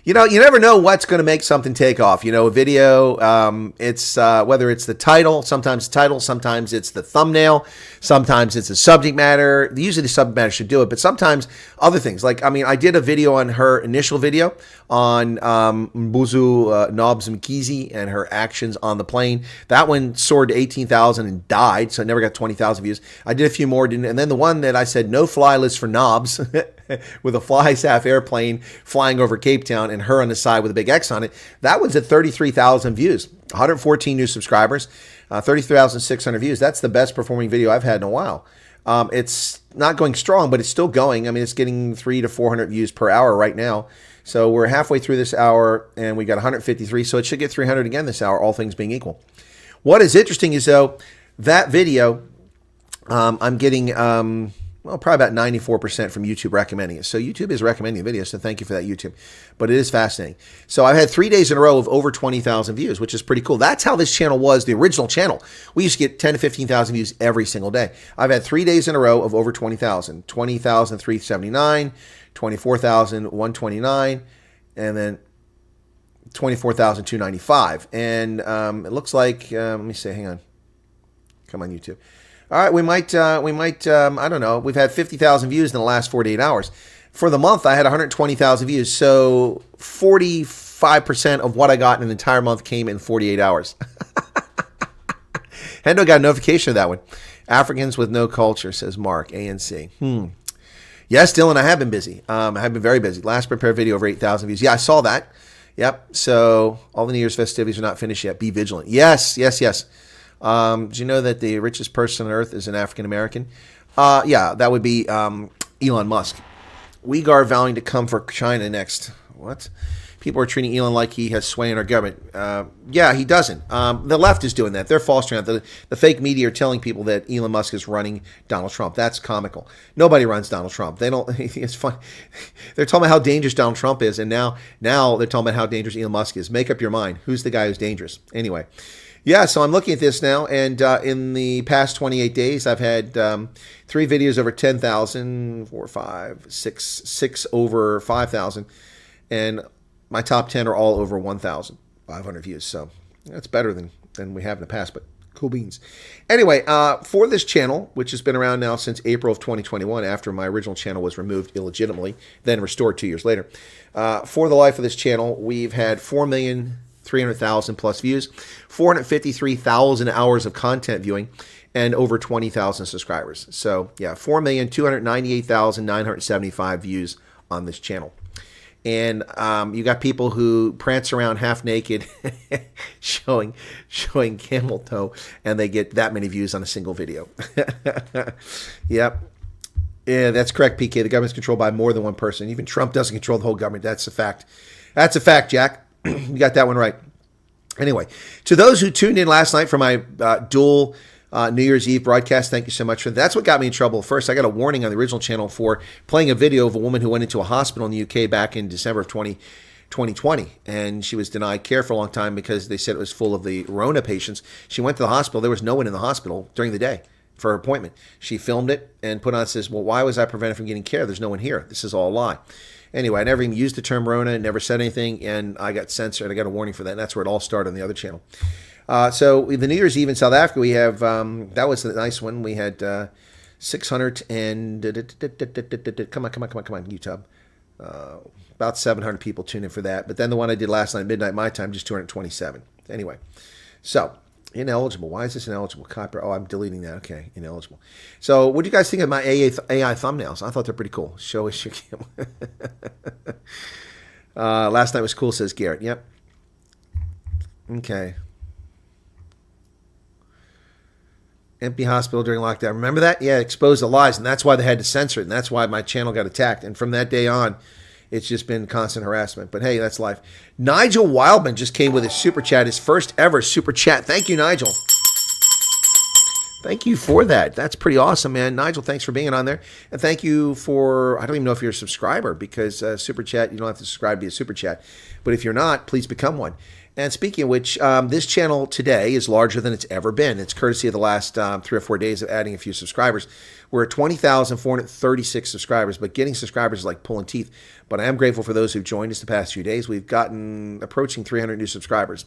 You know, you never know what's going to make something take off. You know, a video, it's whether it's the title, sometimes it's the thumbnail, sometimes it's the subject matter. Usually the subject matter should do it, but sometimes other things. Like, I mean, I did a video on her initial video on Mbuzu Nobs Mkizi and her actions on the plane. That one soared to 18,000 and died, so I never got 20,000 views. I did a few more, and then the one that I said no fly list for knobs with a fly SAF airplane flying over Cape Town and her on the side with a big X on it, that one's at 33,000 views, 114 new subscribers, 33,600 views. That's the best performing video I've had in a while. It's not going strong, but it's still going. I mean, it's getting 300 to 400 views per hour right now. So we're halfway through this hour, and we got 153, so it should get 300 again this hour, all things being equal. What is interesting is, though, that video, I'm getting... well, probably about 94% from YouTube recommending it. So YouTube is recommending the video, so thank you for that, YouTube. But it is fascinating. So I've had 3 days in a row of over 20,000 views, which is pretty cool. That's how this channel was, the original channel. We used to get 10 to 15,000 views every single day. I've had 3 days in a row of over 20,000. 20,379, 24,129, and then 24,295. And it looks like, let me see, hang on. Come on, YouTube. All right, we might, I don't know. We've had 50,000 views in the last 48 hours. For the month, I had 120,000 views. So 45% of what I got in an entire month came in 48 hours. Hendo got a notification of that one. Africans with no culture, says Mark, ANC. Yes, Dylan, I have been busy. I have been very busy. Last prepared video, over 8,000 views. Yeah, I saw that. Yep. So all the New Year's festivities are not finished yet. Be vigilant. Yes. Do you know that the richest person on earth is an African American? Yeah, that would be Elon Musk. Uyghur vowing to come for China next. What? People are treating Elon like he has sway in our government. Yeah, he doesn't. The left is doing that. They're fostering that. The fake media are telling people that Elon Musk is running Donald Trump. That's comical. Nobody runs Donald Trump. They don't. It's fun. They're talking about how dangerous Donald Trump is, and now they're talking about how dangerous Elon Musk is. Make up your mind. Who's the guy who's dangerous? Anyway. Yeah, so I'm looking at this now, and in the past 28 days, I've had 3 videos over 10,000, 4, 5, 6 over 5,000, and my top 10 are all over 1,500 views. So that's better than we have in the past, but cool beans. Anyway, for this channel, which has been around now since April of 2021, after my original channel was removed illegitimately, then restored 2 years later, for the life of this channel, we've had 4,300,000 plus views, 453,000 hours of content viewing, and over 20,000 subscribers. So yeah, 4,298,975 views on this channel. And you got people who prance around half naked, showing camel toe, and they get that many views on a single video. Yep. Yeah, that's correct, PK. The government's controlled by more than one person. Even Trump doesn't control the whole government. That's a fact. That's a fact, Jack. You got that one right. Anyway, to those who tuned in last night for my dual New Year's Eve broadcast, thank you so much for that. That's what got me in trouble. First, I got a warning on the original channel for playing a video of a woman who went into a hospital in the UK back in December of 2020, and she was denied care for a long time because they said it was full of the Rona patients. She went to the hospital. There was no one in the hospital during the day for her appointment. She filmed it and put on, says, well, why was I prevented from getting care? There's no one here. This is all a lie. Anyway, I never even used the term Rona, never said anything, and I got censored. I got a warning for that, and that's where it all started on the other channel. So the New Year's Eve in South Africa, we have, that was the nice one. We had 600 and, come on, YouTube. About 700 people tuned in for that. But then the one I did last night, midnight my time, just 227. Anyway, so ineligible. Why is this ineligible? Copyright. Oh, I'm deleting that. Okay, ineligible. So what do you guys think of my AI thumbnails? I thought they're pretty cool. Show us your camera. Last night was cool, says Garrett. Yep. Okay. Empty hospital during lockdown. Remember that? Yeah, exposed the lies, and that's why they had to censor it, and that's why my channel got attacked. And from that day on, it's just been constant harassment. But hey, that's life. Nigel Wildman just came with his super chat, his first ever super chat. Thank you, Nigel. Thank you for that. That's pretty awesome, man. Nigel, thanks for being on there. And thank you for, I don't even know if you're a subscriber, because super chat, you don't have to subscribe to be a super chat. But if you're not, please become one. And speaking of which, this channel today is larger than it's ever been. It's courtesy of the last 3 or 4 days of adding a few subscribers. We're at 20,436 subscribers, but getting subscribers is like pulling teeth. But I am grateful for those who've joined us the past few days. We've gotten approaching 300 new subscribers.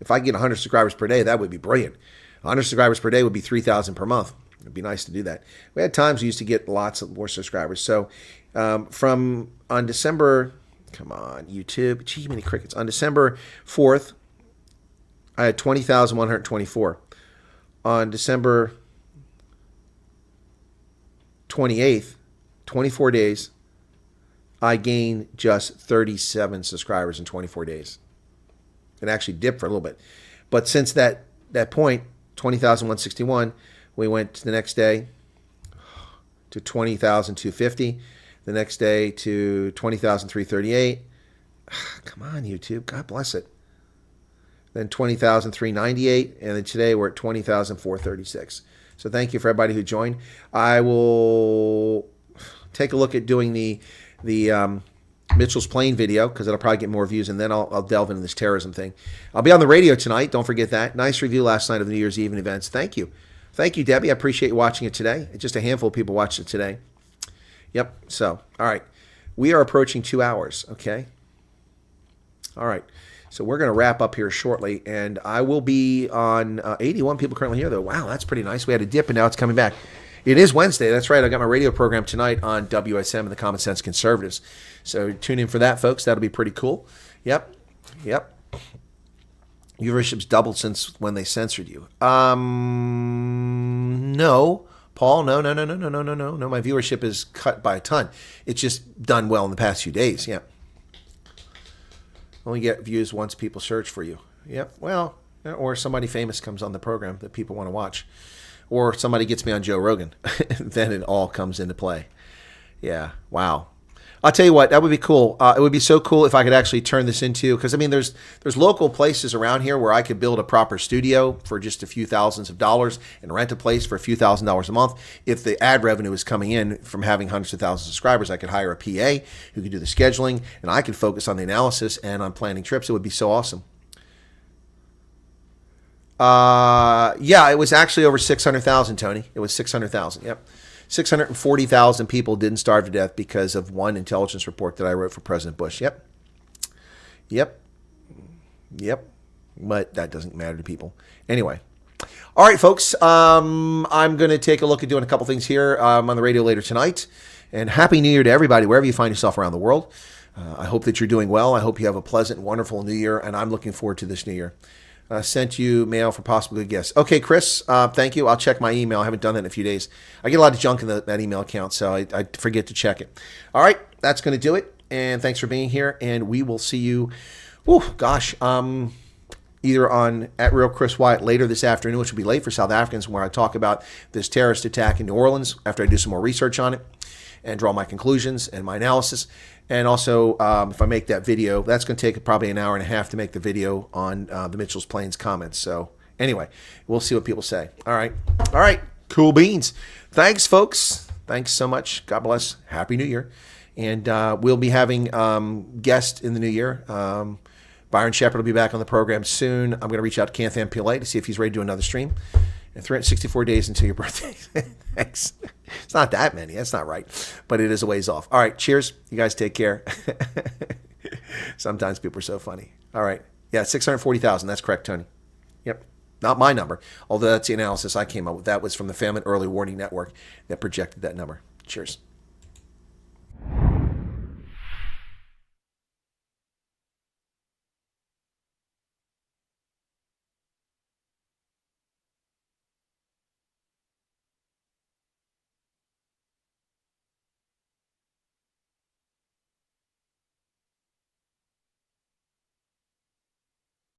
If I could get 100 subscribers per day, that would be brilliant. 100 subscribers per day would be 3,000 per month. It'd be nice to do that. We had times we used to get lots of more subscribers. So from on December... Come on, YouTube. Gee, many crickets. On December 4th, I had 20,124. On December 28th, 24 days, I gained just 37 subscribers in 24 days. It actually dipped for a little bit. But since that point, 20,161, we went to the next day to 20,250. The next day to 20,338. Come on, YouTube. God bless it. Then 20,398. And then today we're at 20,436. So thank you for everybody who joined. I will take a look at doing the Mitchell's Plane video because it'll probably get more views. And then I'll delve into this terrorism thing. I'll be on the radio tonight. Don't forget that. Nice review last night of the New Year's Eve events. Thank you. Thank you, Debbie. I appreciate you watching it today. Just a handful of people watched it today. Yep. So, all right. We are approaching 2 hours. Okay. All right. So we're going to wrap up here shortly, and I will be on 81 people currently here, though. Wow, that's pretty nice. We had a dip, and now it's coming back. It is Wednesday. That's right. I got my radio program tonight on WSM and the Common Sense Conservatives. So tune in for that, folks. That'll be pretty cool. Yep. Yep. Viewership's doubled since when they censored you. No. Paul, no. My viewership is cut by a ton. It's just done well in the past few days. Yeah. Only get views once people search for you. Yep. Well, or somebody famous comes on the program that people want to watch. Or somebody gets me on Joe Rogan. Then it all comes into play. Yeah. Wow. I'll tell you what, that would be cool. It would be so cool if I could actually turn this into, because I mean, there's local places around here where I could build a proper studio for just a few thousands of dollars and rent a place for a few $1,000s a month. If the ad revenue is coming in from having hundreds of thousands of subscribers, I could hire a PA who could do the scheduling, and I could focus on the analysis and on planning trips. It would be so awesome. Yeah, it was actually over 600,000, Tony. It was 600,000. Yep. 640,000 people didn't starve to death because of one intelligence report that I wrote for President Bush. Yep. But that doesn't matter to people. Anyway. All right, folks. I'm going to take a look at doing a couple things here on the radio later tonight. And Happy New Year to everybody, wherever you find yourself around the world. I hope that you're doing well. I hope you have a pleasant, wonderful New Year, and I'm looking forward to this New Year. Sent you mail for possibly a guest. Okay, Chris, thank you. I'll check my email. I haven't done that in a few days. I get a lot of junk in that email account, so I forget to check it. All right, that's going to do it. And thanks for being here. And we will see you, either on at Real Chris Wyatt later this afternoon, which will be late for South Africans, where I talk about this terrorist attack in New Orleans after I do some more research on it and draw my conclusions and my analysis. And also, if I make that video, that's going to take probably an hour and a half to make the video on the Mitchell's Plains comments. So anyway, we'll see what people say. All right. Cool beans. Thanks, folks. Thanks so much. God bless. Happy New Year. And we'll be having guests in the new year. Byron Shepard will be back on the program soon. I'm going to reach out to Canthan Pillay to see if he's ready to do another stream. And 364 days until your birthday. Thanks. It's not that many. That's not right. But it is a ways off. All right. Cheers. You guys take care. Sometimes people are so funny. All right. Yeah, 640,000. That's correct, Tony. Yep. Not my number. Although that's the analysis I came up with. That was from the Famine Early Warning Network that projected that number. Cheers.